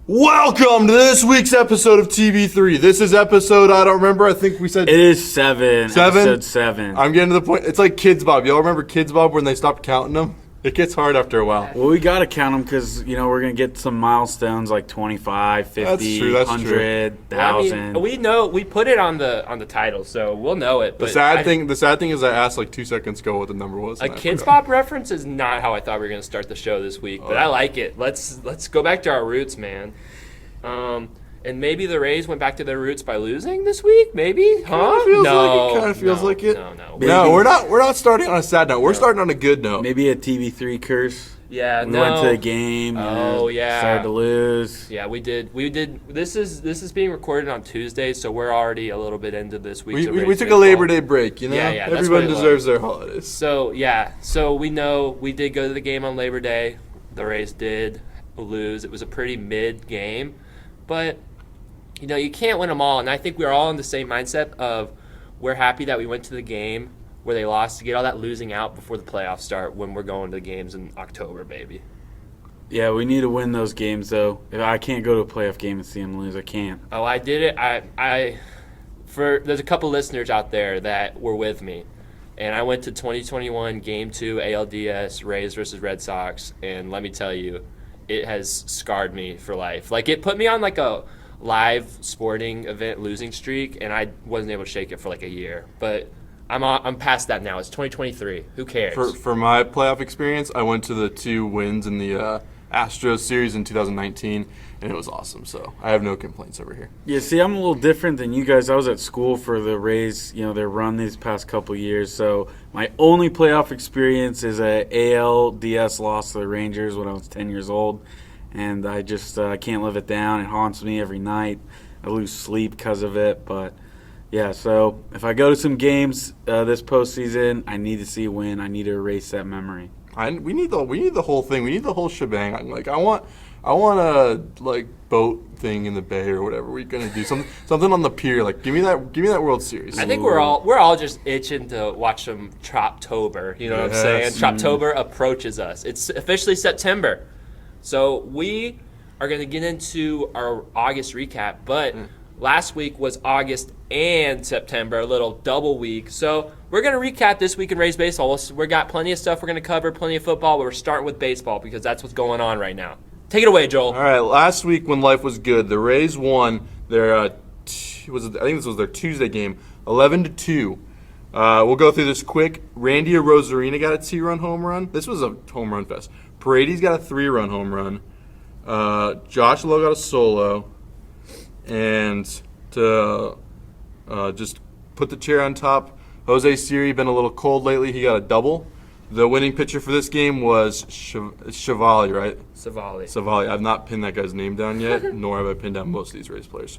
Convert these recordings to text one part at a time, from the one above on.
Welcome to this week's episode of TB3. This is episode, I don't remember, I think we said... It is 7. Episode 7. I'm getting to the point, it's like Kids Bob. Y'all remember Kids Bob when they stopped counting them? It gets hard after a while. Well, we got to count them because, we're going to get some milestones like 25, 50, 100, 1,000. We know, we put it on the title, so we'll know it. The sad thing is I asked like 2 seconds ago what the number was. A Kids Bop reference is not how I thought we were going to start the show this week, but I like it. Let's go back to our roots, man. And maybe the Rays went back to their roots by losing this week. Maybe, huh? Kind of feels like it. No, we're not starting on a sad note. We're starting on a good note. Maybe a TB3 curse. Yeah, we went to the game. Started to lose. Yeah, we did. This is being recorded on Tuesday, so we're already a little bit into this week. We took a Labor Day break. Yeah. Everyone deserves their holidays. So we know we did go to the game on Labor Day. The Rays did lose. It was a pretty mid game, but you can't win them all. And I think we're all in the same mindset of we're happy that we went to the game where they lost to get all that losing out before the playoffs start when we're going to the games in October, baby. Yeah, we need to win those games, though. If I can't go to a playoff game and see them lose. I can't. Oh, I did it. There's a couple listeners out there that were with me. And I went to 2021 Game 2 ALDS Rays versus Red Sox, and let me tell you, it has scarred me for life. Like, it put me on like a live sporting event losing streak, and I wasn't able to shake it for like a year. But I'm past that now. It's 2023. Who cares? For my playoff experience, I went to the 2 wins in the Astros series in 2019, and it was awesome. So I have no complaints over here. Yeah, see, I'm a little different than you guys. I was at school for the Rays, their run these past couple years. So my only playoff experience is a ALDS loss to the Rangers when I was 10 years old. And I just can't live it down. It haunts me every night. I lose sleep because of it. But, yeah, so if I go to some games this postseason, I need to see a win. I need to erase that memory. We need the whole thing. We need the whole shebang. Like I want a boat thing in the bay or whatever. We're gonna do something on the pier. Like give me that World Series. I think we're all just itching to watch some Troptober. You know what I'm saying? Troptober approaches us. It's officially September. So we are going to get into our August recap, but last week was August and September, a little double week. So we're going to recap this week in Rays baseball. We've got plenty of stuff we're going to cover, plenty of football, but we're starting with baseball because that's what's going on right now. Take it away, Joel. All right, last week when life was good, the Rays won their I think this was their Tuesday game, 11-2. We'll go through this quick. Randy Rosarina got a 2-run home run. This was a home run fest. Paredes got a 3-run home run. Josh Lowe got a solo. And to just put the cherry on top, Jose Siri been a little cold lately. He got a double. The winning pitcher for this game was Chevali, right? Savali. I've not pinned that guy's name down yet, nor have I pinned down most of these Rays players.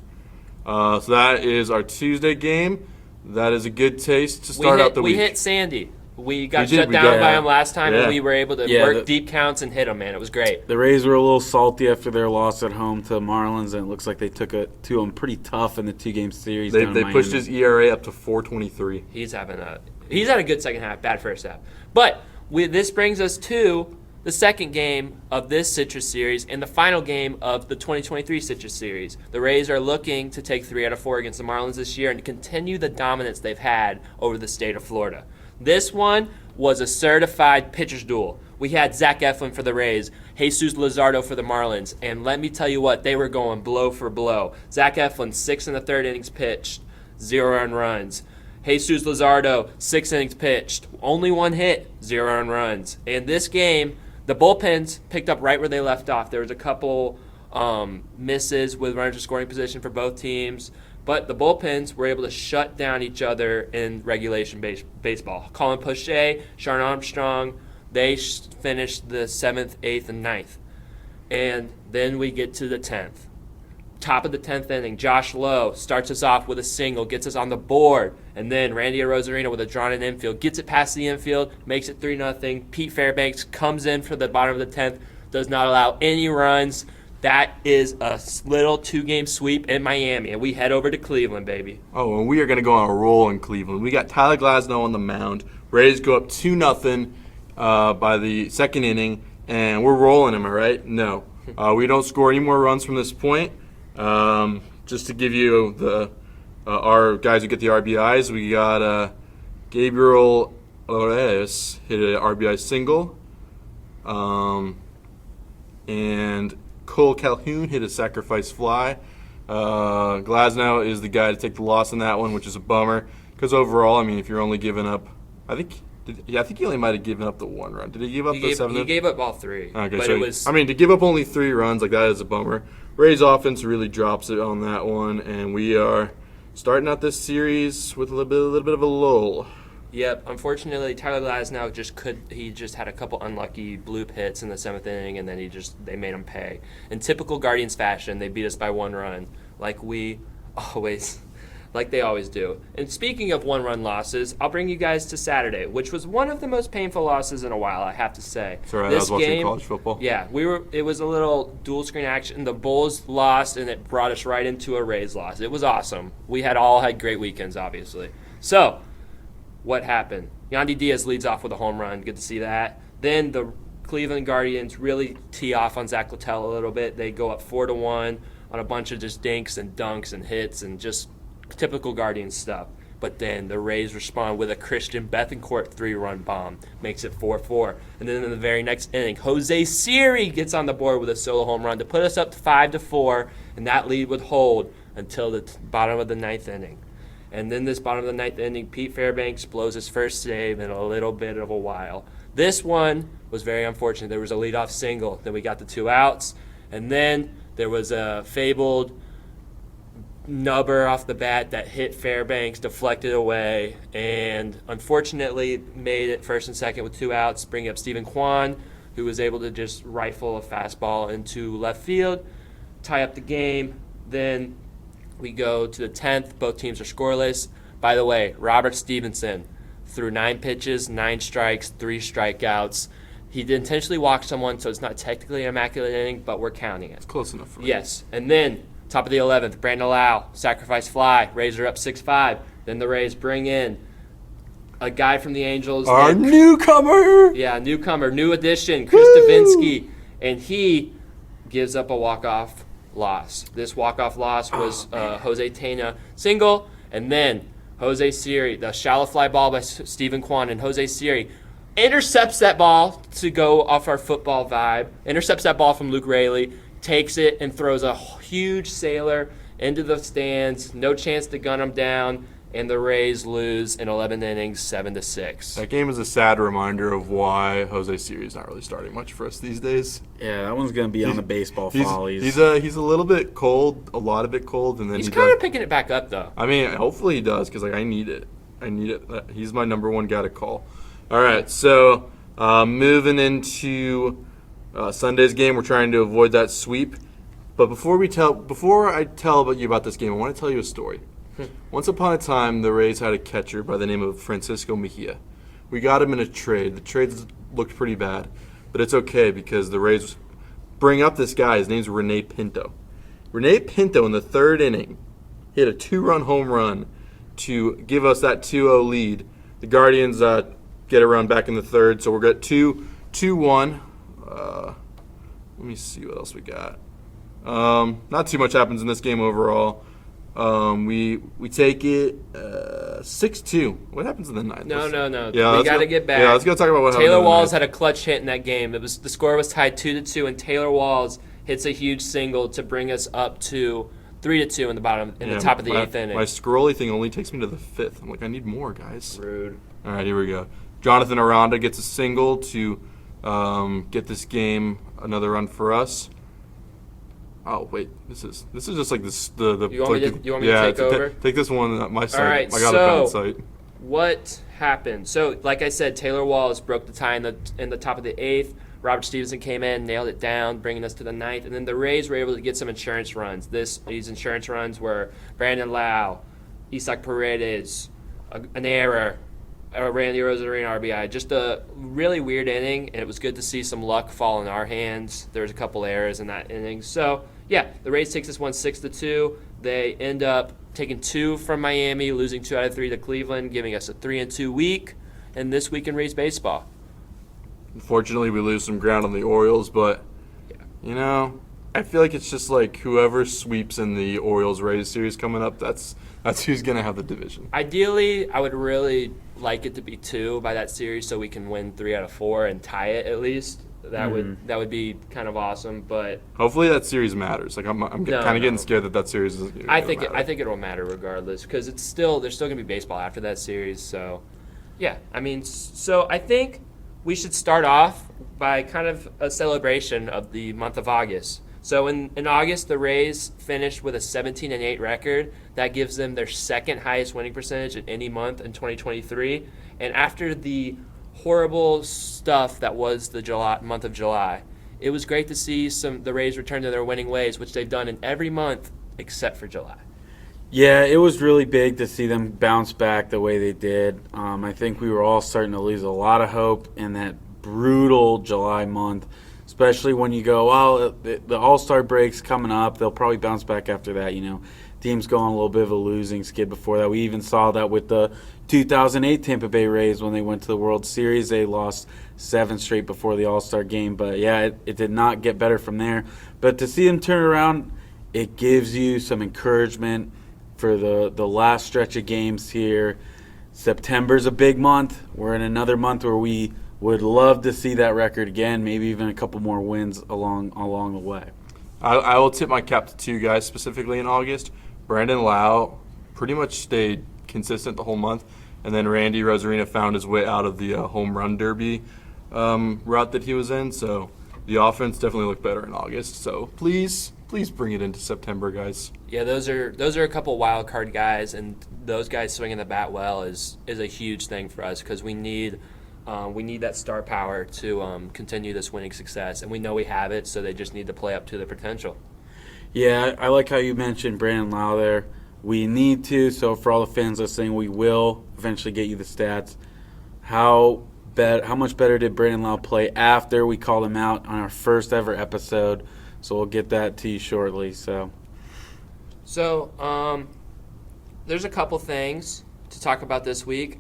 So that is our Tuesday game. That is a good taste to start out the week. We hit Sandy. We got shut down by him last time, and we were able to work deep counts and hit him, man. It was great. The Rays were a little salty after their loss at home to Marlins, and it looks like they took it to him pretty tough in the 2-game series. They pushed his ERA up to 4.23. He's had a good second half, bad first half. But this brings us to the second game of this Citrus Series and the final game of the 2023 Citrus Series. The Rays are looking to take 3 out of 4 against the Marlins this year and to continue the dominance they've had over the state of Florida. This one was a certified pitcher's duel. We had Zach Eflin for the Rays, Jesus Luzardo for the Marlins, and let me tell you what, they were going blow for blow. Zach Eflin, 6 in the 3rd innings pitched, 0 earned runs. Jesus Luzardo, 6 innings pitched, only 1 hit, 0 earned runs. And this game, the bullpens picked up right where they left off. There was a couple misses with runners in scoring position for both teams. But the bullpens were able to shut down each other in regulation baseball. Colin Poche, Sharon Armstrong, they finished the 7th, 8th, and 9th. And then we get to the 10th. Top of the 10th inning, Josh Lowe starts us off with a single, gets us on the board. And then Randy Rosarina with a drawn-in infield, gets it past the infield, makes it 3-0. Pete Fairbanks comes in for the bottom of the 10th, does not allow any runs. That is a little 2-game sweep in Miami, and we head over to Cleveland, baby. Oh, and we are going to go on a roll in Cleveland. We got Tyler Glasnow on the mound. Rays go up 2-0 by the second inning, and we're rolling, am I right? No. We don't score any more runs from this point. Just to give you the our guys who get the RBIs, we got Gabriel Ores hit an RBI single, and Cole Calhoun hit a sacrifice fly. Glasnow is the guy to take the loss in that one, which is a bummer. Because overall, I mean, if you're only giving up, I think he only might have given up the 1 run. Did he give up the 7? He gave up all 3. Okay, but so it was. to give up only 3 runs, like that is a bummer. Rays offense really drops it on that one, and we are starting out this series with a little bit of a lull. Yep. Unfortunately, Tyler Glasnow he just had a couple unlucky bloop hits in the 7th inning, and then they made him pay. In typical Guardians fashion, they beat us by 1 run, like they always do. And speaking of 1-run losses, I'll bring you guys to Saturday, which was one of the most painful losses in a while, I have to say. Sorry, I was watching college football. Yeah, it was a little dual screen action. The Bulls lost, and it brought us right into a Rays loss. It was awesome. We all had great weekends, obviously. So, what happened? Yandy Diaz leads off with a home run. Good to see that. Then the Cleveland Guardians really tee off on Zach Littell a little bit. They go up 4-1 on a bunch of just dinks and dunks and hits and just typical Guardians stuff. But then the Rays respond with a Christian Bethancourt 3-run bomb. Makes it 4-4. And then in the very next inning, Jose Siri gets on the board with a solo home run to put us up to 5-4, and that lead would hold until the bottom of the 9th inning. And then this bottom of the 9th inning, Pete Fairbanks blows his first save in a little bit of a while. This one was very unfortunate. There was a leadoff single. Then we got the 2 outs. And then there was a fabled nubber off the bat that hit Fairbanks, deflected away, and unfortunately made it first and second with 2 outs, bringing up Stephen Kwan, who was able to just rifle a fastball into left field, tie up the game. Then we go to the 10th. Both teams are scoreless. By the way, Robert Stevenson threw 9 pitches, 9 strikes, 3 strikeouts. He did intentionally walk someone, so it's not technically an immaculate inning, but we're counting it. It's close enough for me. Yes. And then, top of the 11th, Brandon Lau, sacrifice fly. Rays are up 6-5. Then the Rays bring in a guy from the Angels. Our newcomer! Yeah, newcomer, new addition, Chris Davinsky. And he gives up a walk-off loss. This walk-off loss was Jose Tena single, and then Jose Siri, the shallow fly ball by Stephen Kwan, and Jose Siri intercepts that ball to go off our football vibe, intercepts that ball from Luke Raley, takes it and throws a huge sailor into the stands, no chance to gun him down, and the Rays lose in 11 innings, 7-6. That game is a sad reminder of why Jose Siri is not really starting much for us these days. Yeah, that one's going to be on the baseball follies. He's a little bit cold, a lot of it cold, and then he's kind of picking it back up, though. I mean, hopefully he does, because I need it. He's my number 1 guy to call. All right, so moving into Sunday's game, we're trying to avoid that sweep. But before I tell you about this game, I want to tell you a story. Once upon a time, the Rays had a catcher by the name of Francisco Mejia. We got him in a trade. The trade looked pretty bad, but it's okay because the Rays bring up this guy. His name's Rene Pinto. Rene Pinto in the 3rd inning hit a 2-run home run to give us that 2-0 lead. The Guardians get a run back in the 3rd, so we're at 2-1. Let me see what else we got. Not too much happens in this game overall. We take it 6-2. What happens in the 9th? No. Yeah, we got to get back. Yeah, let's go talk about what happened. Taylor in the Walls 9th. had a clutch hit in that game. The score was tied 2-2, and Taylor Walls hits a huge single to bring us up to 3-2 in the top of the 8th inning. My scrolly thing only takes me to the 5th. I'm like, I need more, guys. Rude. All right, here we go. Jonathan Aranda gets a single to get this game another run for us. Oh wait, this is just like this the. You want me to take over? Take this one at my side. All right, I got a bad site. What happened? So, like I said, Taylor Walls broke the tie in the top of the 8th. Robert Stevenson came in, nailed it down, bringing us to the 9th. And then the Rays were able to get some insurance runs. These insurance runs were Brandon Lau, Isaac Paredes, an error, Randy Rosarino RBI. Just a really weird inning, and it was good to see some luck fall in our hands. There was a couple errors in that inning. So, yeah, the Rays takes this one 6-2. They end up taking 2 from Miami, losing 2 out of 3 to Cleveland, giving us a 3-2 week. And this week in Rays baseball. Unfortunately, we lose some ground on the Orioles, but You know, I feel like it's just like whoever sweeps in the Orioles-Rays series coming up, that's who's going to have the division. Ideally, I would really like it to be 2 by that series so we can win 3 out of 4 and tie it at least. That would be kind of awesome, but Hopefully that series matters. Like I'm kind of getting scared that series is. I think it will matter regardless because there's still gonna be baseball after that series. So, yeah, I mean, so I think we should start off by kind of a celebration of the month of August. So in August, the Rays finished with a 17-8 record. That gives them their second highest winning percentage in any month in 2023. And after the horrible stuff that was the month of July, it was great to see the Rays return to their winning ways, which they've done in every month except for July. Yeah, it was really big to see them bounce back the way they did. I think we were all starting to lose a lot of hope in that brutal July month, especially when you go, well, the All-Star break's coming up. They'll probably bounce back after that, Teams go on a little bit of a losing skid before that. We even saw that with the 2008 Tampa Bay Rays when they went to the World Series. They lost 7 straight before the All-Star game. But, yeah, it did not get better from there. But to see them turn around, it gives you some encouragement for the last stretch of games here. September's a big month. We're in another month where we would love to see that record again, maybe even a couple more wins along the way. I will tip my cap to 2 guys specifically in August. Brandon Lau pretty much stayed consistent the whole month, and then Randy Rosarina found his way out of the home run derby route that he was in. So the offense definitely looked better in August. So please bring it into September, guys. Yeah, those are a couple wild card guys, and those guys swinging the bat well is a huge thing for us because we need that star power to continue this winning success, and we know we have it, so they just need to play up to their potential. Yeah, I like how you mentioned Brandon Lau there. We need to, so for all the fans listening, we will eventually get you the stats. How much better did Brandon Lau play after we called him out on our first ever episode? So we'll get that to you shortly. So there's a couple things to talk about this week.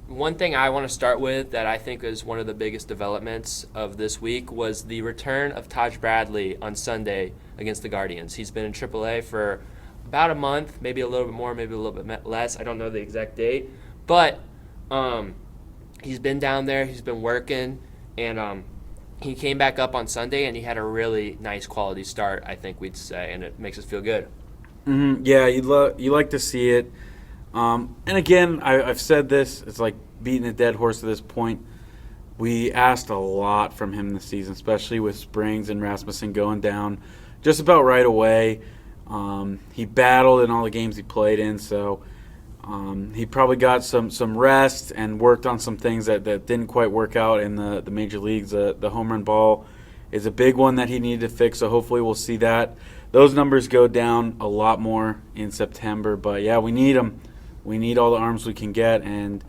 One thing I want to start with that I think is one of the biggest developments of this week was the return of Taj Bradley on Sunday against the Guardians. He's been in AAA for about a month, maybe a little bit more, maybe a little bit less. I don't know the exact date. But he's been down there. He's been working. And he came back up on Sunday, and he had a really nice quality start, I think we'd say, and it makes us feel good. Mm-hmm. Yeah, you like to see it. And again, I've said this, it's like beating a dead horse at this point. We asked a lot from him this season, especially with Springs and Rasmussen going down just about right away. He battled in all the games he played in, so he probably got some rest and worked on some things that didn't quite work out in the major leagues. The home run ball is a big one that he needed to fix, so hopefully we'll see those numbers go down a lot more in September. But, yeah, we need them. We need all the arms we can get, and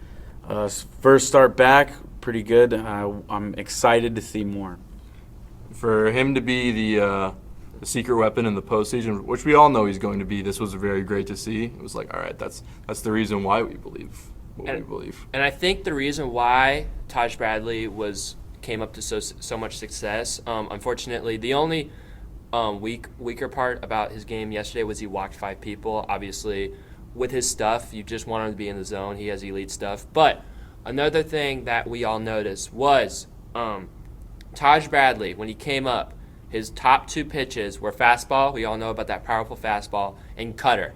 first start back, pretty good. I'm excited to see more. For him to be the secret weapon in the postseason, which we all know he's going to be, this was very great to see. It was like, all right, that's the reason why we believe what we believe. And I think the reason why Taj Bradley came up to so much success, unfortunately, the only weaker part about his game yesterday was he walked 5 people. Obviously, with his stuff, you just want him to be in the zone. He has elite stuff. But another thing that we all noticed was Taj Bradley, when he came up, his top 2 pitches were fastball. We all know about that powerful fastball, and cutter.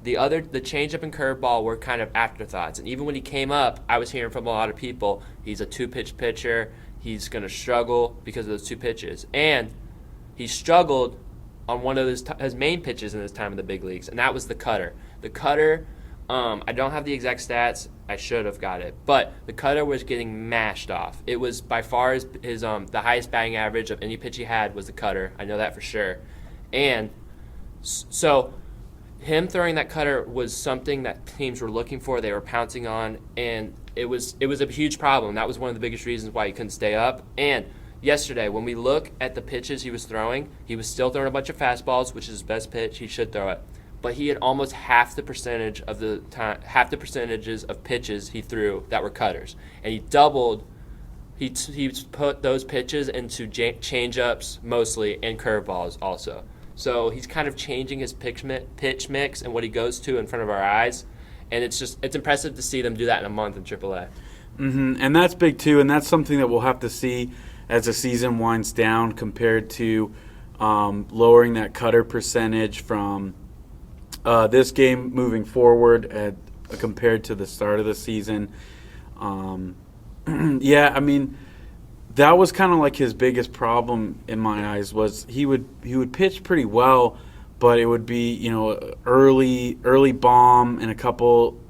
The changeup and curveball were kind of afterthoughts. And even when he came up, I was hearing from a lot of people, he's a 2-pitch pitcher. He's going to struggle because of those 2 pitches. And he struggled on one of his main pitches in his time in the big leagues, and that was the cutter. The cutter, I don't have the exact stats. I should have got it. But the cutter was getting mashed off. It was by far his the highest batting average of any pitch he had was the cutter. I know that for sure. And so him throwing that cutter was something that teams were looking for. They were pouncing on, and it was a huge problem. That was one of the biggest reasons why he couldn't stay up. And yesterday, when we look at the pitches he was throwing, he was still throwing a bunch of fastballs, which is his best pitch. He should throw it. But he had almost half the percentages of pitches he threw that were cutters, and he doubled He's put those pitches into change-ups mostly and curveballs also. So he's kind of changing his pitch mix and what he goes to in front of our eyes, and it's impressive to see them do that in a month in AAA. And that's big too, and that's something that we'll have to see as the season winds down compared to lowering that cutter percentage from this game moving forward compared to the start of the season. Yeah, I mean, that was kind of like his biggest problem in my eyes was he would pitch pretty well, but it would be early bomb in a couple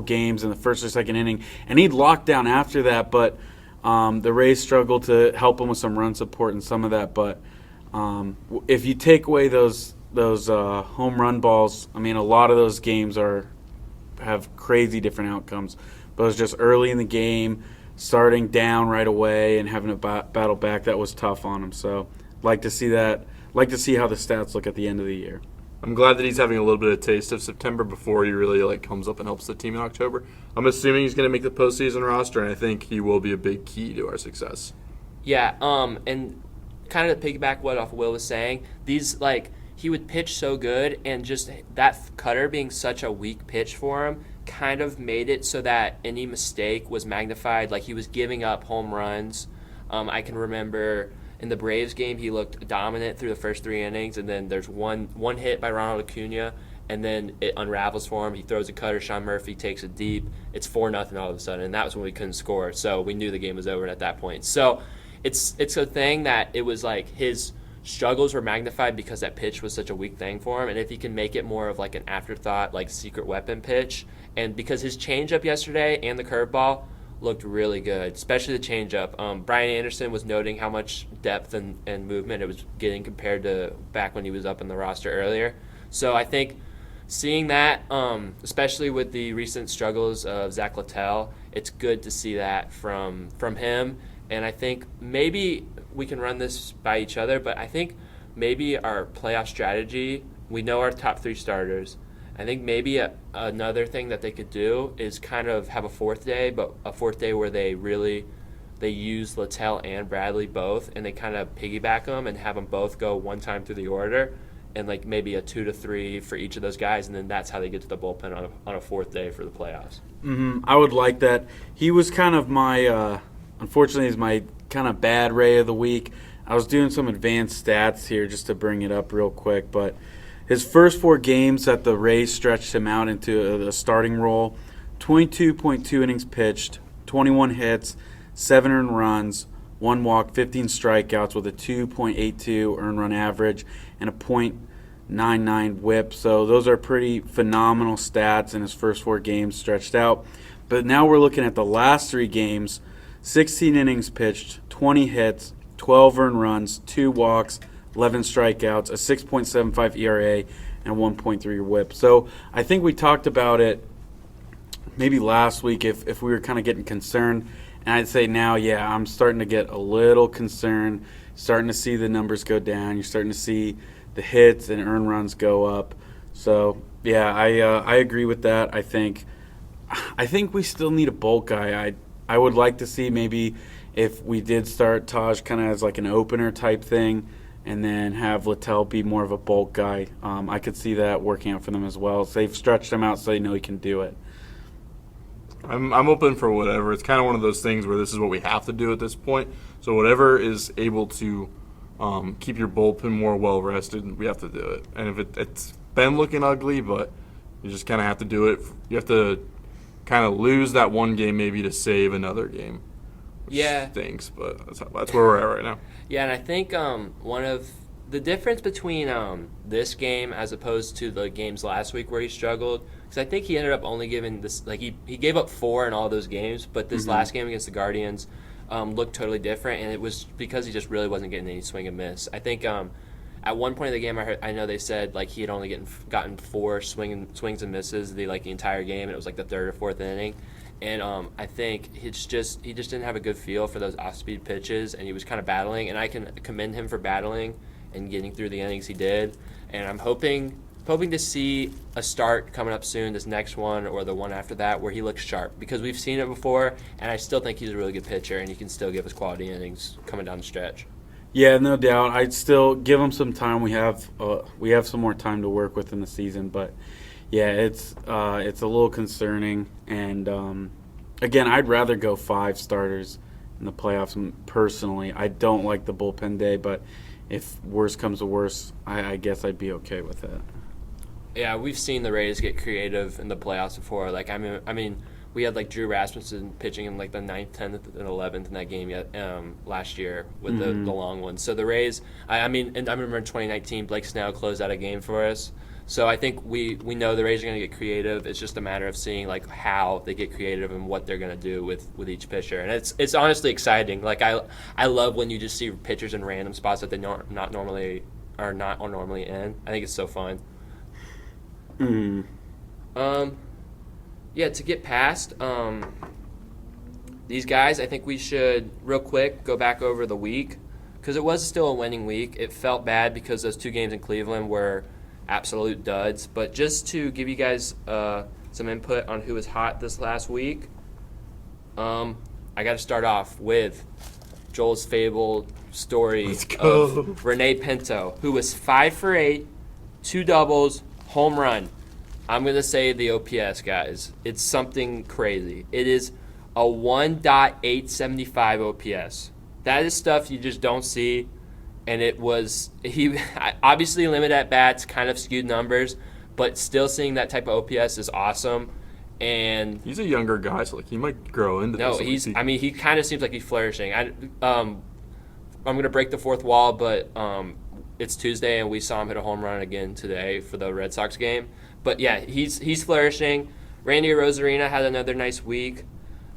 games in the first or second inning, and he'd lock down after that. But the Rays struggled to help him with some run support and some of that. But if you take away those home run balls, I mean, a lot of those games have crazy different outcomes. But it was just early in the game, starting down right away and having to battle back. That was tough on him. So like to see that. Like to see how the stats look at the end of the year. I'm glad that he's having a little bit of taste of September before he really comes up and helps the team in October. I'm assuming he's going to make the postseason roster, and I think he will be a big key to our success. Yeah, and kind of to piggyback what Will was saying, he would pitch so good, and just that cutter being such a weak pitch for him kind of made it so that any mistake was magnified. Like, he was giving up home runs. I can remember in the Braves game, he looked dominant through the first 3 innings, and then there's one hit by Ronald Acuna, and then it unravels for him. He throws a cutter. Sean Murphy takes it deep. It's 4-0 all of a sudden, and that was when we couldn't score. So we knew the game was over at that point. So it's a thing that it was like his struggles were magnified because that pitch was such a weak thing for him, and if he can make it more of like an afterthought, like secret weapon pitch, and because his changeup yesterday and the curveball looked really good, especially the changeup. Brian Anderson was noting how much depth and movement it was getting compared to back when he was up in the roster earlier. So I think seeing that, especially with the recent struggles of Zach Littell, it's good to see that from him. And I think maybe we can run this by each other, but I think maybe our playoff strategy, we know our top 3 starters. I think maybe another thing that they could do is kind of have a fourth day, but a fourth day where they use Littell and Bradley both, and they kind of piggyback them and have them both go one time through the order, and like maybe a 2 to 3 for each of those guys, and then that's how they get to the bullpen on a fourth day for the playoffs. I would like that. He was kind of my, unfortunately, he's my kind of bad Ray of the week. I was doing some advanced stats here just to bring it up real quick, but his first 4 games that the Rays stretched him out into a starting role, 22.2 innings pitched, 21 hits, 7 earned runs, 1 walk, 15 strikeouts with a 2.82 earned run average and a .99 whip. So those are pretty phenomenal stats in his first 4 games stretched out. But now we're looking at the last 3 games, 16 innings pitched, 20 hits, 12 earned runs, 2 walks, 11 strikeouts, a 6.75 ERA, and a 1.3 whip. So I think we talked about it maybe last week if we were kind of getting concerned. And I'd say now, yeah, I'm starting to get a little concerned, starting to see the numbers go down. You're starting to see the hits and earned runs go up. So, yeah, I agree with that. I think we still need a bulk guy. I would like to see maybe if we did start Taj kind of as like an opener type thing, and then have Littell be more of a bulk guy. I could see that working out for them as well. So they've stretched him out so they know he can do it. I'm open for whatever. It's kind of one of those things where this is what we have to do at this point. So whatever is able to keep your bullpen more well-rested, we have to do it. And if it's been looking ugly, but you just kind of have to do it. You have to kind of lose that one game maybe to save another game. Which stinks, but that's where we're at right now. Yeah, and I think one of the difference between this game as opposed to the games last week where he struggled, because I think he ended up only giving this, like he gave up 4 in all those games, but this last game against the Guardians looked totally different, and it was because he just really wasn't getting any swing and miss. I think at one point in the game, I know they said like he had only gotten 4 swings and misses the entire game, and it was like the 3rd or 4th inning. And I think he just didn't have a good feel for those off-speed pitches, and he was kind of battling. And I can commend him for battling and getting through the innings he did. And I'm hoping hoping to see a start coming up soon, this next one or the one after that, where he looks sharp, because we've seen it before, and I still think he's a really good pitcher, and he can still give us quality innings coming down the stretch. Yeah, no doubt. I'd still give him some time. We have some more time to work with in the season, but yeah, it's a little concerning. And again, I'd rather go 5 starters in the playoffs. Personally, I don't like the bullpen day, but if worse comes to worse, I guess I'd be okay with that. Yeah, we've seen the Rays get creative in the playoffs before. Like, I mean, we had like Drew Rasmussen pitching in like the 9th, 10th, and 11th in that game last year with the long one. So the Rays, I mean, and I remember in 2019, Blake Snell closed out a game for us. So I think we know the Rays are going to get creative. It's just a matter of seeing like how they get creative and what they're going to do with each pitcher. And it's honestly exciting. Like I love when you just see pitchers in random spots that they not normally in. I think it's so fun. Yeah, to get past these guys, I think we should, real quick, go back over the week, because it was still a winning week. It felt bad because those 2 games in Cleveland were absolute duds. But just to give you guys some input on who was hot this last week, I got to start off with Joel's fabled story of Rene Pinto, who was 5 for 8, 2 doubles, home run. I'm going to say the OPS, guys. It's something crazy. It is a 1.875 OPS. That is stuff you just don't see. And he obviously limited at bats, kind of skewed numbers, but still seeing that type of OPS is awesome. And he's a younger guy, so like he might grow into this. No, he kind of seems like he's flourishing. I'm going to break the fourth wall, but it's Tuesday, and we saw him hit a home run again today for the Red Sox game. But yeah, he's flourishing. Randy Rosarina had another nice week.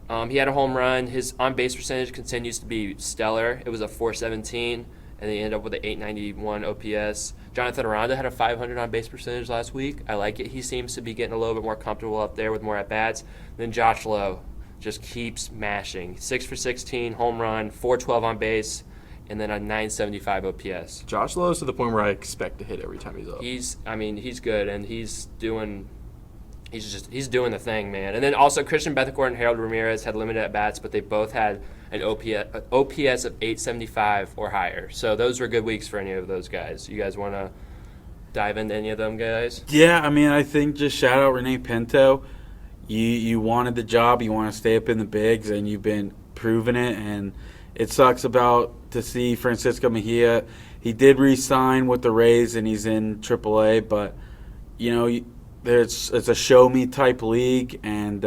He had a home run. His on-base percentage continues to be stellar. It was a 417, and they ended up with an 891 OPS. Jonathan Aranda had a 500 on-base percentage last week. I like it. He seems to be getting a little bit more comfortable up there with more at-bats. Then Josh Lowe just keeps mashing. 6 for 16, home run, 412 on base, and then a 975 OPS. Josh Lowe is to the point where I expect to hit every time he's up. He's good, and he's doing the thing, man. And then also Christian Bethancourt and Harold Ramirez had limited at bats, but they both had an OPS of 875 or higher. So those were good weeks for any of those guys. You guys want to dive into any of them guys? Yeah, I mean, I think just shout out Rene Pinto. You wanted the job, you want to stay up in the bigs, and you've been proving it. And it sucks to see Francisco Mejia. He did re-sign with the Rays, and he's in AAA, but it's a show-me type league, and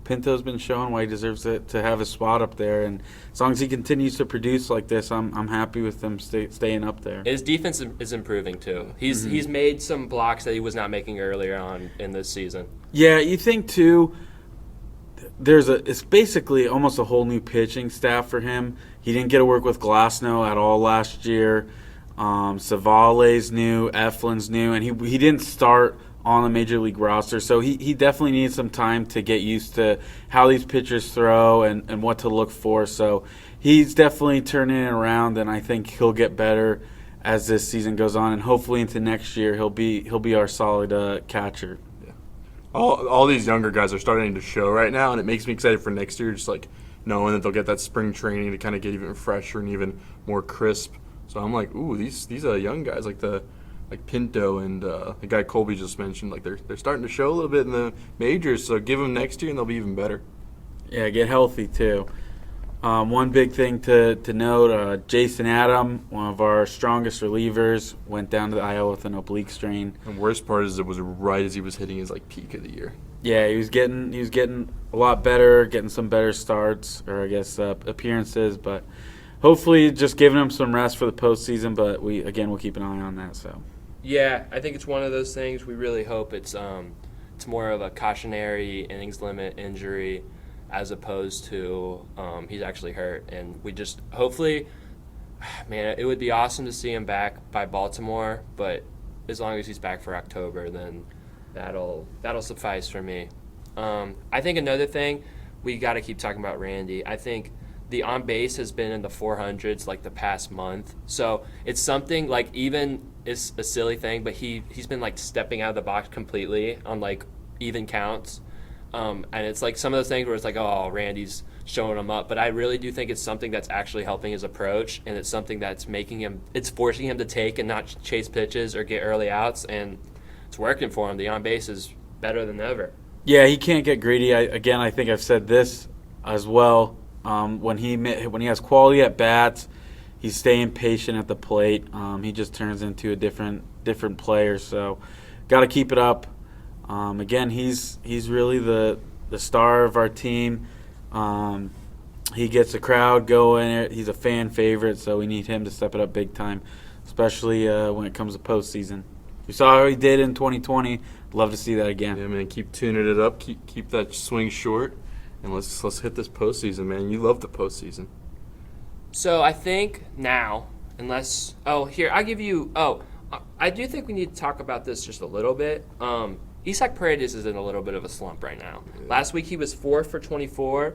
Pinto's been showing why he deserves to have a spot up there. And as long as he continues to produce like this, I'm happy with him staying up there. His defense is improving too. He's made some blocks that he was not making earlier on in this season. Yeah, you think too. It's basically almost a whole new pitching staff for him. He didn't get to work with Glasnow at all last year. Savale's new, Eflin's new, and he didn't start on the major league roster, so he definitely needs some time to get used to how these pitchers throw and what to look for. So he's definitely turning it around, and I think he'll get better as this season goes on, and hopefully into next year he'll be our solid catcher. Yeah. All these younger guys are starting to show right now, and it makes me excited for next year, just like knowing that they'll get that spring training to kind of get even fresher and even more crisp. So I'm like, ooh, these young guys like Pinto and the guy Colby just mentioned, like they're starting to show a little bit in the majors. So give them next year, and they'll be even better. Yeah, get healthy too. One big thing to note: Jason Adam, one of our strongest relievers, went down to the IL with an oblique strain. And worst part is it was right as he was hitting his peak of the year. Yeah, he was getting a lot better, getting some better starts, or I guess appearances, but hopefully just giving him some rest for the postseason. But we'll keep an eye on that. So. Yeah, I think it's one of those things. We really hope it's more of a cautionary innings limit injury as opposed to he's actually hurt. And we just hopefully, man, it would be awesome to see him back by Baltimore. But as long as he's back for October, then that'll suffice for me. I think another thing, we got to keep talking about Randy. I think the on base has been in the 400s like the past month. So it's something like even is a silly thing, but he's been like stepping out of the box completely on like even counts. And it's like some of those things where it's like, oh, Randy's showing him up. But I really do think it's something that's actually helping his approach, and it's something that's it's forcing him to take and not chase pitches or get early outs, and it's working for him. The on base is better than ever. Yeah, he can't get greedy. I think I've said this as well. When he has quality at bats, he's staying patient at the plate. He just turns into a different player. So, got to keep it up. Again, he's really the star of our team. He gets the crowd going. He's a fan favorite, so we need him to step it up big time, especially when it comes to postseason. We saw how he did in 2020. Love to see that again. Yeah, man, keep tuning it up. Keep that swing short, and let's hit this postseason, man. You love the postseason. So I think now, I do think we need to talk about this just a little bit. Isaac Paredes is in a little bit of a slump right now. Yeah. Last week he was 4 for 24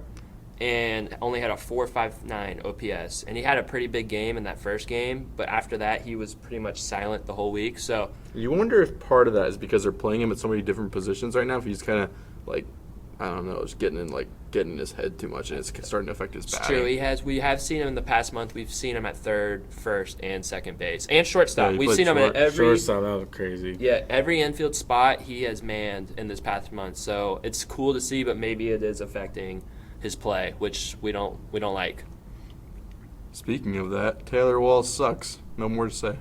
and only had a 4.59 OPS. And he had a pretty big game in that first game, but after that he was pretty much silent the whole week. So you wonder if part of that is because they're playing him at so many different positions right now, if he's kind of like, I don't know, just getting in his head too much, and it's starting to affect his batting. It's true. We have seen him in the past month. We've seen him at third, first, and second base, and shortstop. Yeah, we've seen him at every shortstop. That was crazy. Yeah, every infield spot he has manned in this past month. So it's cool to see, but maybe it is affecting his play, which we don't like. Speaking of that, Taylor Walls sucks. No more to say.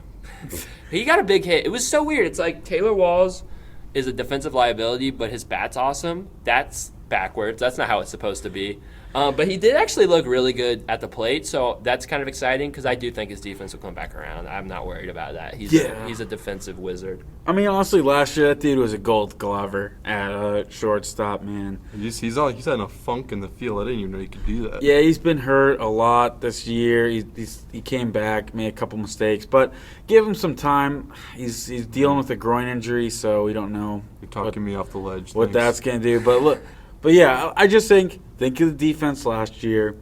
He got a big hit. It was so weird. It's like Taylor Walls is a defensive liability, but his bat's awesome. That's backwards. That's not how it's supposed to be. But he did actually look really good at the plate, so that's kind of exciting because I do think his defense will come back around. I'm not worried about that. He's a defensive wizard. I mean, honestly, last year that dude was a gold glover at shortstop, man. He's had a funk in the field. I didn't even know he could do that. Yeah, he's been hurt a lot this year. He came back, made a couple mistakes, but give him some time. He's dealing with a groin injury, so we don't know. You're talking me off the ledge. What that's gonna do, but look. But yeah, I just think of the defense last year.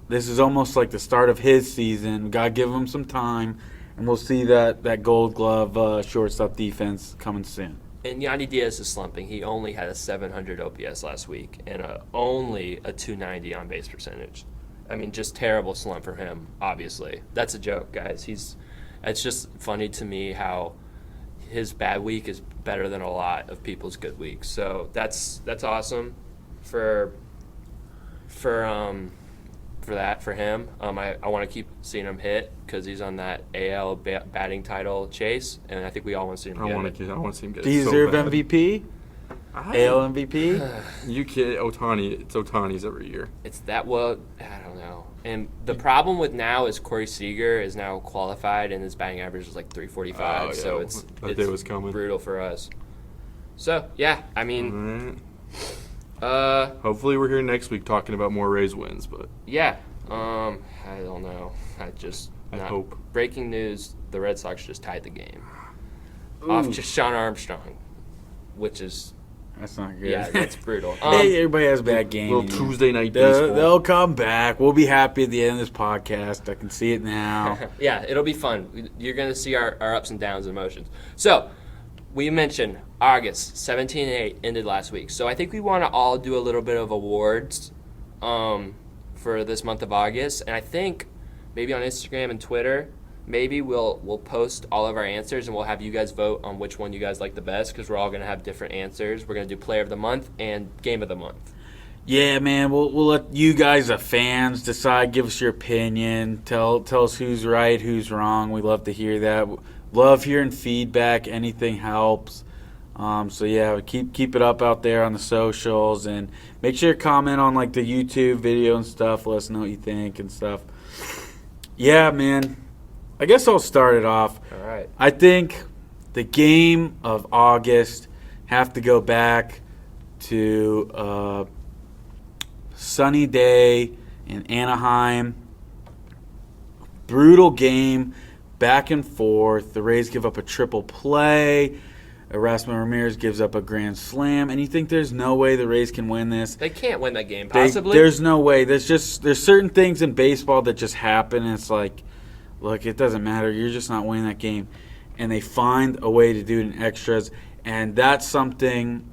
This is almost like the start of his season. We got to give him some time, and we'll see that gold glove shortstop defense coming soon. And Yandy Diaz is slumping. He only had a 700 OPS last week and only a 290 on base percentage. I mean, just terrible slump for him, obviously. That's a joke, guys. It's just funny to me how his bad week is better than a lot of people's good weeks. So that's awesome for him. I want to keep seeing him hit because he's on that AL batting title chase, and I think we all want to see him get it. I want to see him get it. Do you deserve MVP? AL MVP? You kid, Ohtani. It's Ohtani's every year. It's that I don't know. And the problem with now is Corey Seager is now qualified, and his batting average is like 345. Yeah. So it's day was coming. Brutal for us. So yeah, I mean, hopefully we're here next week talking about more Rays wins. But yeah, I don't know. I hope. Breaking news: the Red Sox just tied the game off just Sean Armstrong, which is. That's not good. Yeah, that's brutal. Hey, everybody has a bad game. Little Tuesday night baseball. They'll come back. We'll be happy at the end of this podcast. I can see it now. Yeah, it'll be fun. You're going to see our ups and downs and emotions. So, we mentioned August 17-8 ended last week. So, I think we want to all do a little bit of awards for this month of August. And I think maybe on Instagram and Twitter, maybe we'll post all of our answers and we'll have you guys vote on which one you guys like the best because we're all going to have different answers. We're going to do Player of the Month and Game of the Month. Yeah, man. We'll let you guys, the fans, decide. Give us your opinion. Tell us who's right, who's wrong. We love to hear that. Love hearing feedback. Anything helps. So yeah, keep it up out there on the socials and make sure to comment on like the YouTube video and stuff. Let us know what you think and stuff. Yeah, man. I guess I'll start it off. All right. I think the game of August have to go back to sunny day in Anaheim. Brutal game, back and forth. The Rays give up a triple play. Erasmo Ramirez gives up a grand slam. And you think there's no way the Rays can win this? They can't win that game, possibly. There's no way. There's certain things in baseball that just happen. And it's like, look, it doesn't matter. You're just not winning that game. and they find a way to do it in extras. And that's something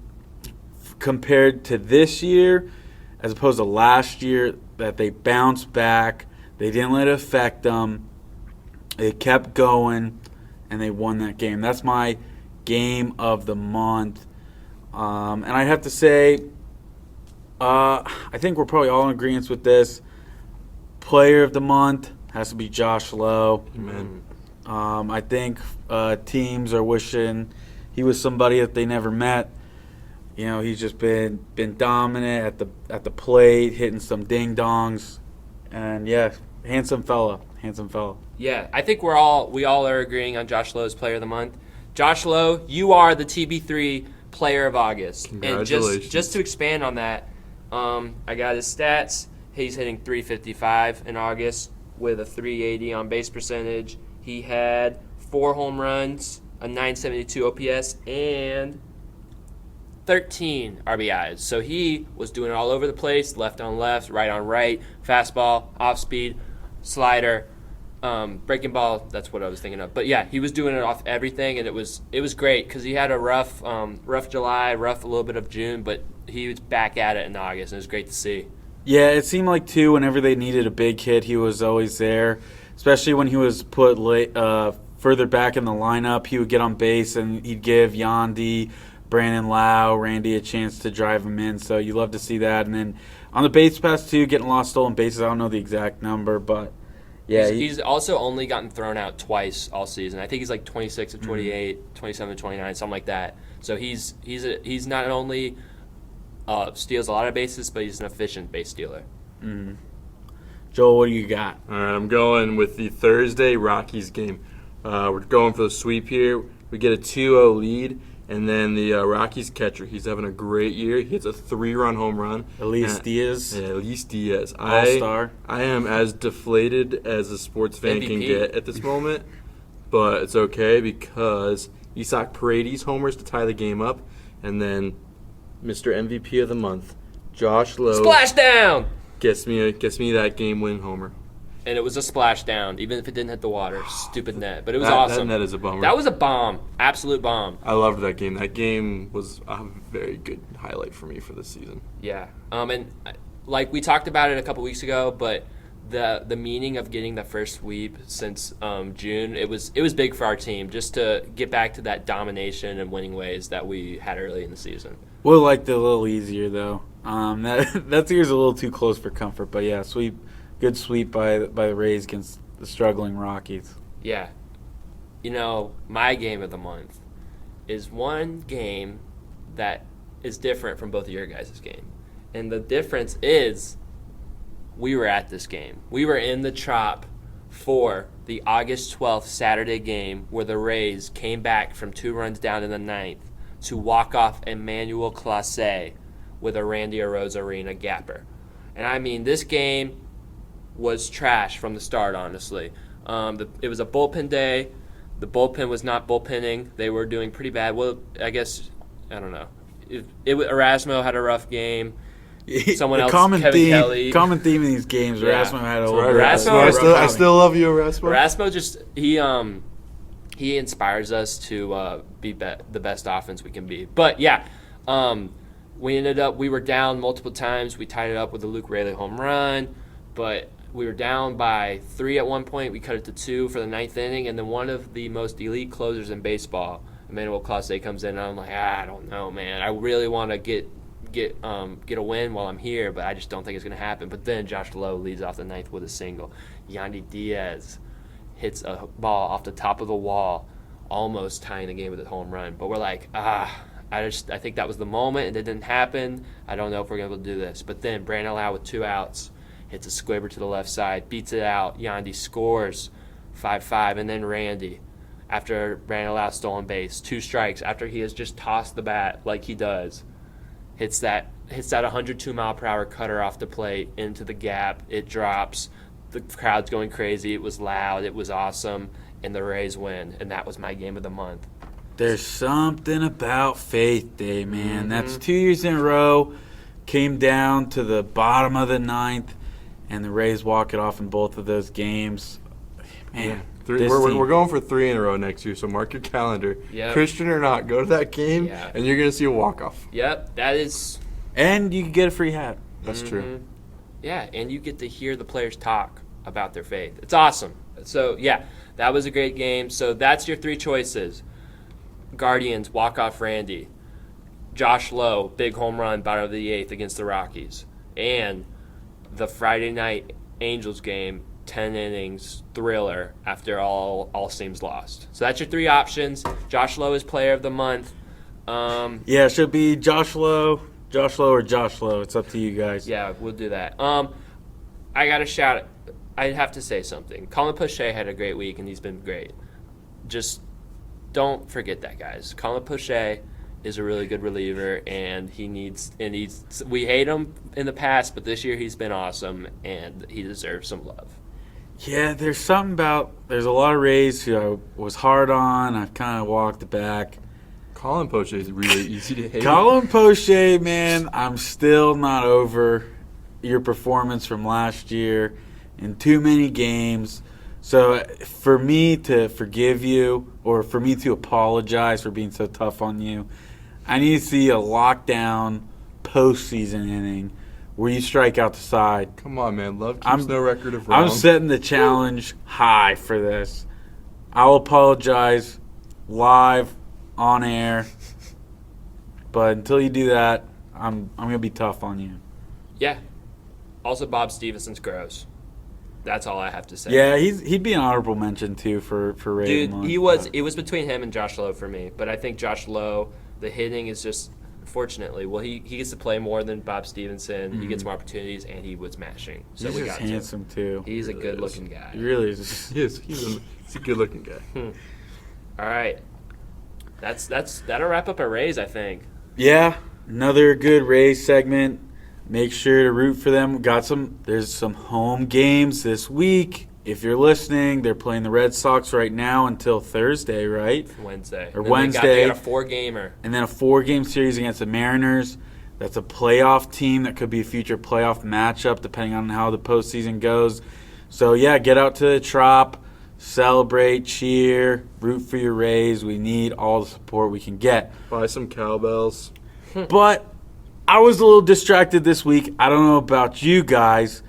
compared to this year, as opposed to last year, that they bounced back. They didn't let it affect them. They kept going, and they won that game. That's my game of the month. And I have to say, I think we're probably all in agreement with this. Player of the month has to be Josh Lowe. Amen. I think teams are wishing he was somebody that they never met. You know, he's just been dominant at the plate, hitting some ding dongs, and yeah, handsome fella. Yeah, I think we all are agreeing on Josh Lowe's Player of the Month. Josh Lowe, you are the TB3 Player of August. Congratulations. And just to expand on that, I got his stats. He's hitting 355 in August with a 380 on base percentage. He had 4 home runs, a 972 OPS, and 13 RBIs. So he was doing it all over the place, left on left, right on right, fastball, off speed, slider, breaking ball. That's what I was thinking of. But yeah, he was doing it off everything, and it was great because he had a rough July, a little bit of June, but he was back at it in August, and it was great to see. Yeah, it seemed like, too, whenever they needed a big hit, he was always there, especially when he was put further back in the lineup. He would get on base, and he'd give Yandy, Brandon Lau, Randy a chance to drive him in, so you love to see that. And then on the base pass, too, getting lost stolen bases, I don't know the exact number, but yeah. He's also only gotten thrown out twice all season. I think he's like 26 of 28, 27 of 29, something like that. So he's not only steals a lot of bases, but he's an efficient base stealer. Mm-hmm. Joel, what do you got? All right, I'm going with the Thursday Rockies game. We're going for the sweep here. We get a 2-0 lead, and then the Rockies catcher, he's having a great year. He hits a 3-run home run. Elias Diaz. Yeah, Elias Diaz. All-star. I am as deflated as a sports fan can MVP. get at this moment, but it's okay because Isaac Paredes homers to tie the game up, and then Mr. MVP of the month, Josh Lowe, Splashdown! gets me that game-win homer. And it was a splashdown, even if it didn't hit the water. Stupid net. But it was awesome. That net is a bummer. That was a bomb. Absolute bomb. I loved that game. That game was a very good highlight for me for this season. Yeah. And like we talked about it a couple weeks ago, but the meaning of getting the first sweep since June, it was big for our team just to get back to that domination and winning ways that we had early in the season. We'll like it a little easier, though. That year's a little too close for comfort, but yeah, good sweep by the Rays against the struggling Rockies. Yeah. You know, my game of the month is one game that is different from both of your guys' game. And the difference is we were at this game. We were in the Trop for the August 12th Saturday game where the Rays came back from 2 runs down in the 9th to walk off Emmanuel Clase with a Randy Arozarena gapper. And I mean, this game was trash from the start, honestly. It was a bullpen day. The bullpen was not bullpenning. They were doing pretty bad. Well, I guess, I don't know. Erasmo had a rough game. Someone else, Kevin Kelly. Common theme in these games, Yeah. Erasmo had a Right, Erasmo- I still love you, Erasmo. Erasmo just he inspires us to be the best offense we can be. But yeah, we were down multiple times. We tied it up with a Luke Raley home run, but we were down by 3 at one point. We cut it to 2 for the 9th inning, and then one of the most elite closers in baseball, Emmanuel Clase, comes in, and I'm like, I don't know, man. I really want to get a win while I'm here, but I just don't think it's going to happen. But then Josh Lowe leads off the 9th with a single. Yandy Diaz hits a ball off the top of the wall, almost tying the game with a home run. But we're like, I think that was the moment, and it didn't happen. I don't know if we're going to be able to do this. But then Brandon Lau with 2 outs hits a squibber to the left side, beats it out. Yandy scores 5-5, and then Randy, after Brandon Lau stolen base, 2 strikes, after he has just tossed the bat like he does, hits that 102-mile-per-hour cutter off the plate into the gap. It drops. The crowd's going crazy. It was loud. It was awesome. And the Rays win. And that was my game of the month. There's something about Faith Day, man. Mm-hmm. That's 2 years in a row. Came down to the bottom of the 9th, and the Rays walk it off in both of those games. Man, We're going for 3 in a row next year, so mark your calendar. Yep. Christian or not, go to that game, Yeah. and you're going to see a walk-off. Yep, that is. And you can get a free hat. That's true. Yeah, and you get to hear the players talk about their faith. It's awesome. So, yeah, that was a great game. So that's your 3 choices. Guardians, walk-off Randy. Josh Lowe, big home run, bottom of the 8th against the Rockies. And the Friday night Angels game, 10 innings, thriller after all teams lost. So that's your 3 options. Josh Lowe is player of the month. Yeah, it should be Josh Lowe or Josh Lowe. It's up to you guys. Yeah, we'll do that. I got to shout it. I have to say something. Colin Poche had a great week, and he's been great. Just don't forget that, guys. Colin Poche is a really good reliever, and we hate him in the past, but this year he's been awesome, and he deserves some love. Yeah, there's a lot of Rays who I was hard on. I've kind of walked it back. Colin Poche is really easy to hate. Colin Poche, man, I'm still not over your performance from last year in too many games. So for me to forgive you or for me to apologize for being so tough on you, I need to see a lockdown postseason inning where you strike out the side. Come on, man. Love keeps no record of wrong. I'm setting the challenge high for this. I'll apologize live on air, but until you do that, I'm gonna be tough on you. Yeah. Also, Bob Stevenson's gross. That's all I have to say. Yeah, he'd be an honorable mention too for Ray. Dude, it was between him and Josh Lowe for me, but I think Josh Lowe, the hitting is just, fortunately, well, he gets to play more than Bob Stevenson. Mm-hmm. He gets more opportunities, and he was mashing. So he's just handsome too. He's a good-looking guy. He really is. He's a good-looking guy. All right. That'll wrap up our Rays, I think. Yeah, another good Rays segment. Make sure to root for them. There's some home games this week. If you're listening, they're playing the Red Sox right now until Thursday, right? Wednesday. Or Wednesday. They got a 4-gamer. And then a 4-game series against the Mariners. That's a playoff team. That could be a future playoff matchup depending on how the postseason goes. So, yeah, get out to the Trop. Celebrate, cheer, root for your Rays. We need all the support we can get. Buy some cowbells. But I was a little distracted this week. I don't know about you guys.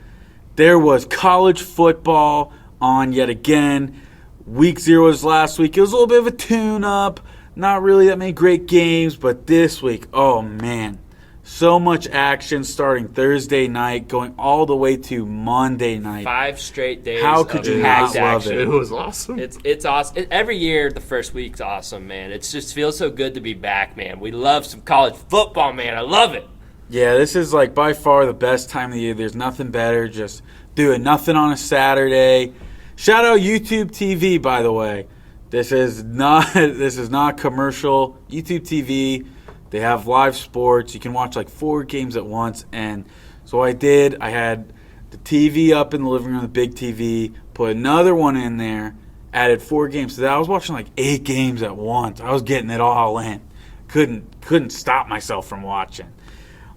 There was college football on yet again. Week 0 was last week. It was a little bit of a tune-up. Not really that many great games, but this week, oh man. So much action starting Thursday night, going all the way to Monday night. 5 straight days. How could you not love it? It was awesome. It's awesome. Every year, the first week's awesome, man. It just feels so good to be back, man. We love some college football, man. I love it. Yeah, this is like by far the best time of the year. There's nothing better. Just doing nothing on a Saturday. Shout out YouTube TV, by the way. This is not commercial. YouTube TV. They have live sports. You can watch like 4 games at once. And so I did. I had the TV up in the living room, the big TV, put another one in there, added 4 games. So that I was watching like 8 games at once. I was getting it all in. Couldn't stop myself from watching.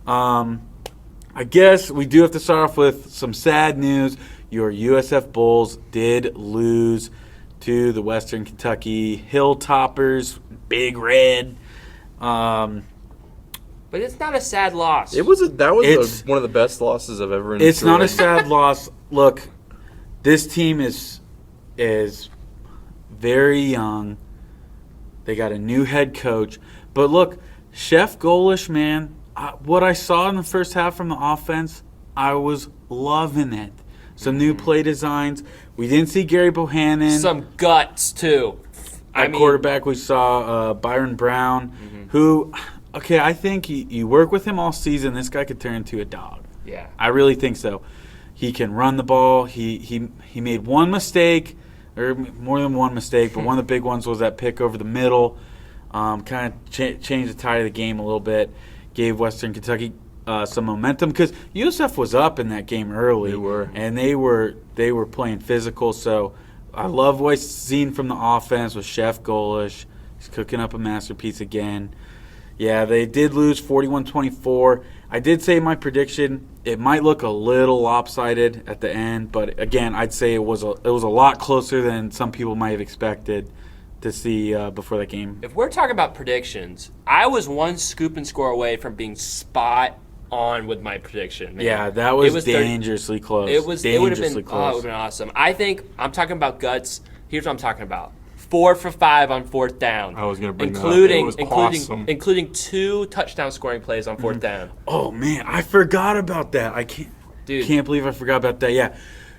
I guess we do have to start off with some sad news. Your USF Bulls did lose to the Western Kentucky Hilltoppers, Big Red. But it's not a sad loss. One of the best losses I've ever enjoyed. It's not a sad loss. Look, this team is very young. They got a new head coach. But look, Chef Golish, man, what I saw in the first half from the offense, I was loving it. Some new play designs. We didn't see Gary Bohannon. Some guts, too. At quarterback, we saw Byron Brown, who, okay, I think you work with him all season, this guy could turn into a dog. Yeah. I really think so. He can run the ball. He made one mistake, or more than one mistake, but one of the big ones was that pick over the middle. Kind of changed the tide of the game a little bit. Gave Western Kentucky some momentum because USF was up in that game early. They were. And they were playing physical. So I love what I've seen from the offense with Chef Golish. He's cooking up a masterpiece again. Yeah, they did lose 41-24. I did say my prediction, it might look a little lopsided at the end, but again, I'd say it was a lot closer than some people might have expected to see before that game. If we're talking about predictions, I was one scoop and score away from being spot on with my prediction. Man. Yeah, that was dangerously close. It would have been awesome. I think I'm talking about guts. Here's what I'm talking about: 4 for 5 on 4th down. I was going to bring that up. It was awesome. Including 2 touchdown scoring plays on 4th down. Oh man, I forgot about that. I can't believe I forgot about that. Yeah.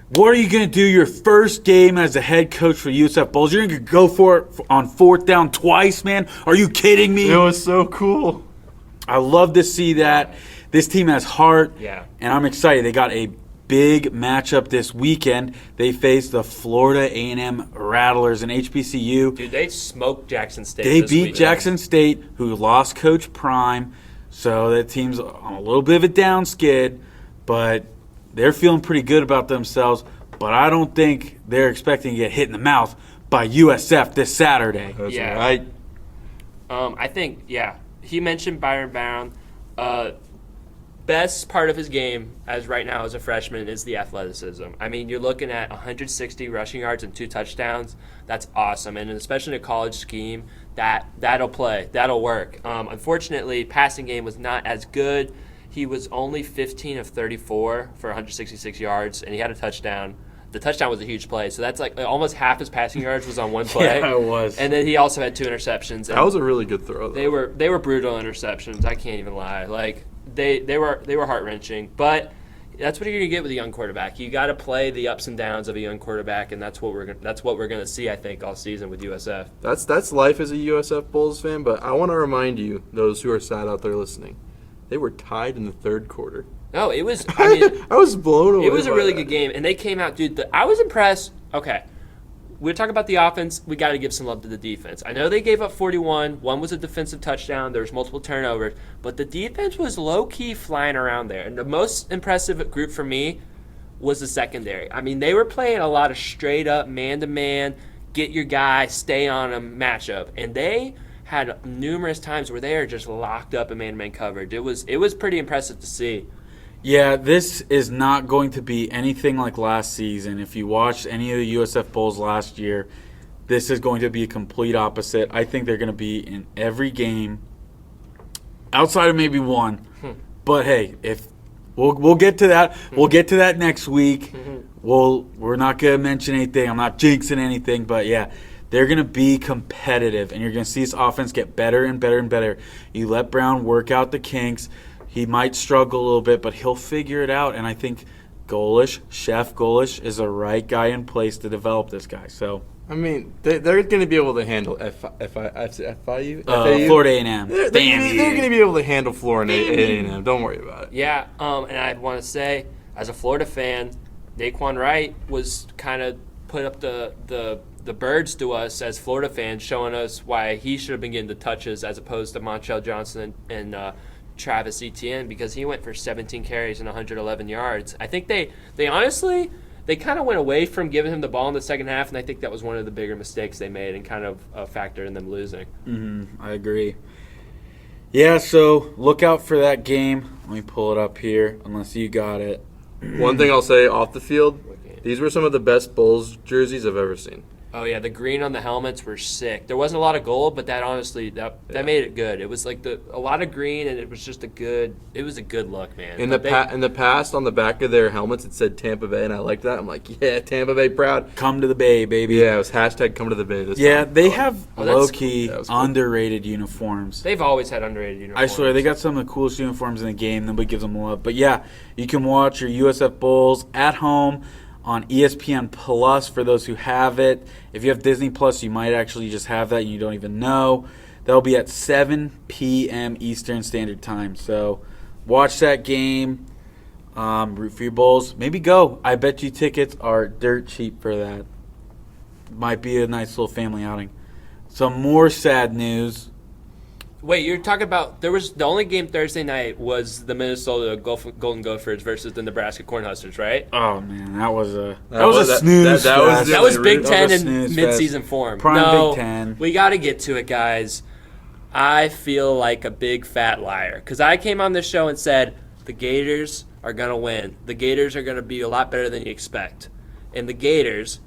What are you going to do your first game as a head coach for USF Bulls? You're going to go for it on 4th down twice, man? Are you kidding me? It was so cool. I love to see that. This team has heart, and I'm excited. They got a big matchup this weekend. They face the Florida A&M Rattlers in HBCU. Dude, they smoked Jackson State. They beat Jackson State, who lost Coach Prime, so that team's on a little bit of a down skid, but they're feeling pretty good about themselves. But I don't think they're expecting to get hit in the mouth by USF this Saturday. That's right. I think, he mentioned Byron Brown. Best part of his game as right now as a freshman is the athleticism. I mean, you're looking at 160 rushing yards and 2 touchdowns. That's awesome. And especially in a college scheme, that'll play. That'll work. Unfortunately, passing game was not as good. He was only 15 of 34 for 166 yards, and he had a touchdown. The touchdown was a huge play, so that's like almost half his passing yards was on one play. Yeah, it was. And then he also had 2 interceptions. That was a really good throw, though. They were brutal interceptions. I can't even lie. Like they were heart-wrenching, but that's what you're gonna get with a young quarterback. You got to play the ups and downs of a young quarterback, and that's what we're gonna see, I think, all season with USF. That's life as a USF Bulls fan. But I want to remind you, those who are sad out there listening, they were tied in the 3rd quarter. No, it was. I mean, I was blown away. It was a really that. good game, and they came out, dude. I was impressed. Okay, we're talking about the offense. We got to give some love to the defense. I know they gave up 41. One was a defensive touchdown. There was multiple turnovers, but the defense was low key flying around there. And the most impressive group for me was the secondary. I mean, they were playing a lot of straight up man to man, get your guy, stay on him matchup, and they had numerous times where they are just locked up in man to man coverage. It was pretty impressive to see. Yeah, this is not going to be anything like last season. If you watched any of the USF Bulls last year, this is going to be a complete opposite. I think they're going to be in every game, outside of maybe one. But hey, if we'll get to that, we'll get to that next week. We're not going to mention anything. I'm not jinxing anything, but yeah, they're going to be competitive, and you're going to see this offense get better and better and better. You let Brown work out the kinks. He might struggle a little bit, but he'll figure it out. And I think Chef Golish, is the right guy in place to develop this guy. So, I mean, they're going to be able to handle FIU? Florida A&M. They're going to be able to handle Florida A&M. Don't worry about it. Yeah, and I want to say, as a Florida fan, Daquan Wright was kind of put up the birds to us as Florida fans, showing us why he should have been getting the touches as opposed to Montrell Johnson and Travis Etienne, because he went for 17 carries and 111 yards. I think they honestly kind of went away from giving him the ball in the second half, and I think that was one of the bigger mistakes they made and kind of a factor in them losing. I agree. Yeah, so look out for that game. Let me pull it up here, unless you got it. One thing I'll say off the field, these were some of the best Bulls jerseys I've ever seen. Oh, yeah, the green on the helmets were sick. There wasn't a lot of gold, but that honestly, that made it good. It was like a lot of green, and it was just a good look, man. In the past, on the back of their helmets, it said Tampa Bay, and I liked that. I'm like, yeah, Tampa Bay proud. Come to the Bay, baby. Yeah, it was hashtag come to the Bay this time. Yeah, they have low-key cool. underrated uniforms. They've always had underrated uniforms. I swear, they got some of the coolest uniforms in the game. Nobody gives them love. But yeah, you can watch your USF Bulls at home on ESPN Plus for those who have it. If you have Disney Plus, you might actually just have that and you don't even know. That'll be at 7 p.m. Eastern Standard Time. So watch that game. Root for your Bulls. Maybe go. I bet you tickets are dirt cheap for that. Might be a nice little family outing. Some more sad news. Wait, you're talking about the only game Thursday night was the Minnesota Golden Gophers versus the Nebraska Cornhuskers, right? Oh man, that was a snooze. That was Big Ten in midseason form. Prime Big Ten. We got to get to it, guys. I feel like a big fat liar because I came on this show and said the Gators are going to win. The Gators are going to be a lot better than you expect. And the Gators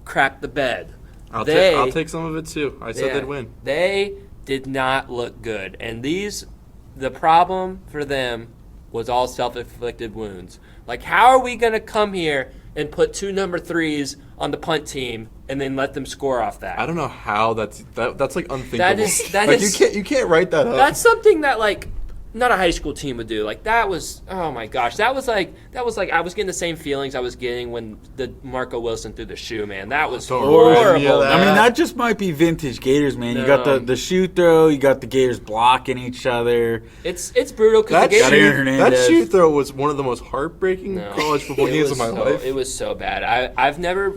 crapped the bed. I'll take some of it too. I said they'd win. They did not look good. And the problem for them was all self-inflicted wounds. Like, how are we going to come here and put 2 number 3s on the punt team and then let them score off that? I don't know how that's like unthinkable. That like is you can't write that up. That's something that like not a high school team would do. Like that was, oh my gosh, that was like I was getting the same feelings I was getting when the Marco Wilson threw the shoe, man. That was horrible. I mean, that just might be vintage Gators, man. You got the shoe throw, you got the Gators blocking each other. It's brutal because that shoe throw was one of the most heartbreaking college football games of my life. It was so bad. I've never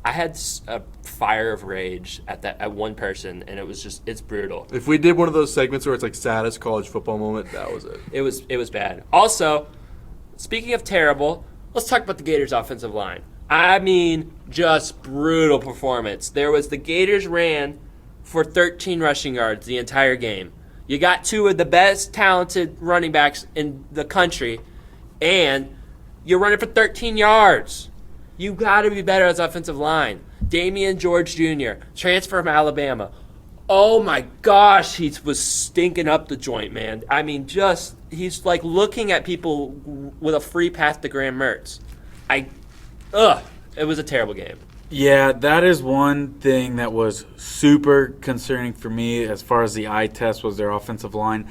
I had a fire of rage at one person, and it's brutal. If we did one of those segments where it's like saddest college football moment, that was it. It was bad. Also, speaking of terrible, let's talk about the Gators' offensive line. I mean, just brutal performance. The Gators ran for 13 rushing yards the entire game. You got 2 of the best talented running backs in the country, and you're running for 13 yards. You got to be better as offensive line. Damian George Jr., transfer from Alabama. Oh my gosh, he was stinking up the joint, man. I mean, he's like looking at people with a free pass to Graham Mertz. It was a terrible game. Yeah, that is one thing that was super concerning for me as far as the eye test was their offensive line.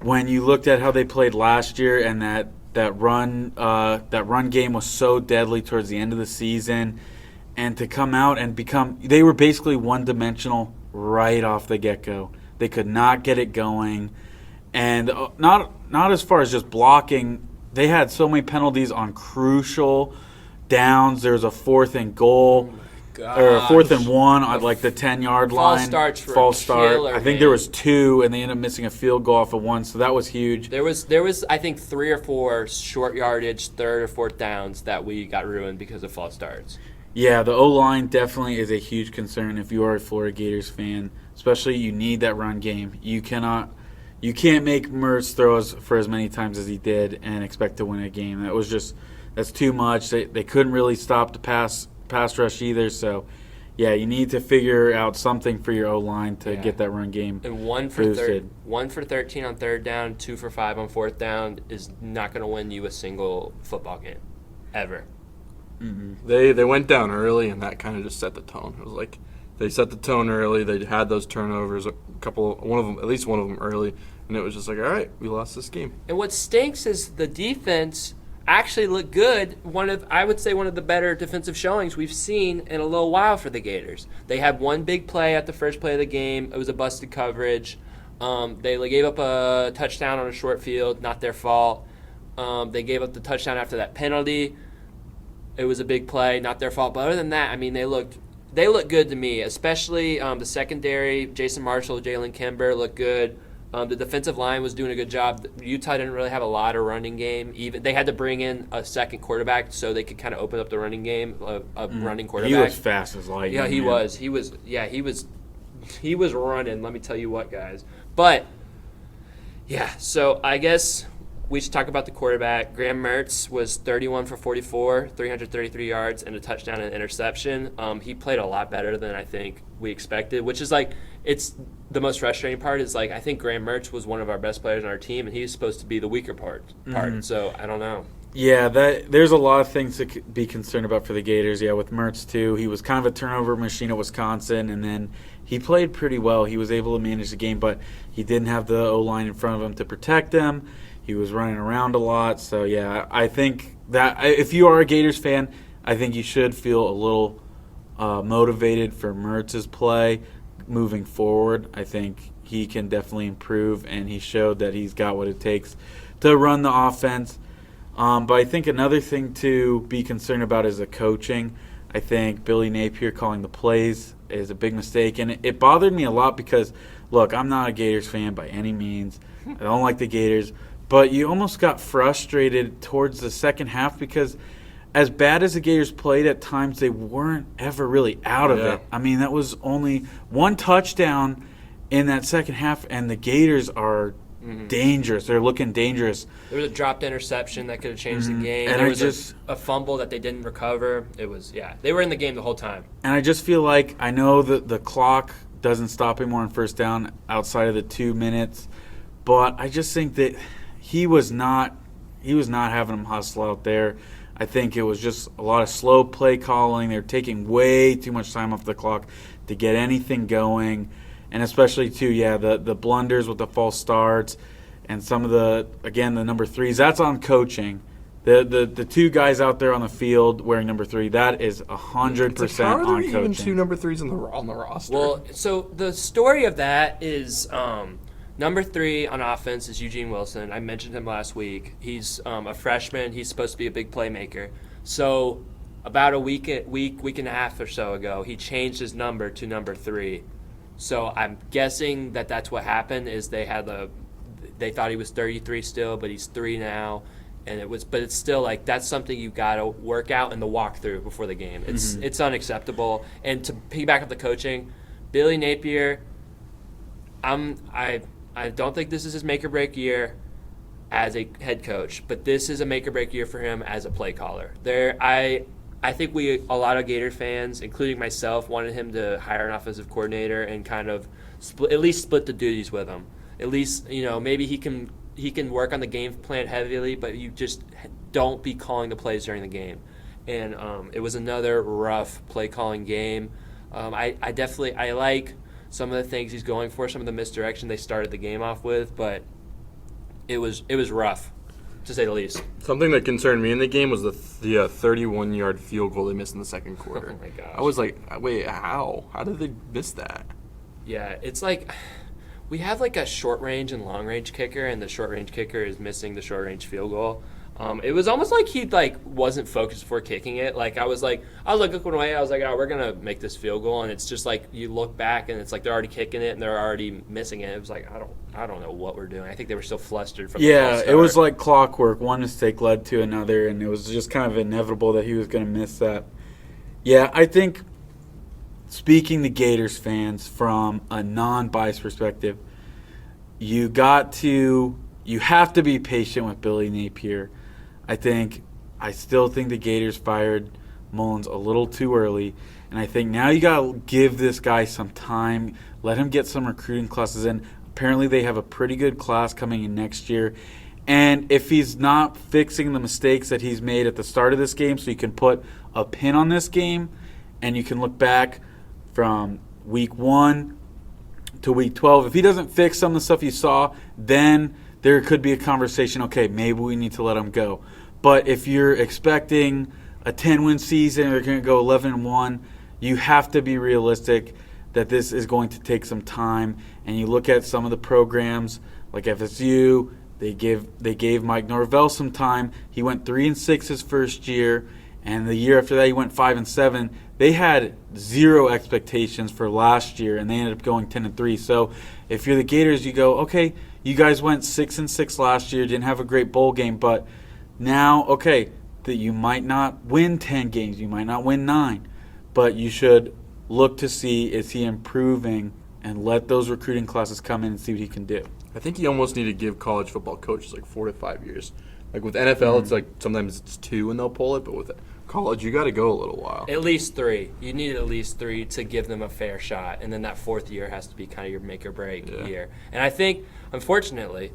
When you looked at how they played last year and that run game was so deadly towards the end of the season, and to come out and they were basically one-dimensional right off the get-go. They could not get it going, and not as far as just blocking. They had so many penalties on crucial downs. There was a 4th and goal. Or a 4th and 1 on like the 10-yard line. False start. I think there was 2, and they ended up missing a field goal off of 1, so that was huge. There was I think 3 or 4 short yardage 3rd or 4th downs that we got ruined because of false starts. Yeah, the O-line definitely is a huge concern if you are a Florida Gators fan. Especially you need that run game. You can't make Mertz throws for as many times as he did and expect to win a game. That's too much. They couldn't really stop the pass rush either, so yeah, you need to figure out something for your O-line to get that run game. And 1 for 13 on 3rd down, 2 for 5 on 4th down is not going to win you a single football game ever. Mm-hmm. They went down early, and that kind of just set the tone. It was like they set the tone early. They had those turnovers, at least one of them early, and it was just like, all right, we lost this game. And what stinks is the defense actually looked good. I would say one of the better defensive showings we've seen in a little while for the Gators. They had one big play at the first play of the game. It was a busted coverage. They gave up a touchdown on a short field, not their fault. They gave up the touchdown after that penalty. It was a big play, not their fault. But other than that, I mean, they looked good to me, especially the secondary. Jason Marshall, Jalen Kimber looked good. The defensive line was doing a good job. Utah didn't really have a lot of running game. Even they had to bring in a second quarterback so they could kind of open up the running game, running quarterback. He was fast as lightning. Yeah, he was. He was running. Let me tell you what, guys. But yeah, so I guess we should talk about the quarterback. Graham Mertz was 31 for 44, 333 yards, and a touchdown and interception. He played a lot better than I think we expected, which is it's the most frustrating part is I think Graham Mertz was one of our best players on our team, and he's supposed to be the weaker part. Mm-hmm. So I don't know. Yeah, there's a lot of things to be concerned about for the Gators. Yeah, with Mertz too. He was kind of a turnover machine at Wisconsin, and then he played pretty well. He was able to manage the game, but he didn't have the O-line in front of him to protect him. He was running around a lot. So, yeah, I think that if you are a Gators fan, I think you should feel a little motivated for Mertz's play moving forward. I think he can definitely improve, and he showed that he's got what it takes to run the offense. But I think another thing to be concerned about is the coaching. I think Billy Napier calling the plays is a big mistake, and it bothered me a lot because, look, I'm not a Gators fan by any means. I don't like the Gators. But you almost got frustrated towards the second half because as bad as the Gators played at times, they weren't ever really out of it. I mean, that was only one touchdown in that second half, and the Gators are dangerous. They're looking dangerous. There was a dropped interception that could have changed the game. And there was a fumble that they didn't recover. It was, they were in the game the whole time. And I just feel like I know that the clock doesn't stop anymore on first down outside of the 2 minutes, but I just think that he was not having them hustle out there. I think it was just a lot of slow play calling. They're taking way too much time off the clock to get anything going. And especially, too, the blunders with the false starts and some of the number 3s. That's on coaching. The 2 guys out there on the field wearing number 3, that is 100% on coaching. How are there even 2 number 3s on the roster? Well, so the story of that is number 3 on offense is Eugene Wilson. I mentioned him last week. He's a freshman. He's supposed to be a big playmaker. So about a week and a half or so ago, he changed his number to number 3. So I'm guessing that's what happened. Is they thought he was 33 still, but he's 3 now, but it's still like that's something you got to work out in the walkthrough before the game. It's unacceptable. And to piggyback up the coaching, Billy Napier, I don't think this is his make or break year as a head coach, but this is a make or break year for him as a play caller. I think a lot of Gator fans, including myself, wanted him to hire an offensive coordinator and kind of at least split the duties with him. At least, maybe he can work on the game plan heavily, but you just don't be calling the plays during the game. And it was another rough play calling game. I like some of the things he's going for, some of the misdirection they started the game off with, but it was rough, to say the least. Something that concerned me in the game was the 31-yard field goal they missed in the second quarter. Oh my gosh! I was like, wait, how? How did they miss that? Yeah, it's like we have like a short range and long range kicker, and the short range kicker is missing the short range field goal. It was almost like he wasn't focused before kicking it. I was looking away. I was like, oh, we're gonna make this field goal, and it's just like you look back and it's like they're already kicking it and they're already missing it. It was like I don't know what we're doing. I think they were still flustered from the false start. It was like clockwork. One mistake led to another, and it was just kind of inevitable that he was gonna miss that. Yeah, I think speaking to Gators fans from a non-biased perspective, you have to be patient with Billy Napier. I still think the Gators fired Mullins a little too early, and I think now you got to give this guy some time, let him get some recruiting classes in. Apparently they have a pretty good class coming in next year, and if he's not fixing the mistakes that he's made at the start of this game, so you can put a pin on this game, and you can look back from week 1 to week 12. If he doesn't fix some of the stuff you saw, then there could be a conversation, okay, maybe we need to let him go. But if you're expecting a 10-win season, or going to go 11-1, you have to be realistic that this is going to take some time. And you look at some of the programs like FSU, they gave Mike Norvell some time. He went 3-6 his first year, and the year after that he went 5-7. They had zero expectations for last year, and they ended up going 10-3. So if you're the Gators, you go, okay, you guys went 6-6 last year, didn't have a great bowl game, but now, okay, that you might not win 10 games, you might not win 9, but you should look to see, is he improving, and let those recruiting classes come in and see what he can do. I think you almost need to give college football coaches 4 to 5 years. With NFL, it's sometimes it's 2 and they'll pull it, but with college, you got to go a little while. At least 3. You need at least 3 to give them a fair shot, and then that 4th year has to be kind of your make or break year. And I think, unfortunately,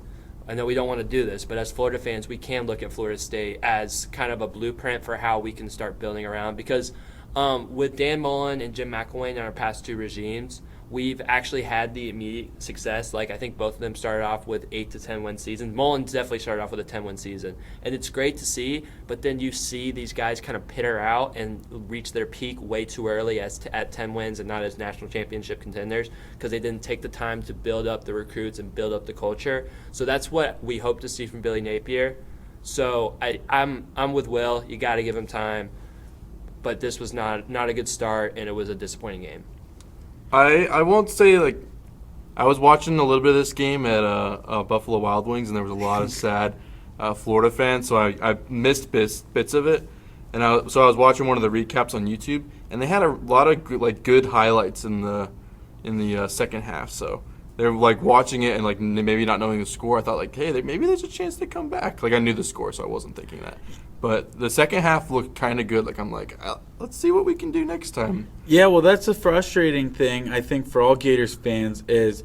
I know we don't want to do this, but as Florida fans, we can look at Florida State as kind of a blueprint for how we can start building around. Because with Dan Mullen and Jim McElwain in our past 2 regimes, we've actually had the immediate success. I think both of them started off with 8 to 10 win seasons. Mullen definitely started off with a 10 win season, and it's great to see. But then you see these guys kind of peter out and reach their peak way too early at 10 wins and not as national championship contenders because they didn't take the time to build up the recruits and build up the culture. So that's what we hope to see from Billy Napier. So I'm with Will. You got to give him time, but this was not a good start, and it was a disappointing game. I won't say I was watching a little bit of this game at Buffalo Wild Wings, and there was a lot of sad Florida fans, so I missed bits of it. And so I was watching one of the recaps on YouTube, and they had a lot of good highlights in the second half. So they're like watching it and like maybe not knowing the score. I thought like, hey, maybe there's a chance they come back. Like I knew the score, so I wasn't thinking that. But the second half looked kind of good. Like I'm like, let's see what we can do next time. Yeah, well, that's a frustrating thing, I think, for all Gators fans is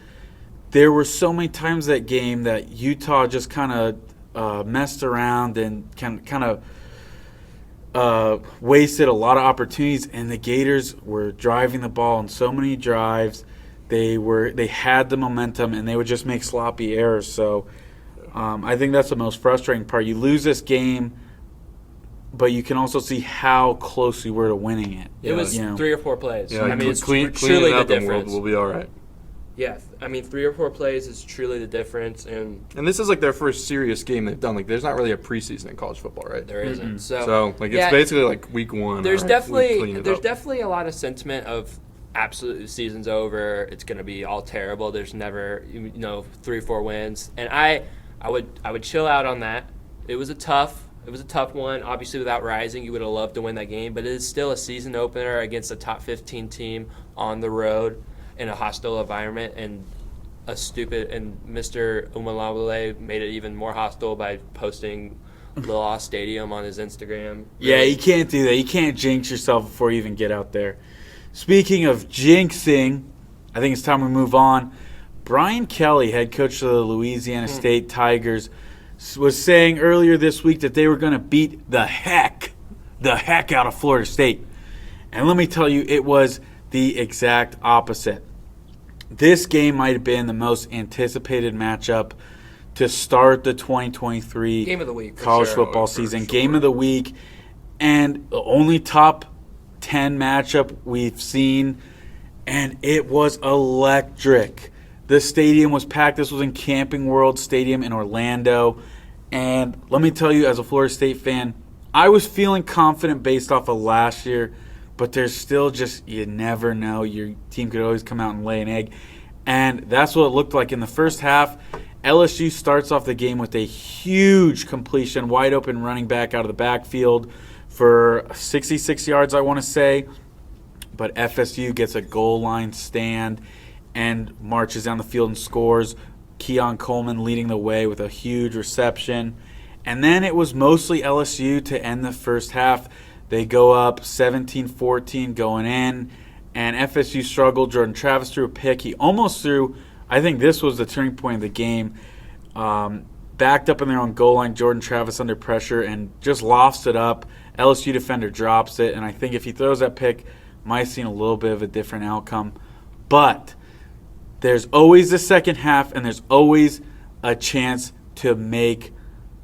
there were so many times that game that Utah just kind of messed around and kind of wasted a lot of opportunities, and the Gators were driving the ball in so many drives. They had the momentum, and they would just make sloppy errors. So I think that's the most frustrating part. You lose this game, but you can also see how close we were to winning it. It was 3 or 4 plays. Yeah, I mean, it's clean truly it the up and difference. we'll be all right. Yeah, I mean, 3 or 4 plays is truly the difference, and this is like their first serious game they've done. Like, there's not really a preseason in college football, right? there isn't. Mm-hmm. So like yeah, it's basically like week 1. There's all right, we clean definitely it up. a lot of sentiment of absolute season's over. It's going to be all terrible. There's never 3 or 4 wins, and I would chill out on that. It was a tough one. Obviously, without Rising, you would have loved to win that game, but it is still a season opener against a top 15 team on the road in a hostile environment, and Mr. Umalawale made it even more hostile by posting the lost stadium on his Instagram. Yeah, you can't do that. You can't jinx yourself before you even get out there. Speaking of jinxing, I think it's time we move on. Brian Kelly, head coach of the Louisiana State Tigers, was saying earlier this week that they were going to beat the heck out of Florida State. And let me tell you, it was the exact opposite. This game might have been the most anticipated matchup to start the 2023 Game of the week, for college sure. football season. Game of the week. And the only top 10 matchup we've seen, and it was electric. The stadium was packed. This was in Camping World Stadium in Orlando. And let me tell you, as a Florida State fan, I was feeling confident based off of last year, but there's still just, you never know. Your team could always come out and lay an egg. And that's what it looked like in the first half. LSU starts off the game with a huge completion, wide open running back out of the backfield for 66 yards, I want to say. But FSU gets a goal line stand and marches down the field and scores. Keon Coleman leading the way with a huge reception. And then it was mostly LSU to end the first half. They go up 17-14 going in, and FSU struggled. Jordan Travis threw a pick. He almost threw, I think this was the turning point of the game, backed up in their own goal line. Jordan Travis under pressure and just lofts it up. LSU defender drops it, and I think if he throws that pick, might have seen a little bit of a different outcome. But there's always the second half, and there's always a chance to make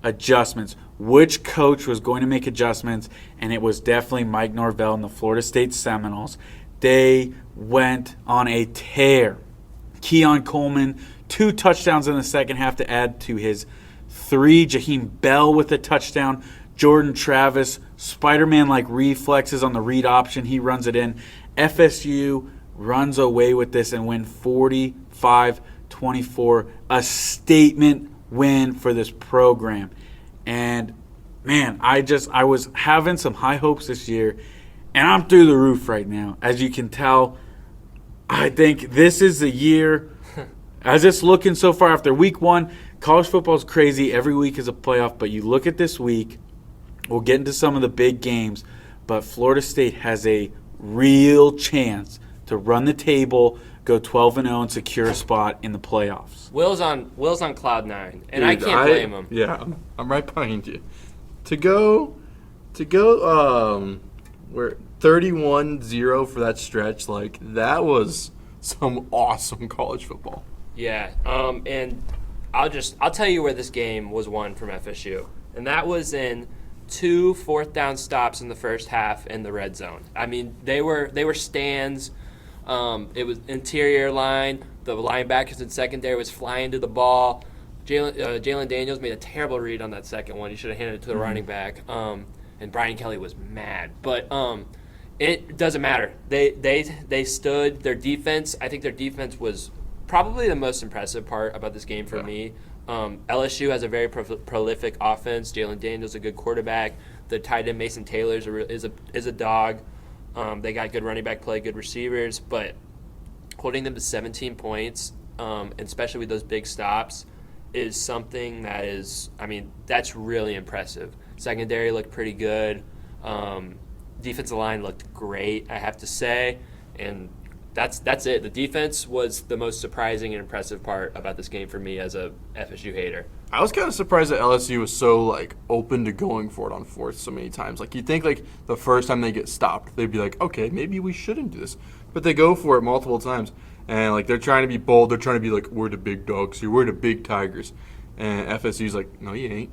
adjustments. Which coach was going to make adjustments? And it was definitely Mike Norvell and the Florida State Seminoles. They went on a tear. Keon Coleman, 2 touchdowns in the second half to add to his 3. Jaheim Bell with a touchdown. Jordan Travis, Spider-Man-like reflexes on the read option. He runs it in. FSU runs away with this and win 45-24. A statement win for this program. And, man, I was having some high hopes this year, and I'm through the roof right now. As you can tell, I think this is the year, as it's looking so far after week 1, college football is crazy. Every week is a playoff, but you look at this week, we'll get into some of the big games, but Florida State has a real chance to run the table, go 12-0, and secure a spot in the playoffs. Will's on cloud 9, and Dude, I can't blame him. Yeah, I'm right behind you. To go, we're 31-0 for that stretch. Like, that was some awesome college football. Yeah, and I'll tell you where this game was won from FSU, and that was in 2 fourth-down stops in the first half in the red zone. I mean, they were stands. It was interior line. The linebackers in secondary was flying to the ball. Jalen Daniels made a terrible read on that second one. He should have handed it to the running back. And Brian Kelly was mad. But it doesn't matter. They stood. Their defense, I think their defense was probably the most impressive part about this game for me. LSU has a very prolific offense. Jalen Daniels a good quarterback. The tight end Mason Taylor is a dog. They got good running back play, good receivers, but holding them to 17 points especially with those big stops, is something that that's really impressive. Secondary looked pretty good. Defensive line looked great, I have to say, and that's it. The defense was the most surprising and impressive part about this game for me as a FSU hater. I was kind of surprised that LSU was so open to going for it on fourth so many times. You'd think the first time they get stopped, they'd be like, okay, maybe we shouldn't do this, but they go for it multiple times, and they're trying to be bold. They're trying to be we're the big dogs here, we're the big Tigers, and FSU's like, no, you ain't.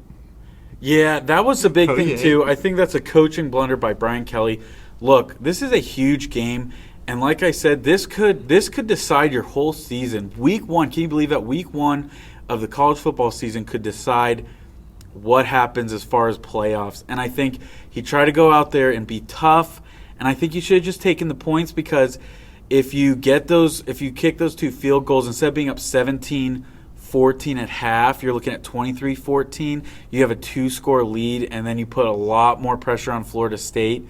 Yeah, that was the big thing too. I think that's a coaching blunder by Brian Kelly. Look, this is a huge game. And like I said, this could decide your whole season. Week 1, can you believe that? Week 1 of the college football season could decide what happens as far as playoffs. And I think he tried to go out there and be tough. And I think you should have just taken the points, because if you kick those 2 field goals, instead of being up 17-14 at half, you're looking at 23-14. You have a 2-score lead, and then you put a lot more pressure on Florida State.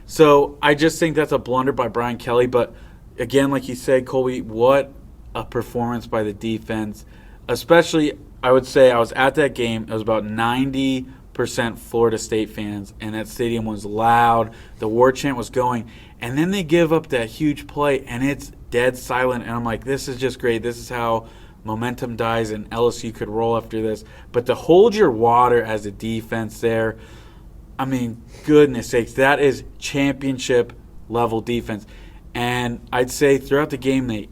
So I just think that's a blunder by Brian Kelly. But again, like you said, Colby, what a performance by the defense. Especially, I would say I was at that game. It was about 90% Florida State fans, and that stadium was loud. The war chant was going. And then they give up that huge play, and it's dead silent. And I'm like, this is just great. This is how momentum dies, and LSU could roll after this. But to hold your water as a defense there, I mean, goodness sakes, that is championship-level defense. And I'd say throughout the game, they,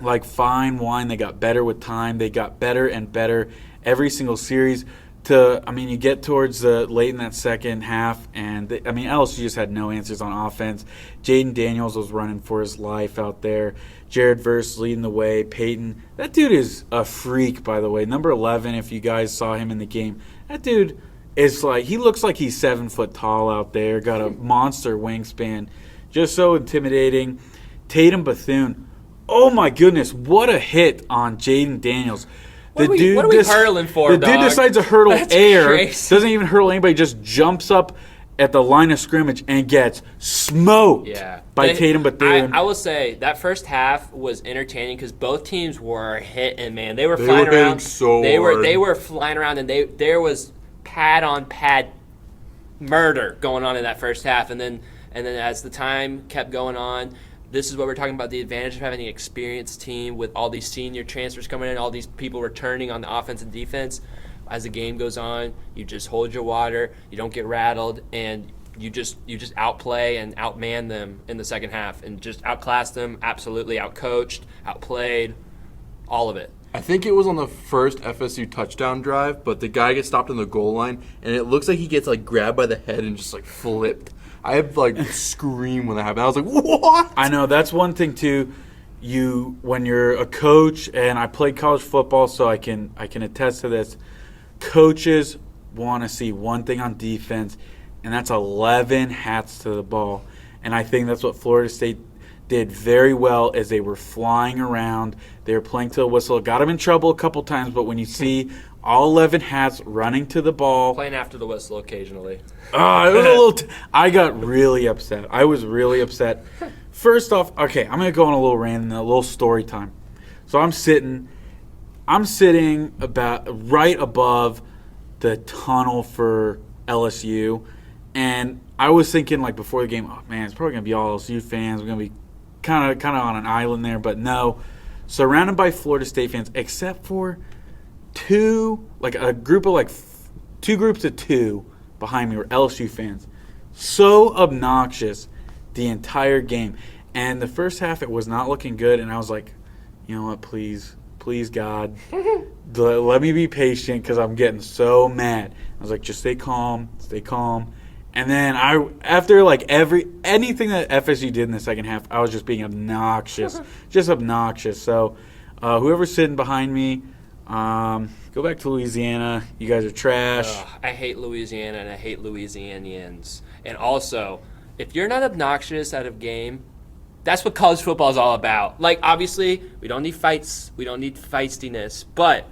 like fine wine, they got better with time. They got better and better every single series. You get towards the late in that second half, and LSU just had no answers on offense. Jaden Daniels was running for his life out there. Jared Verse leading the way. Peyton, that dude is a freak, by the way. Number 11, if you guys saw him in the game, that dude – he looks like he's 7 foot tall out there, got a monster wingspan, just so intimidating. Tatum Bethune, oh my goodness, what a hit on Jaden Daniels. What are we hurling for, The dude decides to hurdle That's air, crazy. doesn't even hurtle anybody, just jumps up at the line of scrimmage and gets smoked by Tatum Bethune. I will say that first half was entertaining because both teams were hitting, man. They were flying around. They were flying around, and there was pad on pad murder going on in that first half, and then as the time kept going on, this is what we're talking about, the advantage of having an experienced team with all these senior transfers coming in, all these people returning on the offense and defense. As the game goes on, you just hold your water, you don't get rattled, and you just outplay and outman them in the second half and just outclass them, absolutely outcoached, outplayed, all of it. I think it was on the first FSU touchdown drive, but the guy gets stopped on the goal line, and it looks like he gets grabbed by the head and just flipped. I had screamed when that happened. I was like, what? I know, that's one thing too. When you're a coach, and I played college football, so I can attest to this. Coaches want to see one thing on defense, and that's 11 hats to the ball. And I think that's what Florida State did very well, as they were flying around. They were playing to a whistle. Got them in trouble a couple times, but when you see all 11 hats running to the ball. Playing after the whistle occasionally. It was a little I got really upset. I was really upset. First off, okay, I'm going to go on a little rant and a little story time. So I'm sitting about right above the tunnel for LSU, and I was thinking before the game, oh man, it's probably going to be all LSU fans. We're going to be kind of on an island there, but no, surrounded by Florida State fans, except for two groups of two behind me were LSU fans. So obnoxious the entire game. And the first half, it was not looking good, and I was like, you know what, please God, let me be patient, because I'm getting so mad. I was like, just stay calm. And then after anything that FSU did in the second half, I was just being obnoxious, So whoever's sitting behind me, go back to Louisiana. You guys are trash. I hate Louisiana, and I hate Louisianians. And also, if you're not obnoxious out of game, that's what college football is all about. Obviously, we don't need fights. We don't need feistiness. But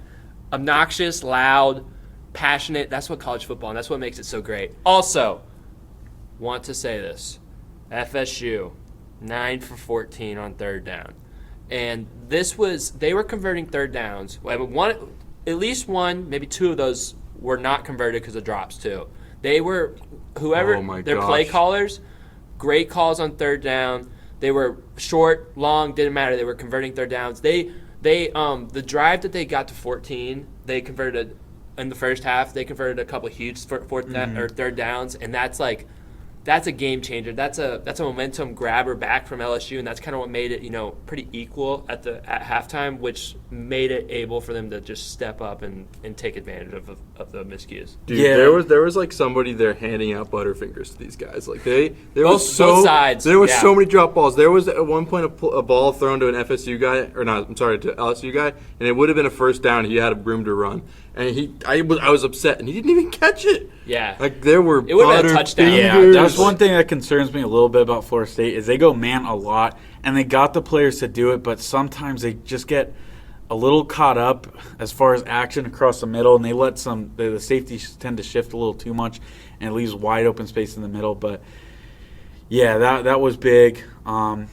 obnoxious, loud, passionate, that's what college football, and that's what makes it so great. Also, want to say this. FSU, 9 for 14 on third down. and they were converting third downs. At least one, maybe two of those were not converted because of drops too. They were their play callers, great calls on third down. They were short, long, didn't matter. They were converting third downs. The drive that they got to 14, they converted in the first half. They converted a couple huge third downs, and that's a game changer. That's a momentum grabber back from LSU, and that's kind of what made it pretty equal at halftime, which made it able for them to just step up and take advantage of the miscues. Dude, there was like somebody there handing out butterfingers to these guys. Like both sides. There was so many drop balls. There was at one point a ball thrown to an FSU guy, to LSU guy, and it would have been a first down. He had a room to run, and I was upset, and he didn't even catch it. Yeah, like there were. It would have been a touchdown. Yeah, that's one thing that concerns me a little bit about Florida State is they go man a lot, and they got the players to do it, but sometimes they just get a little caught up as far as action across the middle, and they let the safeties tend to shift a little too much, and it leaves wide open space in the middle. But yeah, that was big.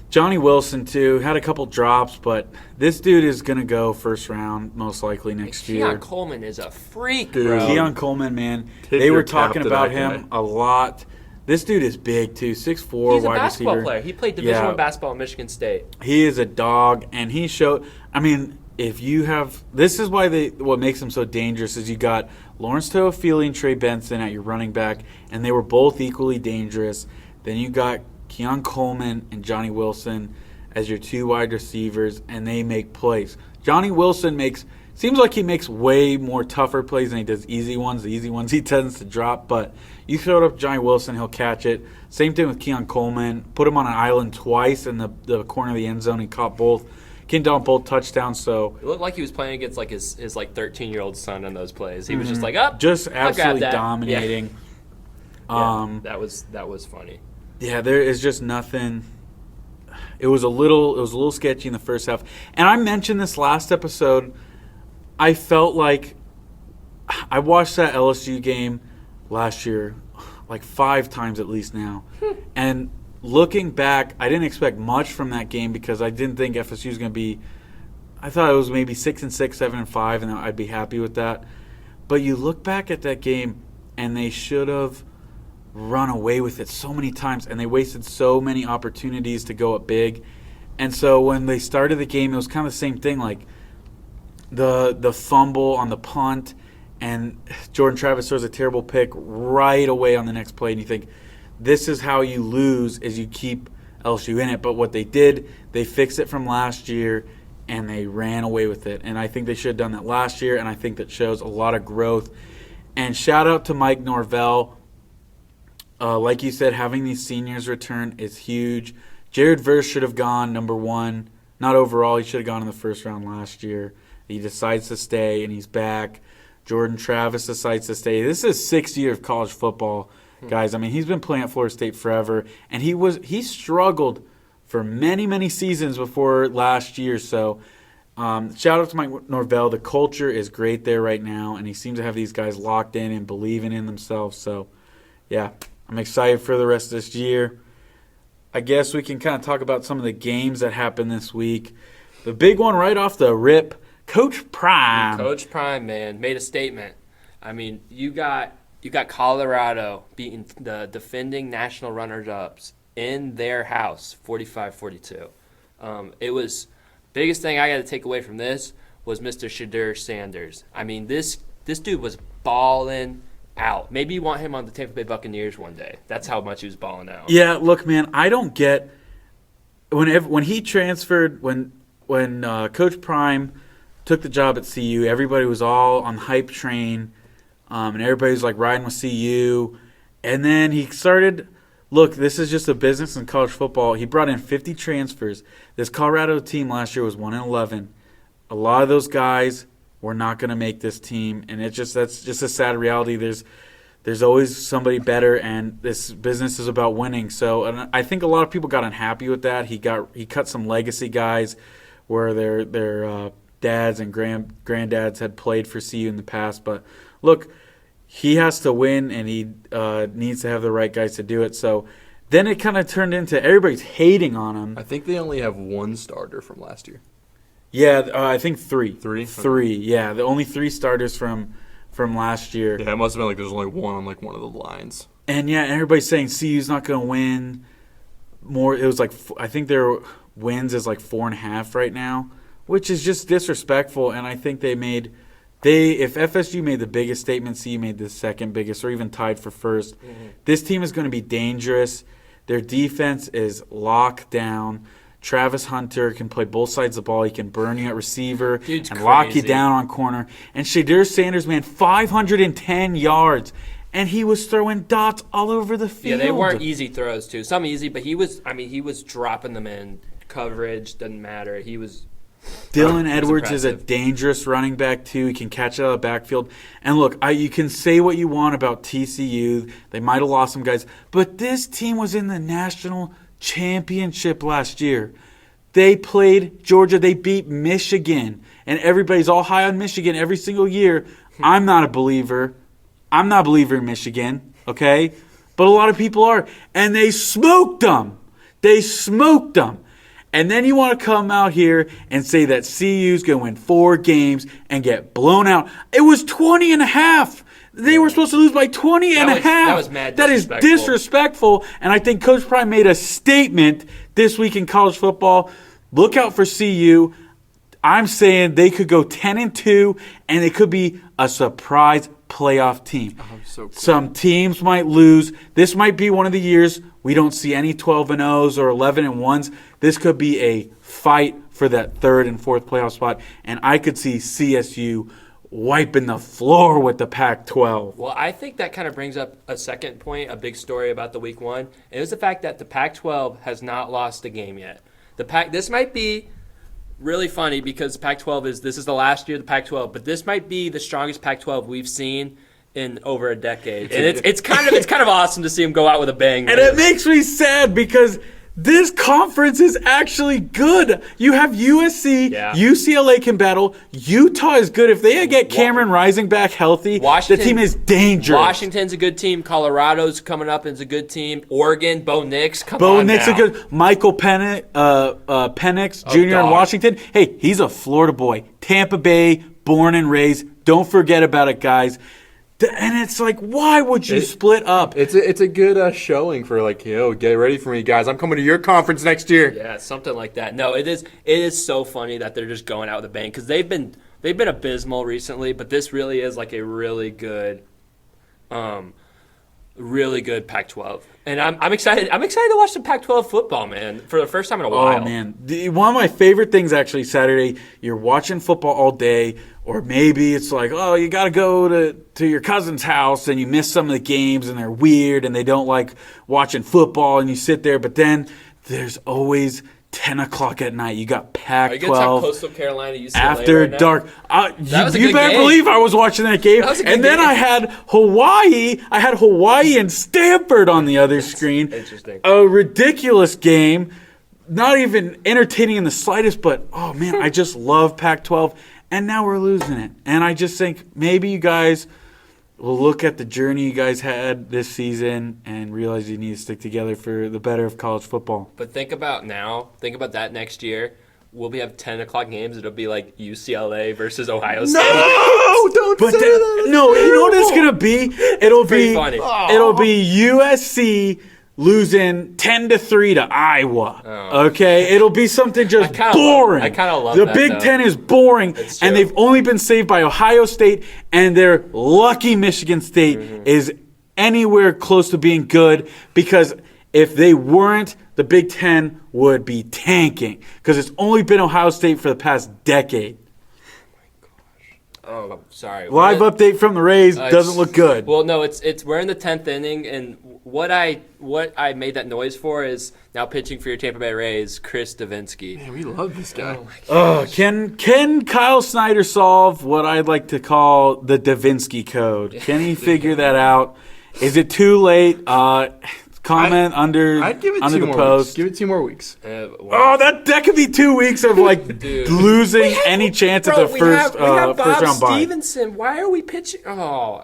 Johnny Wilson too had a couple drops, but this dude is gonna go first round most likely next year. Keon Coleman is a freak, bro. Keon Coleman, man, they were talking about him a lot. This dude is big too, 6'4", wide receiver. He's a basketball player. He played Division I basketball at Michigan State. He is a dog, and he showed. I mean, if you have, this is why what makes him so dangerous is you got Lawrence Toafili and Trey Benson at your running back, and they were both equally dangerous. Then you got Keon Coleman and Johnny Wilson as your two wide receivers, and they make plays. Johnny Wilson seems like he makes way more tougher plays than he does easy ones. The easy ones he tends to drop, but you throw it up Johnny Wilson, he'll catch it. Same thing with Keon Coleman. Put him on an island twice in the corner of the end zone. He caught both. Came down both touchdowns. So it looked like he was playing against like his 13-year-old son on those plays. He was just like, just absolutely dominating. Yeah. That was funny. Yeah, there is just nothing. It was a little sketchy in the first half. And I mentioned this last episode. I felt like I watched that LSU game last year like 5 times at least now. And looking back, I didn't expect much from that game because I didn't think FSU was going to be – I thought it was maybe 6-6, 7-5, and I'd be happy with that. But you look back at that game, and they should have run away with it so many times, and they wasted so many opportunities to go up big. And so when they started the game, it was kind of the same thing, like the fumble on the punt, and Jordan Travis throws a terrible pick right away on the next play, and you think, this is how you lose, is you keep LSU in it. But what they did, they fixed it from last year, and they ran away with it. And I think they should have done that last year, and I think that shows a lot of growth. And shout out to Mike Norvell. Like you said, having these seniors return is huge. Jared Verse should have gone number 1. Not overall, he should have gone in the first round last year. He decides to stay, and he's back. Jordan Travis decides to stay. This is his 6th year of college football, guys. I mean, he's been playing at Florida State forever, and he struggled for many, many seasons before last year. So shout out to Mike Norvell. The culture is great there right now, and he seems to have these guys locked in and believing in themselves. So, yeah, I'm excited for the rest of this year. I guess we can kind of talk about some of the games that happened this week. The big one right off the rip, Coach Prime. Coach Prime, man, made a statement. I mean, you got Colorado beating the defending national runners-ups in their house, 45-42. It was biggest thing I got to take away from this was Mr. Shadur Sanders. I mean, this dude was balling out. Maybe you want him on the Tampa Bay Buccaneers one day. That's how much he was balling out. Yeah, look, man, I don't get when he transferred when Coach Prime took the job at CU. Everybody was all on the hype train, and everybody was like riding with CU. And then he started. Look, this is just a business in college football. He brought in 50 transfers. This Colorado team last year was 1-11. A lot of those guys were not going to make this team, and that's just a sad reality. There's always somebody better, and this business is about winning. So, and I think a lot of people got unhappy with that. He cut some legacy guys where their dads and granddads had played for CU in the past. But look, he has to win, and he needs to have the right guys to do it. So then it kind of turned into everybody's hating on him. I think they only have one starter from last year. Yeah, I think 3. 3? Three. Yeah, the only 3 starters from last year. Yeah, it must have been like there's only one on like one of the lines. And yeah, everybody's saying CU's not going to win more. It was like, I think their wins is like 4.5 right now, which is just disrespectful. And I think if FSU made the biggest statement, CU made the second biggest, or even tied for first. This team is going to be dangerous. Their defense is locked down. Travis Hunter can play both sides of the ball. He can burn you at receiver and lock you down on corner. And Shadir Sanders, man, 510 yards. And he was throwing dots all over the field. Yeah, they weren't easy throws, too. Some easy, but he was dropping them in. Coverage, doesn't matter. Dylan Edwards is a dangerous running back, too. He can catch it out of the backfield. And look, you can say what you want about TCU. They might have lost some guys. But this team was in the national championship last year. They played Georgia. They beat Michigan. And everybody's all high on Michigan every single year. I'm not a believer. I'm not a believer in Michigan, okay? But a lot of people are. And they smoked them. And then you want to come out here and say that CU's going to win 4 games and get blown out. It was 20.5. They were supposed to lose by 20.5. That was mad That is disrespectful. And I think Coach Prime made a statement this week in college football. Look out for CU. I'm saying they could go 10-2, and they could be a surprise playoff team. Oh, so cool. Some teams might lose. This might be one of the years we don't see any 12-0s or 11-1s. This could be a fight for that 3rd and 4th playoff spot, and I could see CSU wiping the floor with the Pac-12. Well, I think that kind of brings up a second point, a big story about the week 1. It was the fact that the Pac-12 has not lost a game yet. This might be really funny because Pac-12 this is the last year of the Pac-12, but this might be the strongest Pac-12 we've seen in over a decade. And it's kind of awesome to see them go out with a bang. And it makes me sad because this conference is actually good. You have USC, UCLA can battle. Utah is good. If they get Cameron Rising back healthy, the team is dangerous. Washington's a good team. Colorado's coming up and is a good team. Oregon, Bo Nix, Bo Nix is good. Michael Penix Jr. in Washington. Hey, he's a Florida boy. Tampa Bay, born and raised. Don't forget about it, guys. And it's like, why would you split up? It's a good showing for like, get ready for me, guys. I'm coming to your conference next year. Yeah, something like that. No, it is so funny that they're just going out with a bang because they've been abysmal recently, but this really is like a really good Pac-12. And I'm excited. I'm excited to watch some Pac-12 football, man, for the first time in a while. Oh man, one of my favorite things actually Saturday. You're watching football all day, or maybe it's like, oh, you got to go to your cousin's house and you miss some of the games and they're weird and they don't like watching football and you sit there. But then there's always 10 o'clock at night. You got Pac-12. Are you going to talk Coastal Carolina, UCLA after right now? dark. You better game. believe I was watching that game. That was a good and then game. I had Hawaii. I had Hawaii and Stanford on the other screen. Interesting. A ridiculous game. Not even entertaining in the slightest, but, oh, man, I just love Pac-12. And now we're losing it. And I just think maybe you guys will look at the journey you guys had this season and realize you need to stick together for the better of college football. But think about that next year. We'll have 10 o'clock games. It'll be like UCLA versus Ohio State. No, don't say that. No, you know what it's going to be? It'll be funny. It'll be USC losing 10-3 to Iowa. Oh. Okay? It'll be something just boring. I kind of love the that, Big though. Ten is boring, It's true. and they've only been saved by Ohio State, and their lucky Michigan State is anywhere close to being good because if they weren't, the Big Ten would be tanking because it's only been Ohio State for the past decade. Oh, sorry. Live update from the Rays doesn't look good. Well, no, it's we're in the 10th inning, and what I made that noise for is now pitching for your Tampa Bay Rays, Chris Davinsky. Man, we love this guy. Can Kyle Snyder solve what I'd like to call the Davinsky code? Can he figure that out? Is it too late? Comment under I'd give it under 2 the more post. weeks. Give it 2 more weeks. Oh, that could be 2 weeks of like losing any chance at the first Bob first round bye. Stevenson. Why are we pitching? Oh,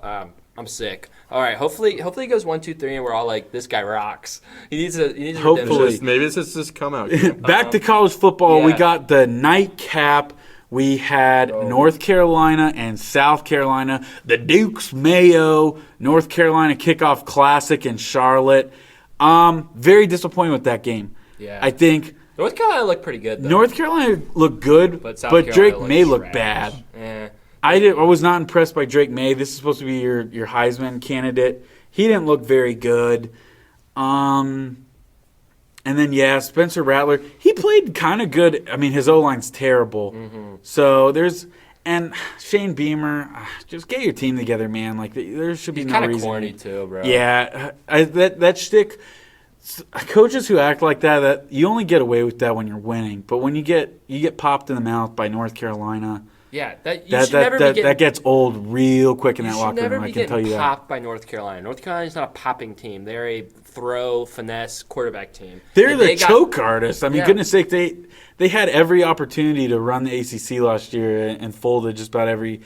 I'm sick. All right, hopefully it goes 1, 2, 3, and we're all like, this guy rocks. He needs a Hopefully. redemption. Maybe it's just come out. Back to college football. We yeah. got the nightcap We had North Carolina and South Carolina, the Dukes Mayo North Carolina Kickoff Classic in Charlotte. Very disappointed with that game. Yeah. I think North Carolina looked pretty good, though. North Carolina looked good, But South but Drake Carolina May looked looked trash. bad. I was not impressed by Drake May. This is supposed to be your Heisman candidate. He didn't look very good. And then, Spencer Rattler. He played kind of good. I mean, his O-line's terrible. Mm-hmm. So and Shane Beamer, just get your team together, man. Like, there should be He's no kind of reason. corny, too, bro. Yeah. That shtick, coaches who act like that, you only get away with that when you're winning. But when you get popped in the mouth by North Carolina, Yeah, that gets old real quick in that locker room. I can tell you that. Popped by North Carolina. North Carolina's not a popping team. They're a throw finesse quarterback team. They're the choke artists. I mean, goodness sake, they had every opportunity to run the ACC last year and folded just about every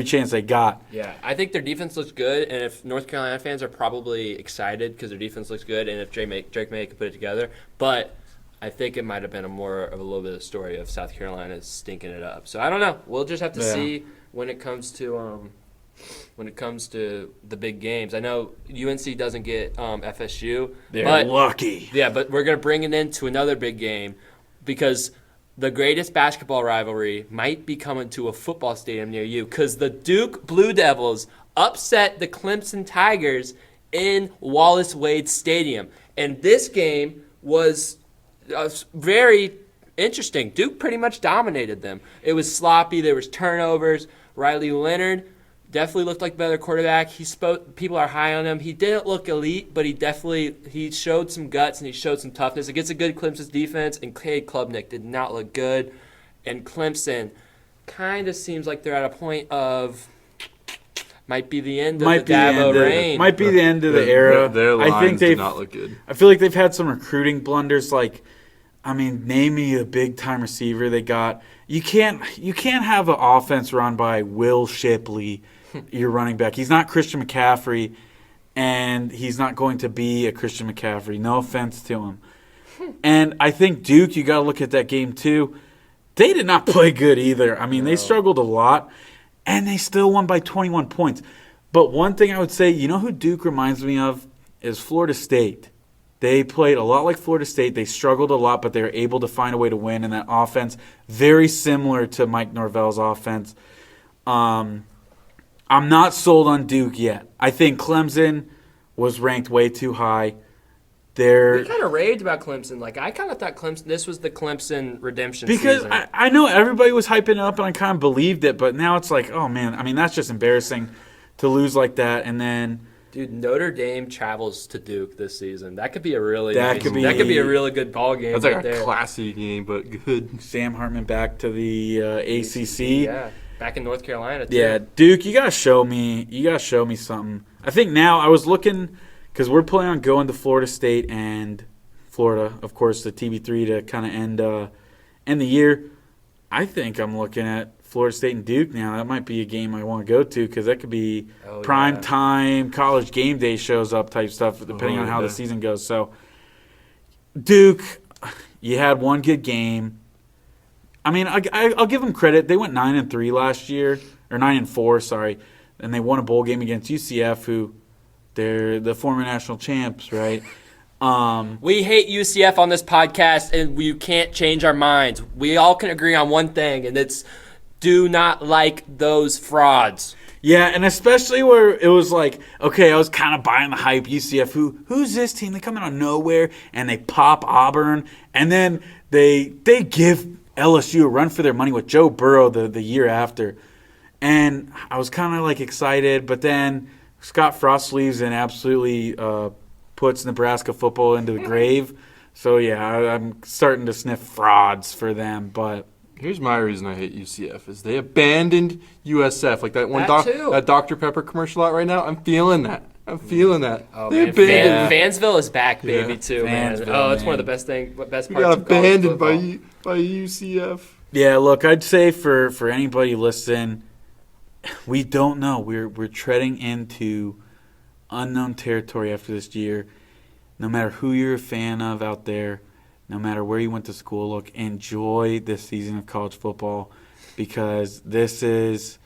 chance they got. Yeah, I think their defense looks good, and if North Carolina fans are probably excited because their defense looks good, and if Drake May could put it together, but I think it might have been more of a little bit of a story of South Carolina stinking it up. So I don't know. We'll just have to see when it comes to the big games. I know UNC doesn't get FSU. They're lucky. Yeah, but we're gonna bring it into another big game because the greatest basketball rivalry might be coming to a football stadium near you because the Duke Blue Devils upset the Clemson Tigers in Wallace Wade Stadium, and this game was very interesting. Duke pretty much dominated them. It was sloppy. There was turnovers. Riley Leonard definitely looked like a better quarterback. People are high on him. He didn't look elite, but he showed some guts and he showed some toughness against a good Clemson's defense. And Cade Klubnik did not look good. And Clemson kind of seems like they're at a point of might be the end of the Dabo reign. Might be the end of the era. Their lines did not look good. I feel like they've had some recruiting blunders. Like, I mean, name me a big time receiver they got. You can't have an offense run by Will Shipley, your running back. He's not Christian McCaffrey, and he's not going to be a Christian McCaffrey. No offense to him. And I think Duke, you got to look at that game too. They did not play good either. I mean, they struggled a lot. And they still won by 21 points. But one thing I would say, you know who Duke reminds me of is Florida State. They played a lot like Florida State. They struggled a lot, but they were able to find a way to win in that offense. Very similar to Mike Norvell's offense. I'm not sold on Duke yet. I think Clemson was ranked way too high. We kind of raved about Clemson. Like, I kind of thought this was the Clemson redemption because season. I know everybody was hyping it up, and I kind of believed it, but now it's like, oh, man, I mean, that's just embarrassing to lose like that. And then, dude, Notre Dame travels to Duke this season. That could be a really could be a really good ball game. That's like a classy game, but good. Sam Hartman back to the ACC. Yeah, back in North Carolina, too. Yeah, Duke, you gotta show me something. I think now I was looking because we're planning on going to Florida State and Florida, of course, the TB3 to kind of end the year. I think I'm looking at Florida State and Duke now. That might be a game I want to go to because that could be prime time, college game day shows up type stuff, depending on how the season goes. So, Duke, you had one good game. I mean, I'll give them credit. They went 9-3 last year, or 9-4, sorry, and they won a bowl game against UCF, who they're the former national champs, right? We hate UCF on this podcast, and we can't change our minds. We all can agree on one thing, and it's do not like those frauds. Yeah, and especially where it was like, okay, I was kind of buying the hype. UCF, who's this team? They come out of nowhere, and they pop Auburn, and then they give LSU a run for their money with Joe Burrow the year after. And I was kind of like excited, but then Scott Frost leaves and absolutely puts Nebraska football into the grave. So, yeah, I'm starting to sniff frauds for them. But here's my reason I hate UCF is they abandoned USF. Like that one that Dr. Pepper commercial out right now. I'm feeling that. Oh, they man, Fansville is back, baby, too, man. Oh, it's one of the best parts of college abandoned football. by UCF. Yeah, look, I'd say for anybody listening, we don't know. We're treading into unknown territory after this year. No matter who you're a fan of out there, no matter where you went to school, look, enjoy this season of college football. because this is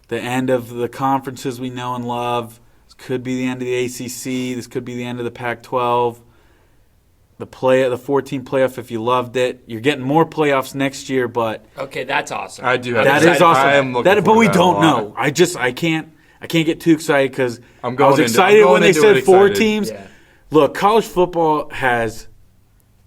the end of the conferences we know and love. This could be the end of the ACC. This could be the end of the Pac-12. The 14 playoff, if you loved it. You're getting more playoffs next year, but Okay, that's awesome. I do have that to is say, awesome. I am looking But forward we to that a don't lot. know. I can't get too excited because I I'm going was into- excited I'm going when they into said it 4 excited. teams. Yeah. Look, college football has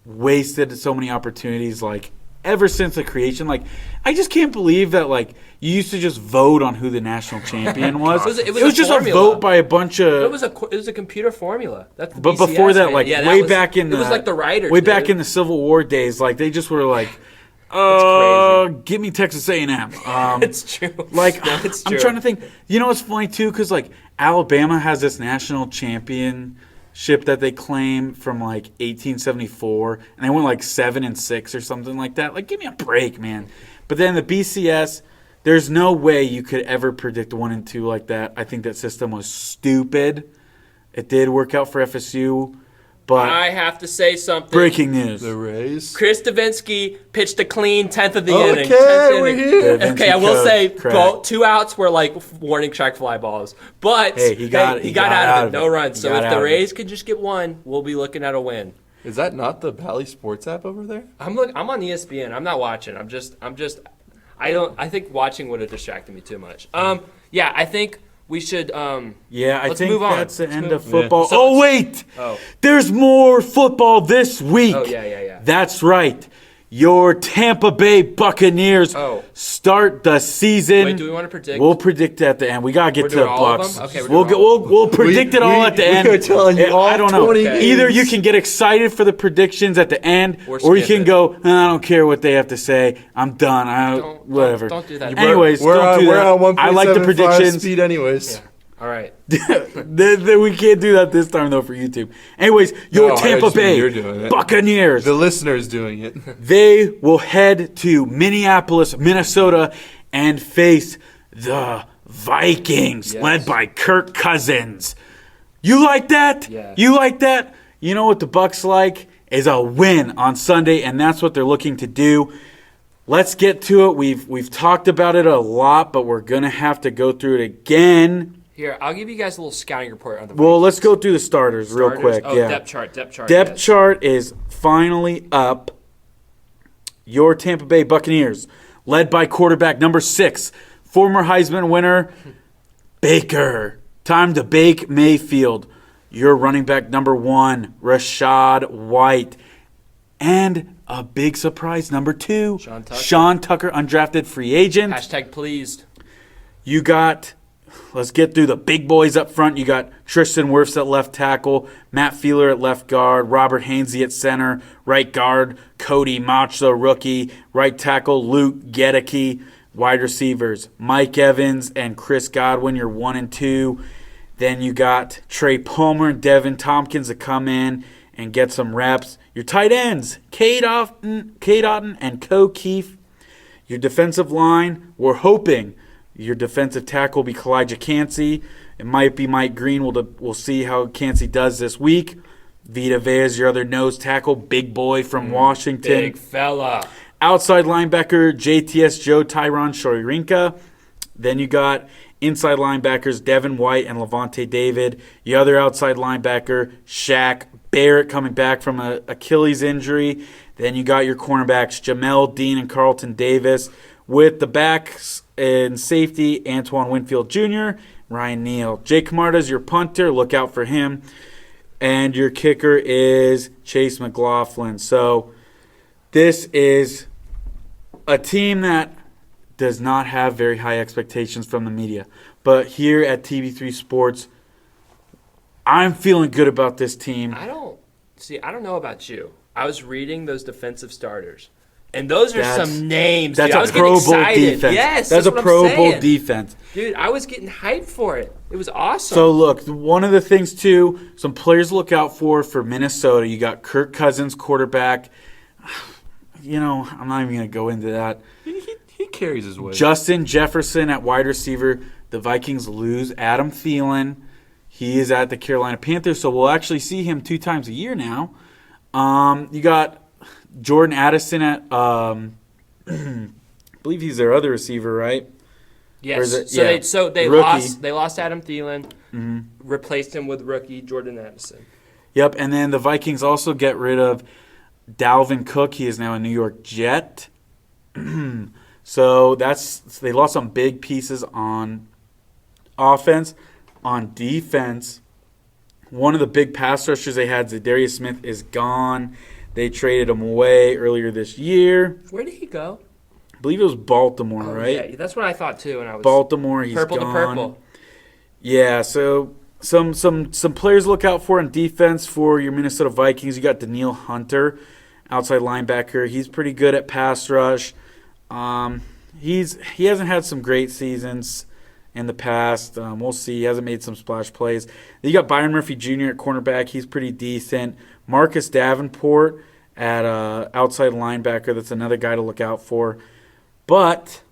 wasted so many opportunities, like, ever since the creation. Like, I just can't believe that, like, you used to just vote on who the national champion was. It was a just formula. a vote by a bunch of. It was a computer formula. That's the But BCS, before that, man. like, Yeah, way back in it was like the writers. way back dude. in the Civil War days, like, they just were like, crazy. give me Texas A&M. It's true. Like, No, it's I'm true. trying to think. You know what's funny, too? Because, like, Alabama has this national championship that they claim from, like, 1874. And they went, like, 7-6 or something like that. Like, give me a break, man. But then the BCS, there's no way you could ever predict 1 and 2 like that. I think that system was stupid. It did work out for FSU. But I have to say something. breaking news. The Rays. Chris Davinsky pitched a clean 10th of the Okay, inning. 10th we're inning. here. Okay, I will Davinsky say code, correct. 2 outs were like warning track fly balls. But Hey, he got out of it. No it. runs. He So got if out the of it. Rays could just get 1, we'll be looking at a win. Is that not the Valley Sports app over there? I'm on ESPN. I'm not watching. I think watching would have distracted me too much. Yeah, I think we should Yeah, I let's think move on. that's the Let's end move- of football. So- Oh, wait! Oh. There's more football this week. Oh, yeah. That's right. Your Tampa Bay Buccaneers Oh. start the season. Wait, do we want to predict? We'll predict at the end. We gotta get We're to doing the all of Bucks. them? Okay, we're we'll doing get, all we'll predict it all at the end. We are telling you all I don't know. 20 Either you games. can get excited for the predictions at the end, Or or you skip can it. go. I don't care what they have to say. I'm done. Whatever. don't do that. Anyways, we're don't on, do we're that. on 1.75 I like the predictions. speed anyways. Yeah. All right. We can't do that this time, though, for YouTube. Anyways, your No, I Tampa just mean Bay you're doing it. Buccaneers, The listener's doing it. they will head to Minneapolis, Minnesota, and face the Vikings, Yes. led by Kirk Cousins. You like that? Yeah. You like that? You know what the Bucs like is a win on Sunday, and that's what they're looking to do. Let's get to it. We've talked about it a lot, but we're gonna have to go through it again. Here, I'll give you guys a little scouting report on the Well, let's go through the starters real Starters? quick. Oh, Yeah. depth chart. Depth yes. chart is finally up. Your Tampa Bay Buccaneers, led by quarterback number 6, former Heisman winner, Baker. Time to bake Mayfield. Your running back number 1, Rashad White. And a big surprise, number 2, Sean Tucker, undrafted free agent. Hashtag pleased. You got, let's get through the big boys up front. You got Tristan Wirfs at left tackle, Matt Feeler at left guard, Robert Hainsey at center, right guard, Cody Macho, rookie, right tackle, Luke Gedeke, wide receivers, Mike Evans and Chris Godwin, your 1 and 2. Then you got Trey Palmer and Devin Tompkins to come in and get some reps. Your tight ends, Cade Otton and Co Keefe. Your defensive line, we're hoping your defensive tackle will be Kalijah Cansey. It might be Mike Green. We'll see how Cansey does this week. Vita Vea is your other nose tackle, big boy from Washington. Big fella. Outside linebacker, JTS Joe Tyron Shoyinka. Then you got inside linebackers, Devin White and Levante David. Your other outside linebacker, Shaq Barrett, coming back from an Achilles injury. Then you got your cornerbacks, Jamel Dean and Carlton Davis. With the backs and safety, Antoine Winfield Jr., Ryan Neal. Jake Camarda's your punter. Look out for him. And your kicker is Chase McLaughlin. So this is a team that does not have very high expectations from the media. But here at TV3 Sports, I'm feeling good about this team. I don't know about you. I was reading those defensive starters. And those are some names. That's dude. I was a Pro getting Bowl excited. defense. Yes, that's a what I'm Pro Bowl saying. defense. Dude, I was getting hyped for it. It was awesome. So look, one of the things too, some players to look out for Minnesota. You got Kirk Cousins, quarterback. You know, I'm not even going to go into that. He carries his weight. Justin Jefferson at wide receiver. The Vikings lose Adam Thielen. He is at the Carolina Panthers, so we'll actually see him 2 times a year now. You got Jordan Addison at believe he's their other receiver, right? Or Yes. is it- So yeah. they Rookie. lost Adam Thielen, replaced him with rookie Jordan Addison. Yep, and then the Vikings also get rid of Dalvin Cook. He is now a New York Jet. So they lost some big pieces on offense. On defense, one of the big pass rushers they had, Zadarius Smith, is gone. They traded him away earlier this year. Where did he go? I believe it was Baltimore, Oh, right? Yeah, that's what I thought too. And I was Baltimore, he's purple gone. to purple. Yeah, so some players to look out for in defense for your Minnesota Vikings. You got Daniil Hunter, outside linebacker. He's pretty good at pass rush. He hasn't had some great seasons in the past. We'll see. He hasn't made some splash plays. You got Byron Murphy Jr. at cornerback. He's pretty decent. Marcus Davenport at outside linebacker. That's another guy to look out for. But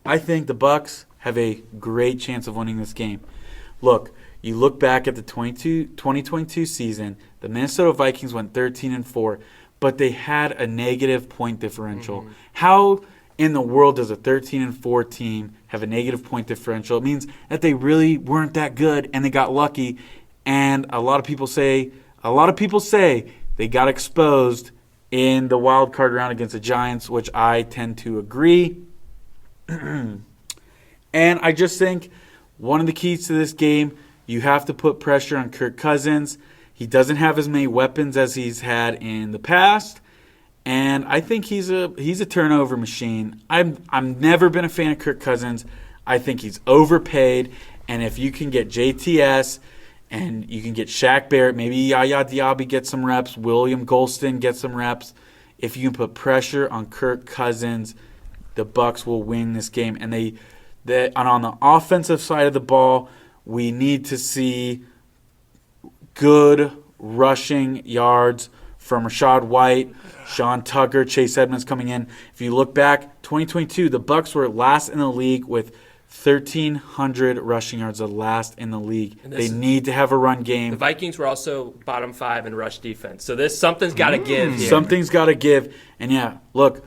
I think the Bucs have a great chance of winning this game. Look, you look back at the 2022 season, the Minnesota Vikings went 13-4, but they had a negative point differential. How in the world does a 13-4 team have a negative point differential? It means that they really weren't that good and they got lucky. And a lot of people say they got exposed in the wild card round against the Giants, which I tend to agree. And I just think one of the keys to this game, you have to put pressure on Kirk Cousins. He doesn't have as many weapons as he's had in the past, and I think he's a turnover machine. I'm never been a fan of Kirk Cousins. I think he's overpaid, and if you can get JTS and you can get Shaq Barrett, maybe Yaya Diaby gets some reps, William Golston gets some reps. If you can put pressure on Kirk Cousins, the Bucs will win this game. And and on the offensive side of the ball, we need to see good rushing yards from Rashad White, Sean Tucker, Chase Edmonds coming in. If you look back, 2022, the Bucs were last in the league with 1,300 rushing yards, the last in the league. They need to have a run game. The Vikings were also bottom 5 in rush defense. So something's got to give here. Something's got to give. And yeah, look,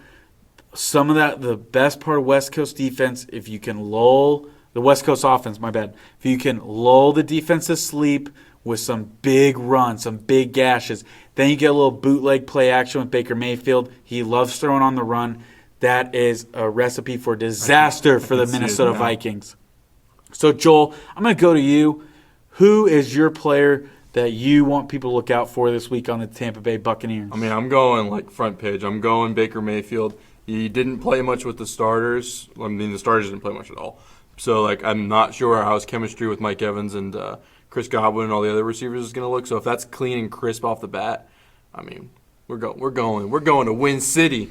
some of that, the best part of West Coast defense, if you can lull the West Coast offense, my bad. If you can lull the defense to sleep with some big runs, some big gashes, then you get a little bootleg play action with Baker Mayfield. He loves throwing on the run. That is a recipe for disaster for the Minnesota Vikings. So, Joel, I'm going to go to you. Who is your player that you want people to look out for this week on the Tampa Bay Buccaneers? I mean, I'm going front page. I'm going Baker Mayfield. He didn't play much with the starters. I mean, the starters didn't play much at all. So, I'm not sure how his chemistry with Mike Evans and Chris Godwin and all the other receivers is going to look. So, if that's clean and crisp off the bat, I mean, we're going to Win City.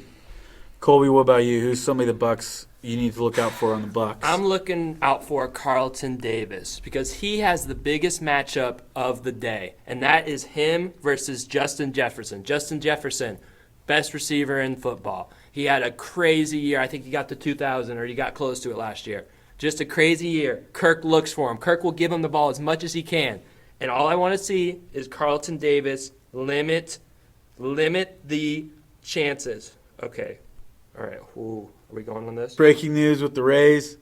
Colby, what about you? Who's somebody the Bucs you need to look out for on the Bucs? I'm looking out for Carlton Davis because he has the biggest matchup of the day, and that is him versus Justin Jefferson. Justin Jefferson, best receiver in football. He had a crazy year. I think he got to 2,000 or he got close to it last year. Just a crazy year. Kirk looks for him. Kirk will give him the ball as much as he can. And all I want to see is Carlton Davis limit the chances. Okay. All right. Ooh, are we going on this? Breaking news with the Rays.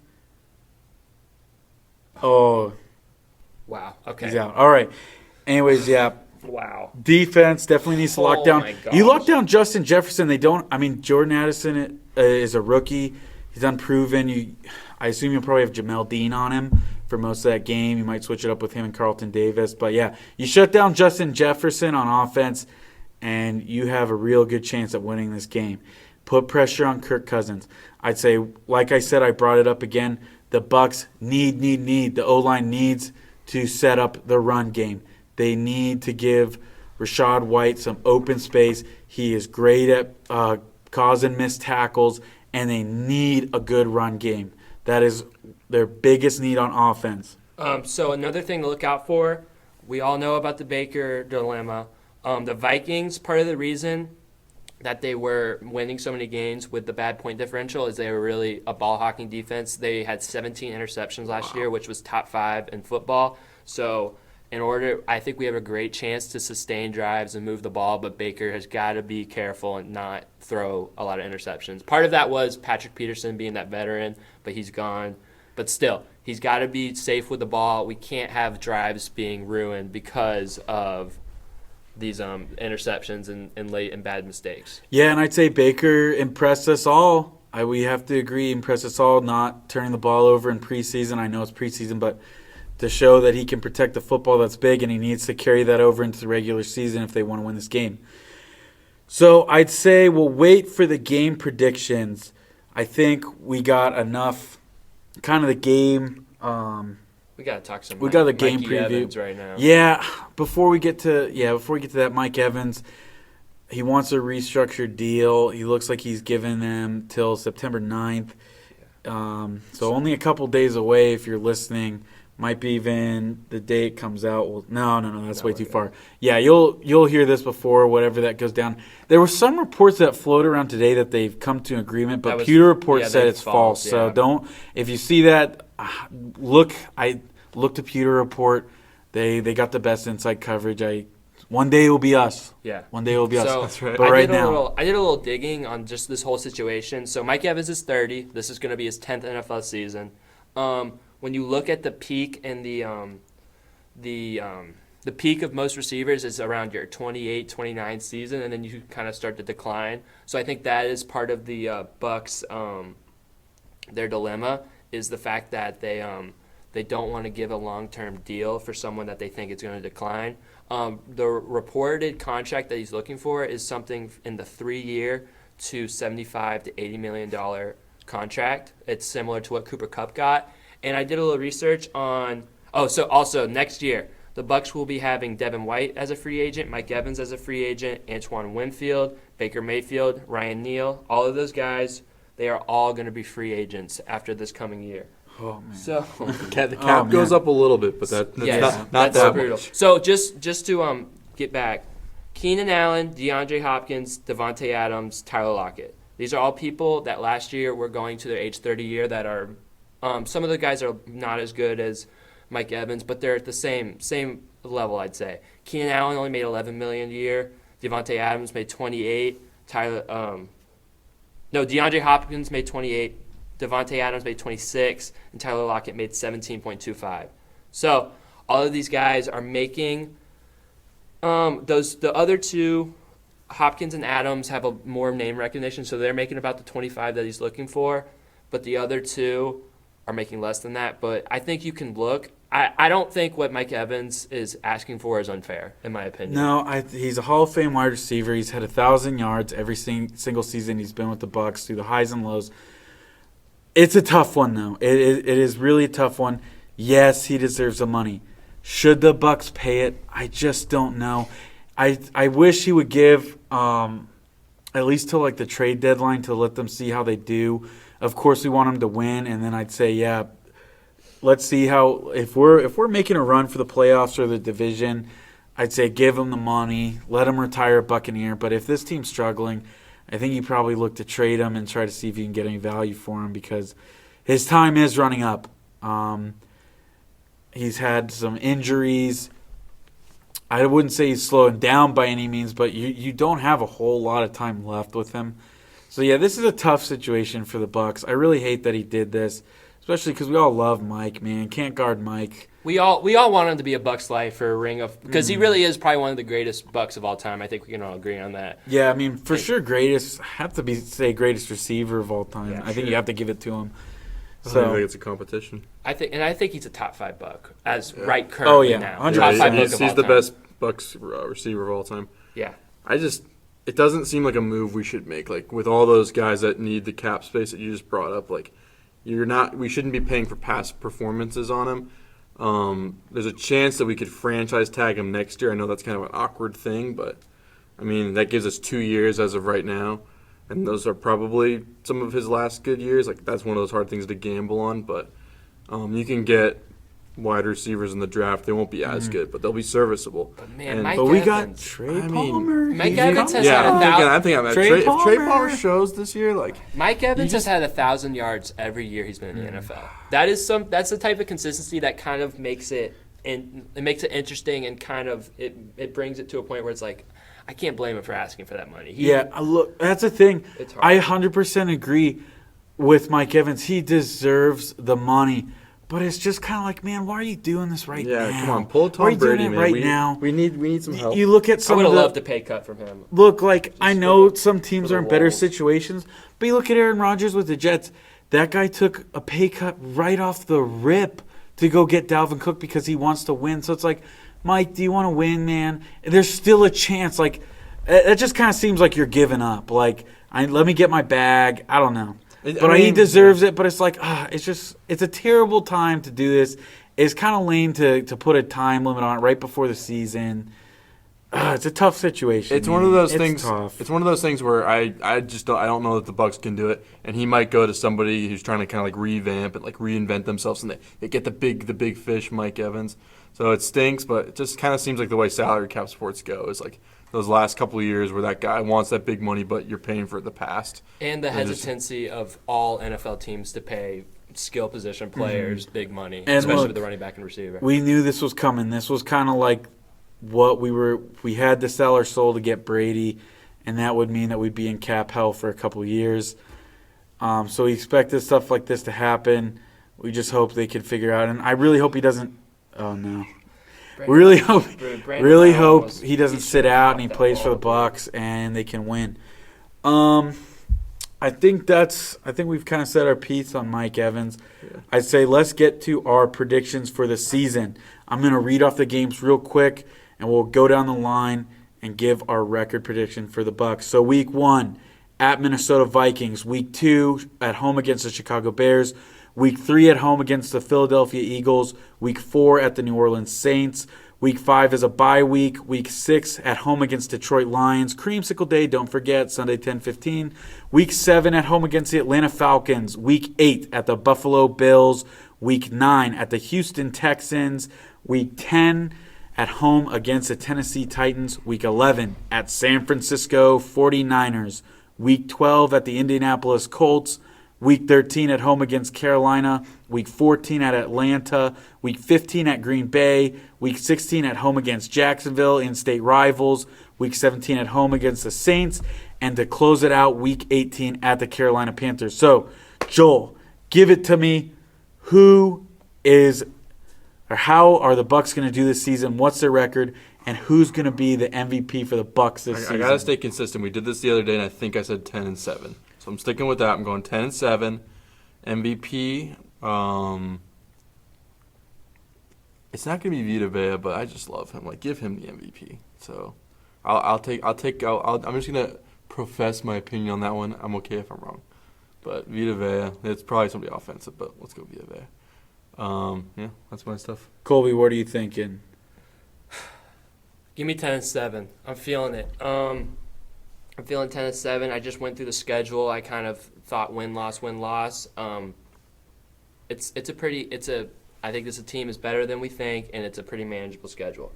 Oh, Wow. Okay. he's out. All right. Anyways, yeah. Wow. Defense definitely needs to lock Oh, down. my gosh. You lock down Justin Jefferson. Jordan Addison is a rookie. He's unproven. I assume you'll probably have Jamel Dean on him for most of that game. You might switch it up with him and Carlton Davis. But, yeah, you shut down Justin Jefferson on offense, and you have a real good chance at winning this game. Put pressure on Kirk Cousins. I'd say, like I said, I brought it up again, the Bucs need. The O-line needs to set up the run game. They need to give Rashad White some open space. He is great at causing missed tackles, and they need a good run game. That is their biggest need on offense. So another thing to look out for, we all know about the Baker dilemma. The Vikings, part of the reason that they were winning so many games with the bad point differential is they were really a ball-hawking defense. They had 17 interceptions last year, which was top 5 in football. So I think we have a great chance to sustain drives and move the ball, but Baker has got to be careful and not throw a lot of interceptions. Part of that was Patrick Peterson being that veteran, but he's gone. But still, he's got to be safe with the ball. We can't have drives being ruined because of these interceptions and late and bad mistakes. Yeah, and I'd say Baker impressed us all. We have to agree, impressed us all, not turning the ball over in preseason. I know it's preseason, but to show that he can protect the football, that's big, and he needs to carry that over into the regular season if they want to win this game. So I'd say we'll wait for the game predictions. I think we got enough kind of the game. We got to talk some. We got the game Mikey preview Evans right now. Yeah, before we get to that, Mike Evans, he wants a restructured deal. He looks like he's given them till September 9th. So only a couple days away if you're listening. Might be even the day it comes out. Well, no, that's way too far. Yeah, you'll hear this before whatever that goes down. There were some reports that float around today that they've come to agreement, but Pewter Report said it's false. Yeah. So don't, if you see that, look to Pewter Report. They got the best inside coverage. One day it will be us. Yeah. One day it will be us. So, That's right. But right now, I did a little digging on just this whole situation. So Mike Evans is 30. This is going to be his 10th NFL season. When you look at the peak and the peak of most receivers is around your 28, 29 season, and then you kind of start to decline. So I think that is part of the Bucks their dilemma is the fact that they don't want to give a long-term deal for someone that they think is going to decline. The reported contract that he's looking for is something in the 3-year to $75 to $80 million contract. It's similar to what Cooper Kupp got. And I did a little research on so also next year, the Bucks will be having Devin White as a free agent, Mike Evans as a free agent, Antoine Winfield, Baker Mayfield, Ryan Neal. All of those guys, they are all going to be free agents after this coming year. oh man. So The cap goes up a little bit, but that's not that's that brutal. much. So just to get back, Keenan Allen, DeAndre Hopkins, Devontae Adams, Tyler Lockett. These are all people that last year were going to their age 30 year that are some of the guys are not as good as Mike Evans, but they're at the same level, I'd say. Keenan Allen only made $11 million a year. Devontae Adams made $28. DeAndre Hopkins made $28. Devontae Adams made $26, and Tyler Lockett made $17.25. So all of these guys are making the other two. Hopkins and Adams have a more name recognition, so they're making about the 25 that he's looking for, but the other two are making less than that. But I think you can look. I don't think what Mike Evans is asking for is unfair, in my opinion. No, he's a Hall of Fame wide receiver. He's had 1,000 yards every single season he's been with the Bucks through the highs and lows. It's a tough one, though. It is really a tough one. Yes, he deserves the money. Should the Bucks pay it? I just don't know. I wish he would give at least till like the trade deadline to let them see how they do. Of course, we want them to win, and then I'd say, yeah, let's see how if we're making a run for the playoffs or the division, I'd say give him the money, let him retire a Buccaneer. But if this team's struggling, I think you probably look to trade him and try to see if you can get any value for him because his time is running up. He's had some injuries. I wouldn't say he's slowing down by any means, but you don't have a whole lot of time left with him. So, yeah, this is a tough situation for the Bucks. I really hate that he did this, especially because we all love Mike, man. Can't guard Mike. We all want him to be a Bucks life for a ring of because he really is probably one of the greatest Bucks of all time. I think we can all agree on that. Yeah, I mean, for sure, greatest greatest receiver of all time. Yeah, I think you have to give it to him. I don't think it's a competition. I think he's a top 5 Buck right currently now. 100%. Top 5 Buck He's of all the time. best Bucks receiver of all time. Yeah. It doesn't seem like a move we should make. Like with all those guys that need the cap space that you just brought up, like we shouldn't be paying for past performances on him. There's a chance that we could franchise tag him next year. I know that's kind of an awkward thing, but I mean that gives us 2 years as of right now, and those are probably some of his last good years. Like that's one of those hard things to gamble on, but you can get wide receivers in the draft. They won't be as good, but they'll be serviceable. But man, Mike we got Evans. Trey Palmer. Mike Evans has Yeah, had I think I'm at Trey If Trey Palmer Palmer shows this year, like Mike Evans has had 1,000 yards every year he's been in the NFL. That's the type of consistency that kind of makes it and it makes it interesting and kind of it brings it to a point where it's like I can't blame him for asking for that money. Look, that's the thing. It's hard. I 100% agree with Mike Evans. He deserves the money. But it's just kind of like, man, why are you doing this right now? Yeah, come on, pull Why are Tom you doing Brady, it man. right now? We need some help. You look at I some would of have the loved a pay cut from him. look like I know for the- some teams for are the in better roles. situations, but you look at Aaron Rodgers with the Jets. That guy took a pay cut right off the rip to go get Dalvin Cook because he wants to win. So it's like, Mike, do you want to win, man? There's still a chance. Like, it just kind of seems like you're giving up. Like, let me get my bag. I don't know. But he deserves it. But it's like, it's a terrible time to do this. It's kind of lame to put a time limit on it right before the season. It's a tough situation. It's one of those things. Tough. It's one of those things where I don't know that the Bucs can do it, and he might go to somebody who's trying to kind of like revamp and like reinvent themselves, and they get the big fish, Mike Evans. So it stinks, but it just kind of seems like the way salary cap sports go is like those last couple of years where that guy wants that big money, but you're paying for it in the past. And the hesitancy of all NFL teams to pay skill position players big money, And especially look, with the running back and receiver. We knew this was coming. This was kind of like what we had to sell our soul to get Brady, and that would mean that we'd be in cap hell for a couple of years. So we expected stuff like this to happen. We just hope they can figure out, and I really hope he doesn't. Oh no. Brandon- Really hope Brandon Brown was- he doesn't he sit should have out and he dropped that plays for the ball. Bucs and they can win. I think we've kind of said our piece on Mike Evans. Yeah. I'd say let's get to our predictions for the season. I'm going to read off the games real quick and we'll go down the line and give our record prediction for the Bucs. So week 1 at Minnesota Vikings, week 2 at home against the Chicago Bears, week 3 at home against the Philadelphia Eagles, week 4 at the New Orleans Saints, week 5 is a bye week, week 6 at home against Detroit Lions, Creamsicle Day, don't forget, Sunday 10:15, week 7 at home against the Atlanta Falcons, week 8 at the Buffalo Bills, week 9 at the Houston Texans, week 10 at home against the Tennessee Titans, week 11 at San Francisco 49ers, week 12 at the Indianapolis Colts, week 13 at home against Carolina, week 14 at Atlanta, week 15 at Green Bay, week 16 at home against Jacksonville, in-state rivals, week 17 at home against the Saints, and to close it out, week 18 at the Carolina Panthers. So, Joel, give it to me. How are the Bucs going to do this season? What's their record? And who's going to be the MVP for the Bucs this season? I gotta stay consistent. We did this the other day, and I think I said 10-7. So I'm sticking with that. I'm going 10-7. MVP. It's not gonna be Vita Vea, but I just love him. Like, give him the MVP. So I'm just gonna profess my opinion on that one. I'm okay if I'm wrong, but Vita Vea. It's probably somebody offensive, but let's go Vita Vea. Yeah, that's my stuff. Colby, what are you thinking? Give me 10-7. I'm feeling it. I'm feeling 10-7. I just went through the schedule. I kind of thought win loss. I think this team is better than we think, and it's a pretty manageable schedule,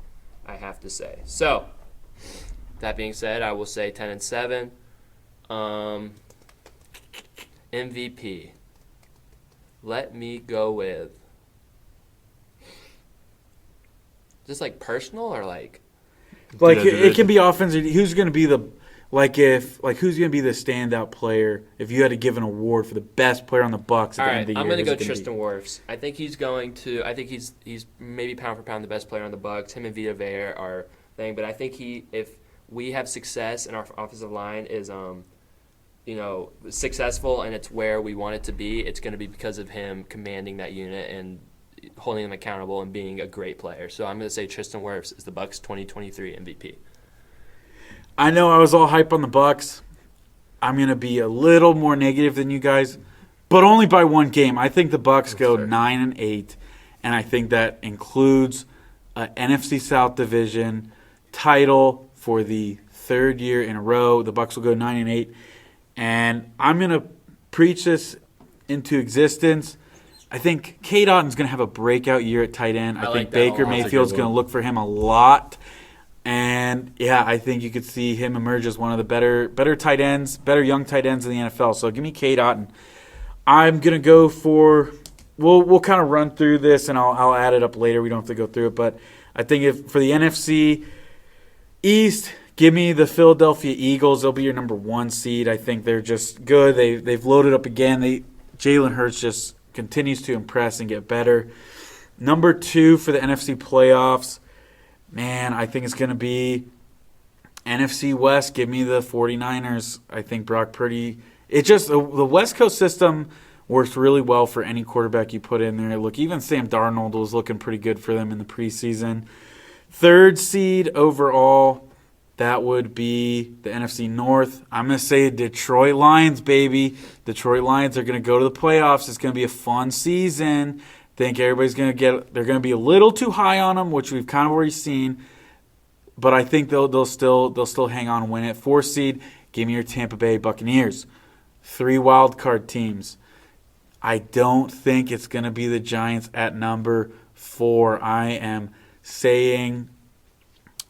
I have to say. So, that being said, I will say 10-7. MVP. Let me go with. Just like personal or like. Like Yeah, it can be offensive. Who's going to be the who's going to be the standout player if you had to give an award for the best player on the Bucs at All the right, end of the year? I'm going to Who's go it gonna Tristan Wirfs. I think he's maybe pound for pound the best player on the Bucs. Him and Vita Vea are thing, but I think if we have success and our offensive line is successful and it's where we want it to be, it's going to be because of him commanding that unit and holding them accountable and being a great player. So I'm going to say Tristan Wirfs is the Bucs 2023 MVP. I know I was all hype on the Bucs. I'm going to be a little more negative than you guys, but only by one game. I think the Bucs go 9-8, and I think that includes an NFC South division title for the third year in a row. The Bucs will go 9-8, and I'm going to preach this into existence. I think Cade Otton's going to have a breakout year at tight end. I like think that a Baker lot. Mayfield's going to look for him a lot. And, yeah, I think you could see him emerge as one of the better tight ends, better young tight ends in the NFL. So give me Cade Otton. I'm going to go for we'll kind of run through this, and I'll add it up later. We don't have to go through it, but I think for the NFC East, give me the Philadelphia Eagles. They'll be your number 1 seed. I think they're just good. They've loaded up again. Jalen Hurts just continues to impress and get better. Number 2 for the NFC playoffs, man, I think it's going to be NFC West. Give me the 49ers. I think Brock Purdy. It just the West Coast system works really well for any quarterback you put in there. Look, even Sam Darnold was looking pretty good for them in the preseason. 3rd seed overall, that would be the NFC North. I'm going to say Detroit Lions, baby. Detroit Lions are going to go to the playoffs. It's going to be a fun season. Think everybody's going to they're going to be a little too high on them, which we've kind of already seen. But I think they'll still hang on and win it. 4th seed, give me your Tampa Bay Buccaneers. 3 wild card teams. I don't think it's going to be the Giants at number 4. I am saying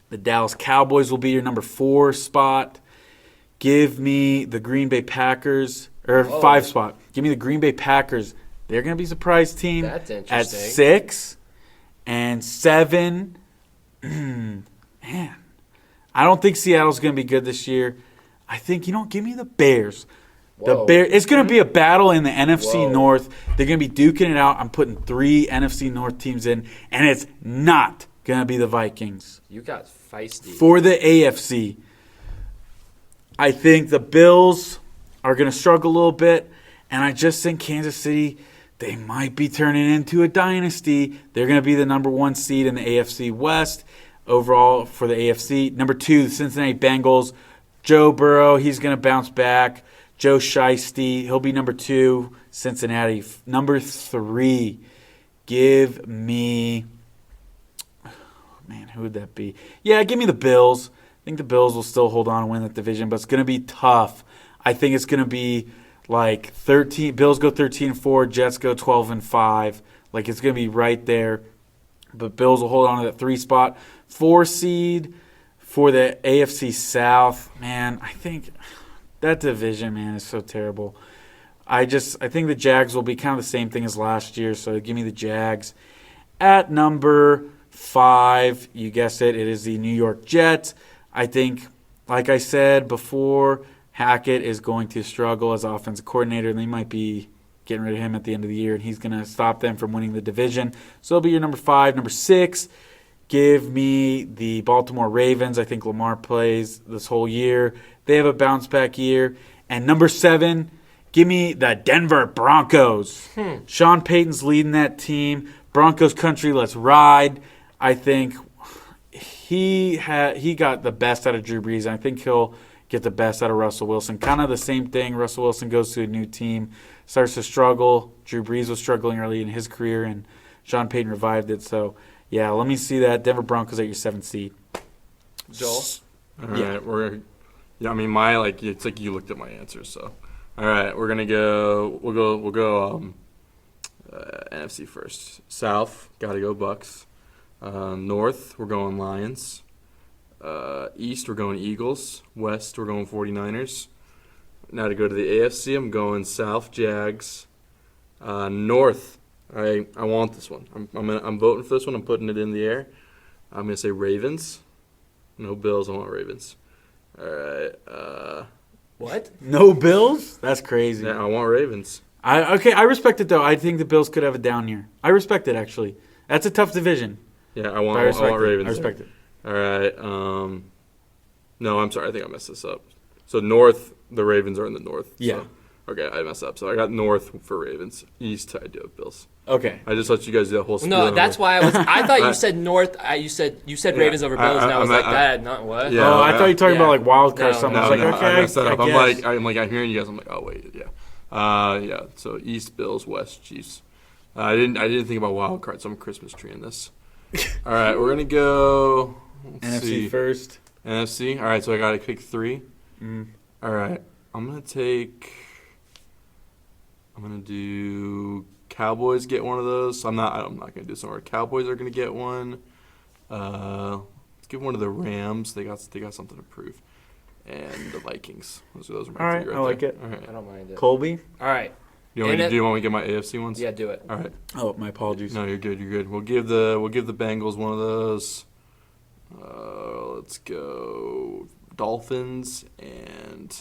the Dallas Cowboys will be your number 4 spot. Give me the Green Bay Packers, or 5 spot. Give me the Green Bay Packers. They're going to be a surprise team. That's at interesting. 6 and 7. Man, I don't think Seattle's going to be good this year. I think, give me the Bears. Whoa. It's going to be a battle in the NFC Whoa. North. They're going to be duking it out. I'm putting 3 NFC North teams in, and it's not going to be the Vikings. You got feisty. For the AFC, I think the Bills are going to struggle a little bit, and I just think Kansas City, they might be turning into a dynasty. They're going to be the number 1 seed in the AFC West overall for the AFC. Number 2, the Cincinnati Bengals. Joe Burrow, he's going to bounce back. Joe Shiesty, he'll be number 2. Cincinnati. Number 3, give me... Man, who would that be? Yeah, give me the Bills. I think the Bills will still hold on and win that division, but it's going to be tough. I think it's going to be like 13. Bills go 13-4, Jets go 12-5. Like, it's going to be right there. But Bills will hold on to that 3 spot. 4 seed for the AFC South. Man, I think that division, man, is so terrible. I think the Jags will be kind of the same thing as last year, so give me the Jags. At number 5, you guessed it, it is the New York Jets. I think, like I said before, Hackett is going to struggle as offensive coordinator, and they might be getting rid of him at the end of the year, and he's going to stop them from winning the division. So it'll be your number 5. Number 6, give me the Baltimore Ravens. I think Lamar plays this whole year. They have a bounce-back year. And number 7, give me the Denver Broncos. Sean Payton's leading that team. Broncos country, let's ride. I think he got the best out of Drew Brees. I think he'll get the best out of Russell Wilson. Kind of the same thing. Russell Wilson goes to a new team, starts to struggle. Drew Brees was struggling early in his career, and Sean Payton revived it. So, yeah, let me see that. Denver Broncos at your 7th seed. Joel? All right, it's like you looked at my answers. So, all right, we're gonna go. We'll go. NFC first. South, gotta go Bucks. North, we're going Lions. East, we're going Eagles. West, we're going 49ers. Now to go to the AFC, I'm going South, Jags. North, I want this one. I'm voting for this one. I'm putting it in the air. I'm gonna say Ravens. No Bills. I want Ravens. All right. What? No Bills? That's crazy. Yeah, I want Ravens. I respect it, though. I think the Bills could have a down year. I respect it, actually. That's a tough division. Yeah, I want Ravens. I respect it. All right. No, I'm sorry. I think I messed this up. So North, the Ravens are in the North. Yeah. So, okay, I messed up. So I got North for Ravens. East, I do have Bills. Okay. I just let you guys do that whole spiel. No, that's why I thought you said North. You said Ravens over Bills, and I was like, that, not what? Yeah. I thought you were talking about like wild card or No, something. no, I was like, okay, I messed that up. I guess. I'm hearing you guys. I'm like, oh wait, yeah. Yeah. So East Bills, West Chiefs. I didn't think about wild cards. So I'm a Christmas tree in this. All right, we're gonna go. Let's NFC see. first. NFC. All right, so I gotta pick 3. All right, I'm gonna do Cowboys. Get one of those. I'm not gonna do somewhere. Cowboys are gonna get one. Let's give one to the Rams. They got something to prove. And the Vikings. Those are my 3 right I like there. it. All right. I don't mind it. Colby? All right. Do you want me to get my AFC ones? Yeah, do it. All right. Oh, my apologies. No, you're good. You're good. We'll give the Bengals one of those. Let's go Dolphins and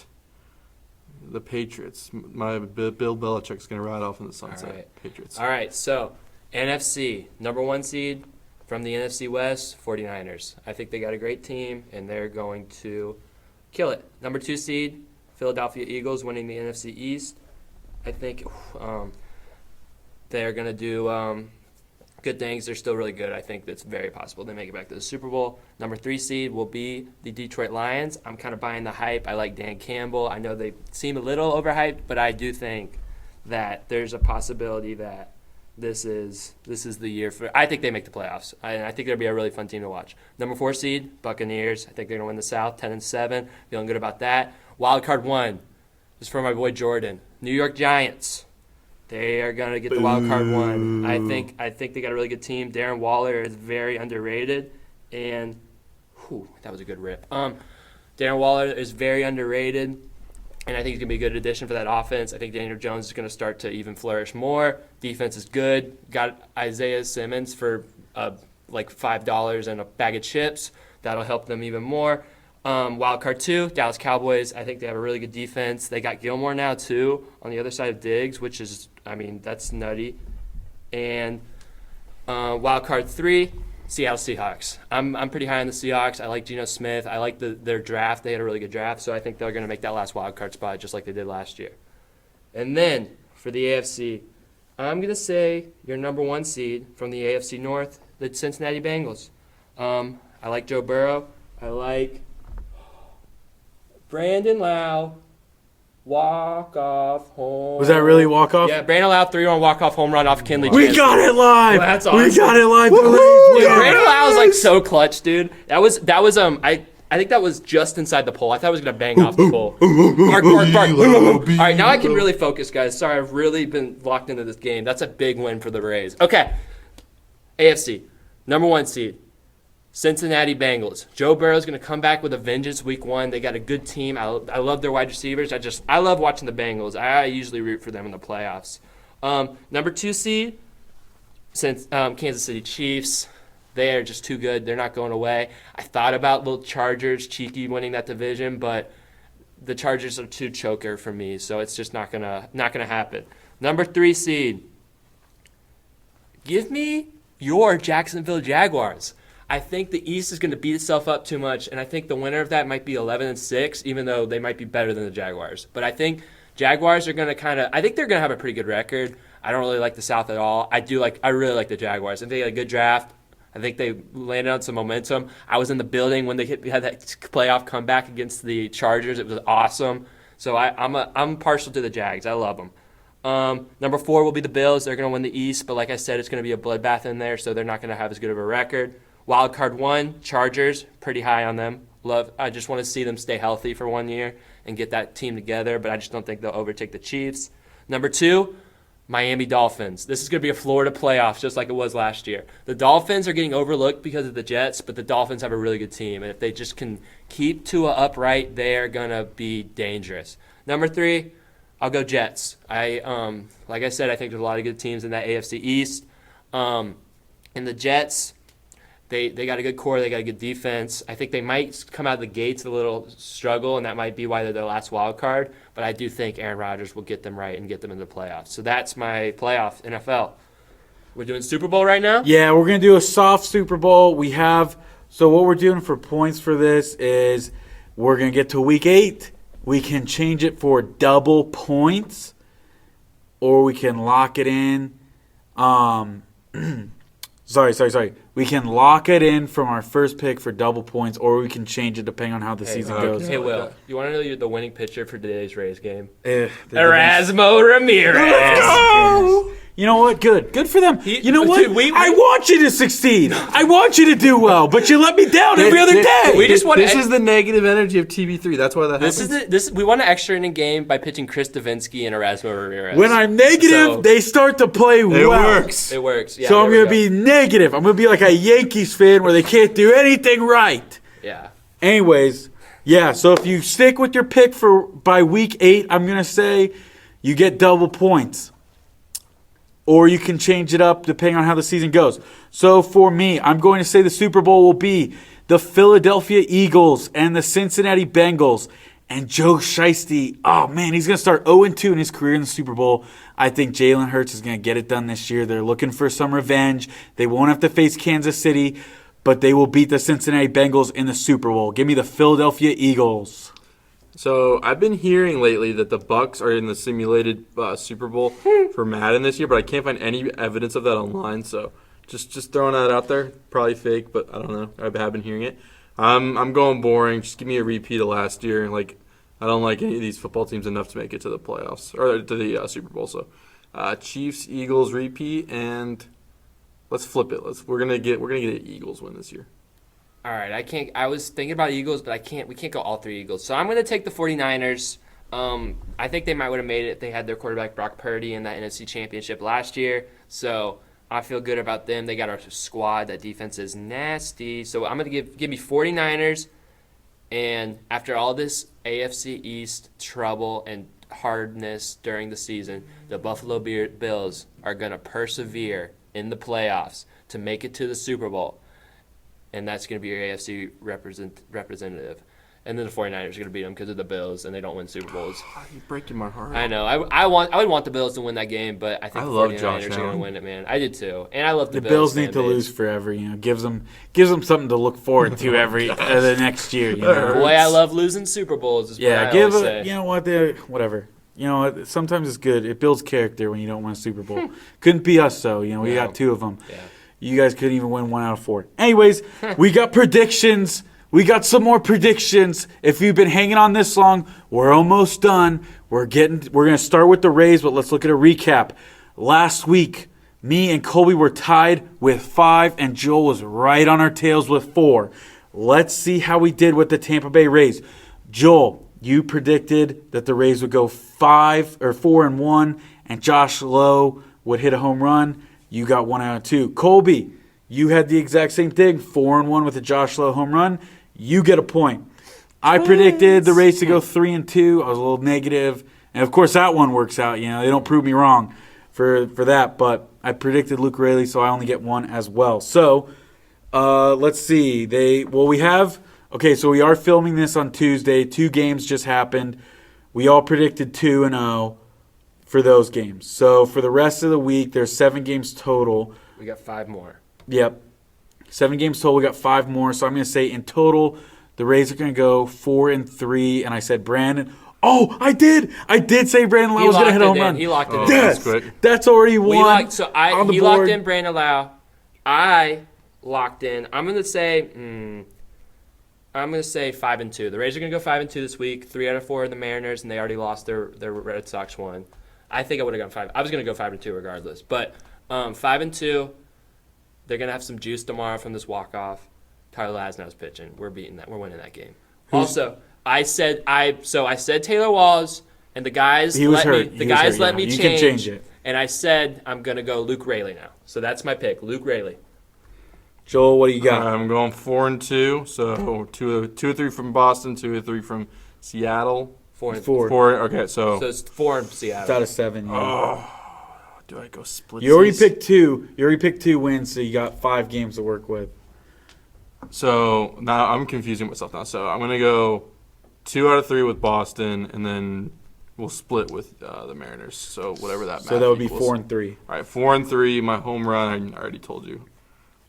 the Patriots. My Bill Belichick's gonna ride off in the sunset. All right. Patriots. All right, so NFC, number 1 seed from the NFC West, 49ers. I think they got a great team, and they're going to kill it. Number 2 seed, Philadelphia Eagles, winning the NFC East. I think they're going to do good things. They're still really good. I think it's very possible they make it back to the Super Bowl. Number 3 seed will be the Detroit Lions. I'm kind of buying the hype. I like Dan Campbell. I know they seem a little overhyped, but I do think that there's a possibility that this is the year for. I think they make the playoffs. I think it'll be a really fun team to watch. Number 4 seed, Buccaneers. I think they're going to win the South, 10-7. Feeling good about that. Wild card 1 is for my boy Jordan. New York Giants. They are going to get the wild card 1. I think they got a really good team. Darren Waller is very underrated, and that was a good rip. Darren Waller is very underrated. And I think he's going to be a good addition for that offense. I think Daniel Jones is going to start to even flourish more. Defense is good. Got Isaiah Simmons for like $5 and a bag of chips. That'll help them even more. Wild card 2, Dallas Cowboys. I think they have a really good defense. They got Gilmore now, too, on the other side of Diggs, which is, that's nutty. And wild card 3, Seattle Seahawks. I'm pretty high on the Seahawks. I like Geno Smith. I like their draft. They had a really good draft, so I think they're going to make that last wild card spot just like they did last year. And then for the AFC, I'm going to say your number 1 seed from the AFC North, the Cincinnati Bengals. I like Joe Burrow. I like Brandon Lau. Walk-off home. Was that really walk-off? Yeah, Brandon Lau 3-run walk-off home run off Kinley. We got it live. Well, that's awesome. We got it live. Dude, Brandon Lau is like so clutch, dude. That was I think that was just inside the pole. I thought I was gonna bang off the pole. Bark, bark, bark. All right, now I can really focus, guys. Sorry, I've really been locked into this game. That's a big win for the Rays. Okay, AFC, number 1 seed. Cincinnati Bengals. Joe Burrow's going to come back with a vengeance week 1. They got a good team. I love their wide receivers. I love watching the Bengals. I usually root for them in the playoffs. Number 2 seed, Kansas City Chiefs. They are just too good. They're not going away. I thought about little Chargers, cheeky winning that division, but the Chargers are too choker for me, so it's just not gonna happen. Number 3 seed. Give me your Jacksonville Jaguars. I think the East is going to beat itself up too much, and I think the winner of that might be 11-6, even though they might be better than the Jaguars. But I think Jaguars are going to I think they're going to have a pretty good record. I don't really like the South at all. I really like the Jaguars. I think they had a good draft. I think they landed on some momentum. I was in the building when they had that playoff comeback against the Chargers. It was awesome. So I'm partial to the Jags. I love them. Number 4 will be the Bills. They're going to win the East, but like I said, it's going to be a bloodbath in there, so they're not going to have as good of a record. Wild card 1, Chargers, pretty high on them. I just want to see them stay healthy for 1 year and get that team together, but I just don't think they'll overtake the Chiefs. Number 2, Miami Dolphins. This is going to be a Florida playoff just like it was last year. The Dolphins are getting overlooked because of the Jets, but the Dolphins have a really good team, and if they just can keep Tua upright, they're going to be dangerous. Number 3, I'll go Jets. Like I said, I think there's a lot of good teams in that AFC East. And the Jets, They got a good core. They got a good defense. I think they might come out of the gates with a little struggle, and that might be why they're their last wild card. But I do think Aaron Rodgers will get them right and get them into the playoffs. So that's my playoff NFL. We're doing Super Bowl right now? Yeah, we're going to do a soft Super Bowl. So what we're doing for points for this is we're going to get to week 8. We can change it for double points, or we can lock it in. Sorry. We can lock it in from our first pick for double points, or we can change it depending on how the season goes. Hey, Will, you want to know the winning pitcher for today's Rays game? Erasmo Ramirez. Let's go! You know what? Good for them. You know what? Dude, I want you to succeed. I want you to do well, but you let me down every other day. This is the negative energy of TB3. That's why that happens. We won an extra inning game by pitching Chris Davinsky and Erasmo Ramirez. When I'm negative, they start to play well. It works. Yeah, so I'm going to be negative. I'm going to be like a Yankees fan where they can't do anything right. Yeah. Anyways, yeah, so if you stick with your pick by week 8, I'm going to say you get double points. Or you can change it up depending on how the season goes. So for me, I'm going to say the Super Bowl will be the Philadelphia Eagles and the Cincinnati Bengals. And Joe Shiesty, oh man, he's going to start 0-2 in his career in the Super Bowl. I think Jalen Hurts is going to get it done this year. They're looking for some revenge. They won't have to face Kansas City, but they will beat the Cincinnati Bengals in the Super Bowl. Give me the Philadelphia Eagles. So I've been hearing lately that the Bucs are in the simulated Super Bowl for Madden this year, but I can't find any evidence of that online. So just throwing that out there, probably fake, but I don't know. I have been hearing it. I'm going boring. Just give me a repeat of last year. Like I don't like any of these football teams enough to make it to the playoffs or to the Super Bowl. So Chiefs, Eagles repeat, and let's flip it. We're gonna get an Eagles win this year. All right, I was thinking about Eagles, but we can't go all three Eagles. So I'm going to take the 49ers. I think they might would have made it if they had their quarterback Brock Purdy in that NFC Championship last year. So I feel good about them. They got our squad. That defense is nasty. So I'm going to give me 49ers. And after all this AFC East trouble and hardness during the season, the Buffalo Bills are going to persevere in the playoffs to make it to the Super Bowl. And that's going to be your AFC representative. And then the 49ers are going to beat them because of the Bills, and they don't win Super Bowls. You're breaking my heart. I know. I would want the Bills to win that game, but I think the 49ers are going to win it, man. I did too. And I love the Bills. The Bills need to lose forever. Gives them something to look forward to every the next year. Boy, I love losing Super Bowls. Is what I always say. You know what? Whatever. You know what? Sometimes it's good. It builds character when you don't win a Super Bowl. Couldn't be us though. We got 2 of them. Yeah. You guys couldn't even win 1 out of 4. Anyways, we got predictions. We got some more predictions. If you've been hanging on this long, we're almost done. We're going to start with the Rays, but let's look at a recap. Last week, me and Colby were tied with 5, and Joel was right on our tails with 4. Let's see how we did with the Tampa Bay Rays. Joel, you predicted that the Rays would go 4-1, and Josh Lowe would hit a home run. You got 1 out of 2. Colby, you had the exact same thing, 4-1 with a Josh Lowe home run. You get a point. I predicted the Rays to go 3-2. I was a little negative. And, of course, that one works out. They don't prove me wrong for that. But I predicted Luke Raley, so I only get 1 as well. So, let's see. So we are filming this on Tuesday. 2 games just happened. We all predicted 2-0. For those games. So for the rest of the week, there's 7 games total. We got 5 more. Yep. 7 games total. We got 5 more. So I'm going to say in total, the Rays are going to go 4-3. And I said Brandon. Oh, I did. I did say Brandon Lau was going to hit a home run. He locked it in. Yes. That's already one. He locked in Brandon Lau. I locked in. I'm going to say 5-2. The Rays are going to go 5-2 this week. 3 out of 4 are the Mariners, and they already lost their Red Sox one. I think I would have gone 5. I was going to go 5-2 regardless. But 5-2, they're going to have some juice tomorrow from this walk-off. Tyler Glasnow's pitching. We're beating that. We're winning that game. Also, I said Taylor Walls, and the guys let me change. You can change it. And I said I'm going to go Luke Raley now. So that's my pick, Luke Raley. Joel, what do you got? I'm going 4-2. So 2 or 3 from Boston, 2 or 3 from Seattle. 4. Okay, so it's 4 in Seattle. It's out of 7. Yeah. Oh, do I go split? You already picked 2. You already picked 2 wins, so you got 5 games to work with. So now I'm confusing myself now. So I'm gonna go 2 out of 3 with Boston, and then we'll split with the Mariners. So whatever that. So that would be equals. 4-3. All right, 4-3. My home run. I already told you.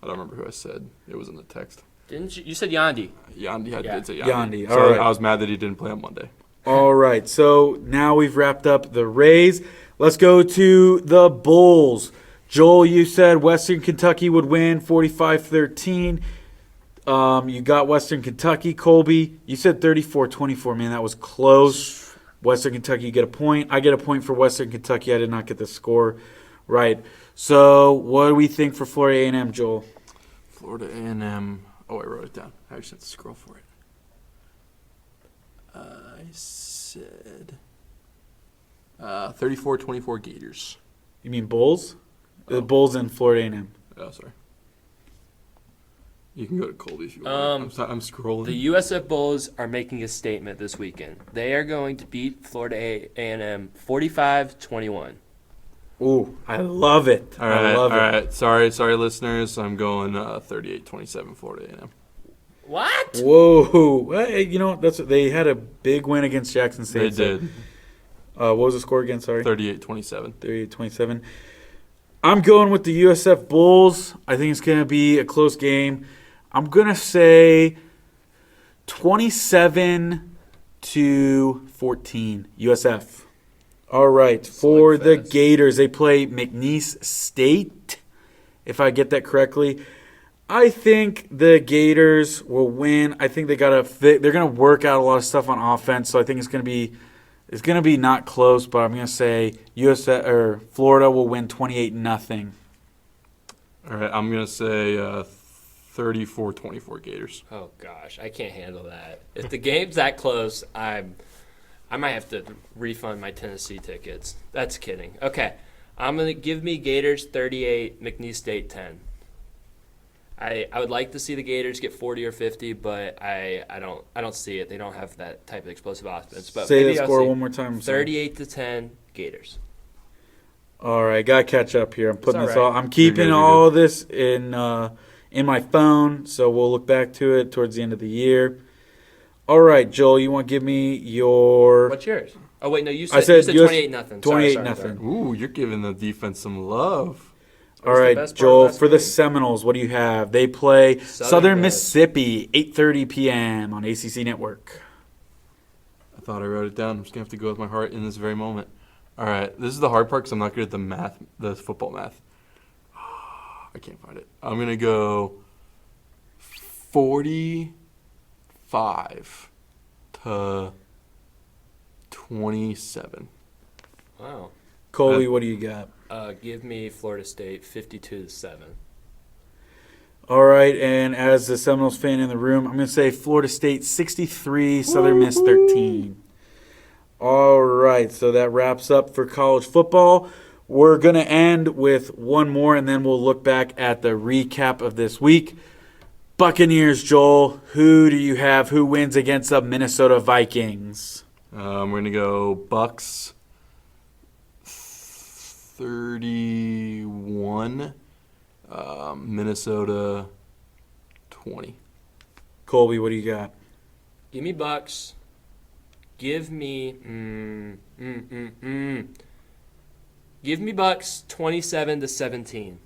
I don't remember who I said. It was in the text. Didn't you? You said Yandy. Yandy. I did say Yandy. Yandy. So All right. I was mad that he didn't play on Monday. All right, so now we've wrapped up the Rays. Let's go to the Bulls. Joel, you said Western Kentucky would win 45-13. You got Western Kentucky. Colby, you said 34-24. Man, that was close. Western Kentucky, you get a point. I get a point for Western Kentucky. I did not get the score right. So what do we think for Florida A&M, Joel? Florida A&M. Oh, I wrote it down. I just had to scroll for it. I said 34-24 Gators. You mean Bulls? The Bulls and Florida A&M. Oh, sorry. You can go to Colby if you want. I'm scrolling. The USF Bulls are making a statement this weekend. They are going to beat Florida A&M 45-21. Ooh, I love it. All right, I love all it. right. Sorry, listeners. I'm going 38-27 Florida A&M. What? Whoa. Well, you know, they had a big win against Jackson State. They did. What was the score again? Sorry. 38-27. 38-27. I'm going with the USF Bulls. I think it's going to be a close game. I'm going to say 27-14 USF. All right. For the Gators, they play McNeese State, if I get that correctly. I think the Gators will win. I think they're going to work out a lot of stuff on offense, so I think it's going to be not close, but I'm going to say Florida will win 28-0. All right, I'm going to say 34-24 Gators. Oh gosh, I can't handle that. If the game's that close, I might have to refund my Tennessee tickets. That's kidding. Okay, I'm gonna give me Gators 38, McNeese State 10. I would like to see the Gators get 40 or 50, but I don't see it. They don't have that type of explosive offense. But say maybe the score one more time. 38-10 Gators. All right, gotta catch up here. I'm putting It's this all all. right. I'm keeping You're good, all this in my phone, so we'll look back to it towards the end of the year. All right, Joel, you want to give me your? What's yours? Oh wait, no, you I said said 28-0. 28-0. Ooh, you're giving the defense some love. All What's the right, best part of Joel, last for the game? Seminoles, what do you have? They play Southern Miss. Mississippi, 8:30 p.m. on ACC Network. I thought I wrote it down. I'm just going to have to go with my heart in this very moment. All right, this is the hard part because I'm not good at the football math. I can't find it. I'm going to go 45-27. Wow. Coley, what do you got? Give me Florida State 52-7. All right, and as the Seminoles fan in the room, I'm going to say Florida State 63, Southern Miss 13. All right, so that wraps up for college football. We're going to end with one more, and then we'll look back at the recap of this week. Buccaneers, Joel, who do you have? Who wins against the Minnesota Vikings? We're going to go Bucks 31, Minnesota 20. Colby, what do you got? Give me Bucks. Give me Give me Bucks 27-17.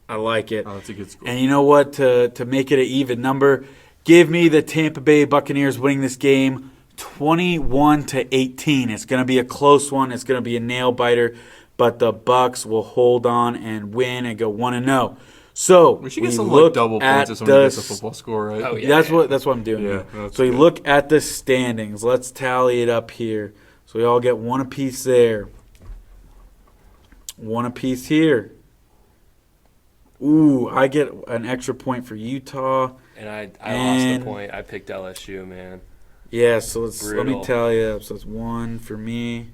I like it. Oh, that's a good score. And you know what? To make it an even number, give me the Tampa Bay Buccaneers winning this game 21-18. It's going to be a close one. It's going to be a nail biter, but the Bucs will hold on and win and go 1-0. So we should get some look double at points if somebody gets a football score, right? Oh, yeah. That's what I'm doing. Yeah, here. that's So you good. look at the standings. Let's tally it up here. So we all get one apiece there. One apiece here. Ooh, I get an extra point for Utah. And I lost And- the point. I picked LSU, man. Yeah, so let me Brutal. tally it up. So it's 1 for me,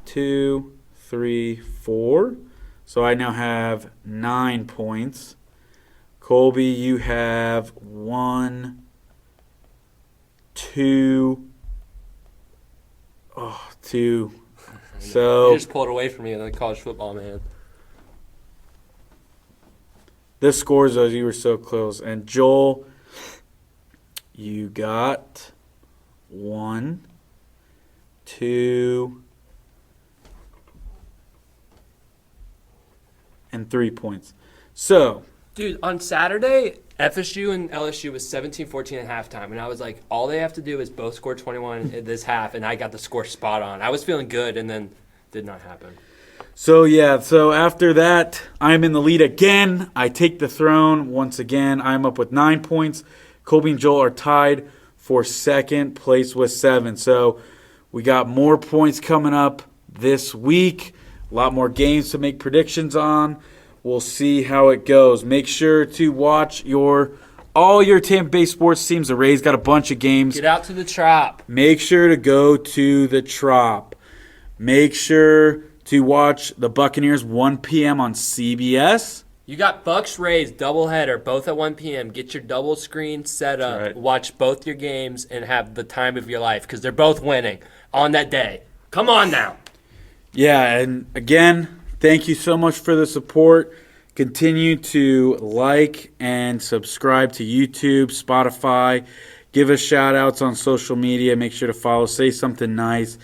2, 3, 4. So I now have 9 points. Colby, you have 1, 2. Oh, 2. So You just pulled away from me in the college football, man. the scores, though, you were so close. And Joel, you got 1, 2, and 3 points. So, Dude, on Saturday, FSU and LSU was 17-14 at halftime, and I was like, all they have to do is both score 21 in this half, and I got the score spot on. I was feeling good, and then did not happen. so after that, I'm in the lead again. I take the throne once again. I'm up with 9 points. Colby and Joel are tied for second place with 7. So we got more points coming up this week. A lot more games to make predictions on. We'll see how it goes. Make sure to watch all your Tampa Bay sports teams. The Rays got a bunch of games. Get out to the Trop. Make sure to go to the Trop. Make sure to watch the Buccaneers 1 p.m. on CBS. You got Bucks Rays doubleheader, both at 1 p.m. Get your double screen set up, right. watch both your games, and have the time of your life because they're both winning on that day. Come on now. Yeah, and again, thank you so much for the support. Continue to like and subscribe to YouTube, Spotify. Give us shout-outs on social media. Make sure to follow. Say something nice.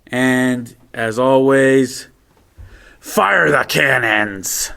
And as always, fire the cannons!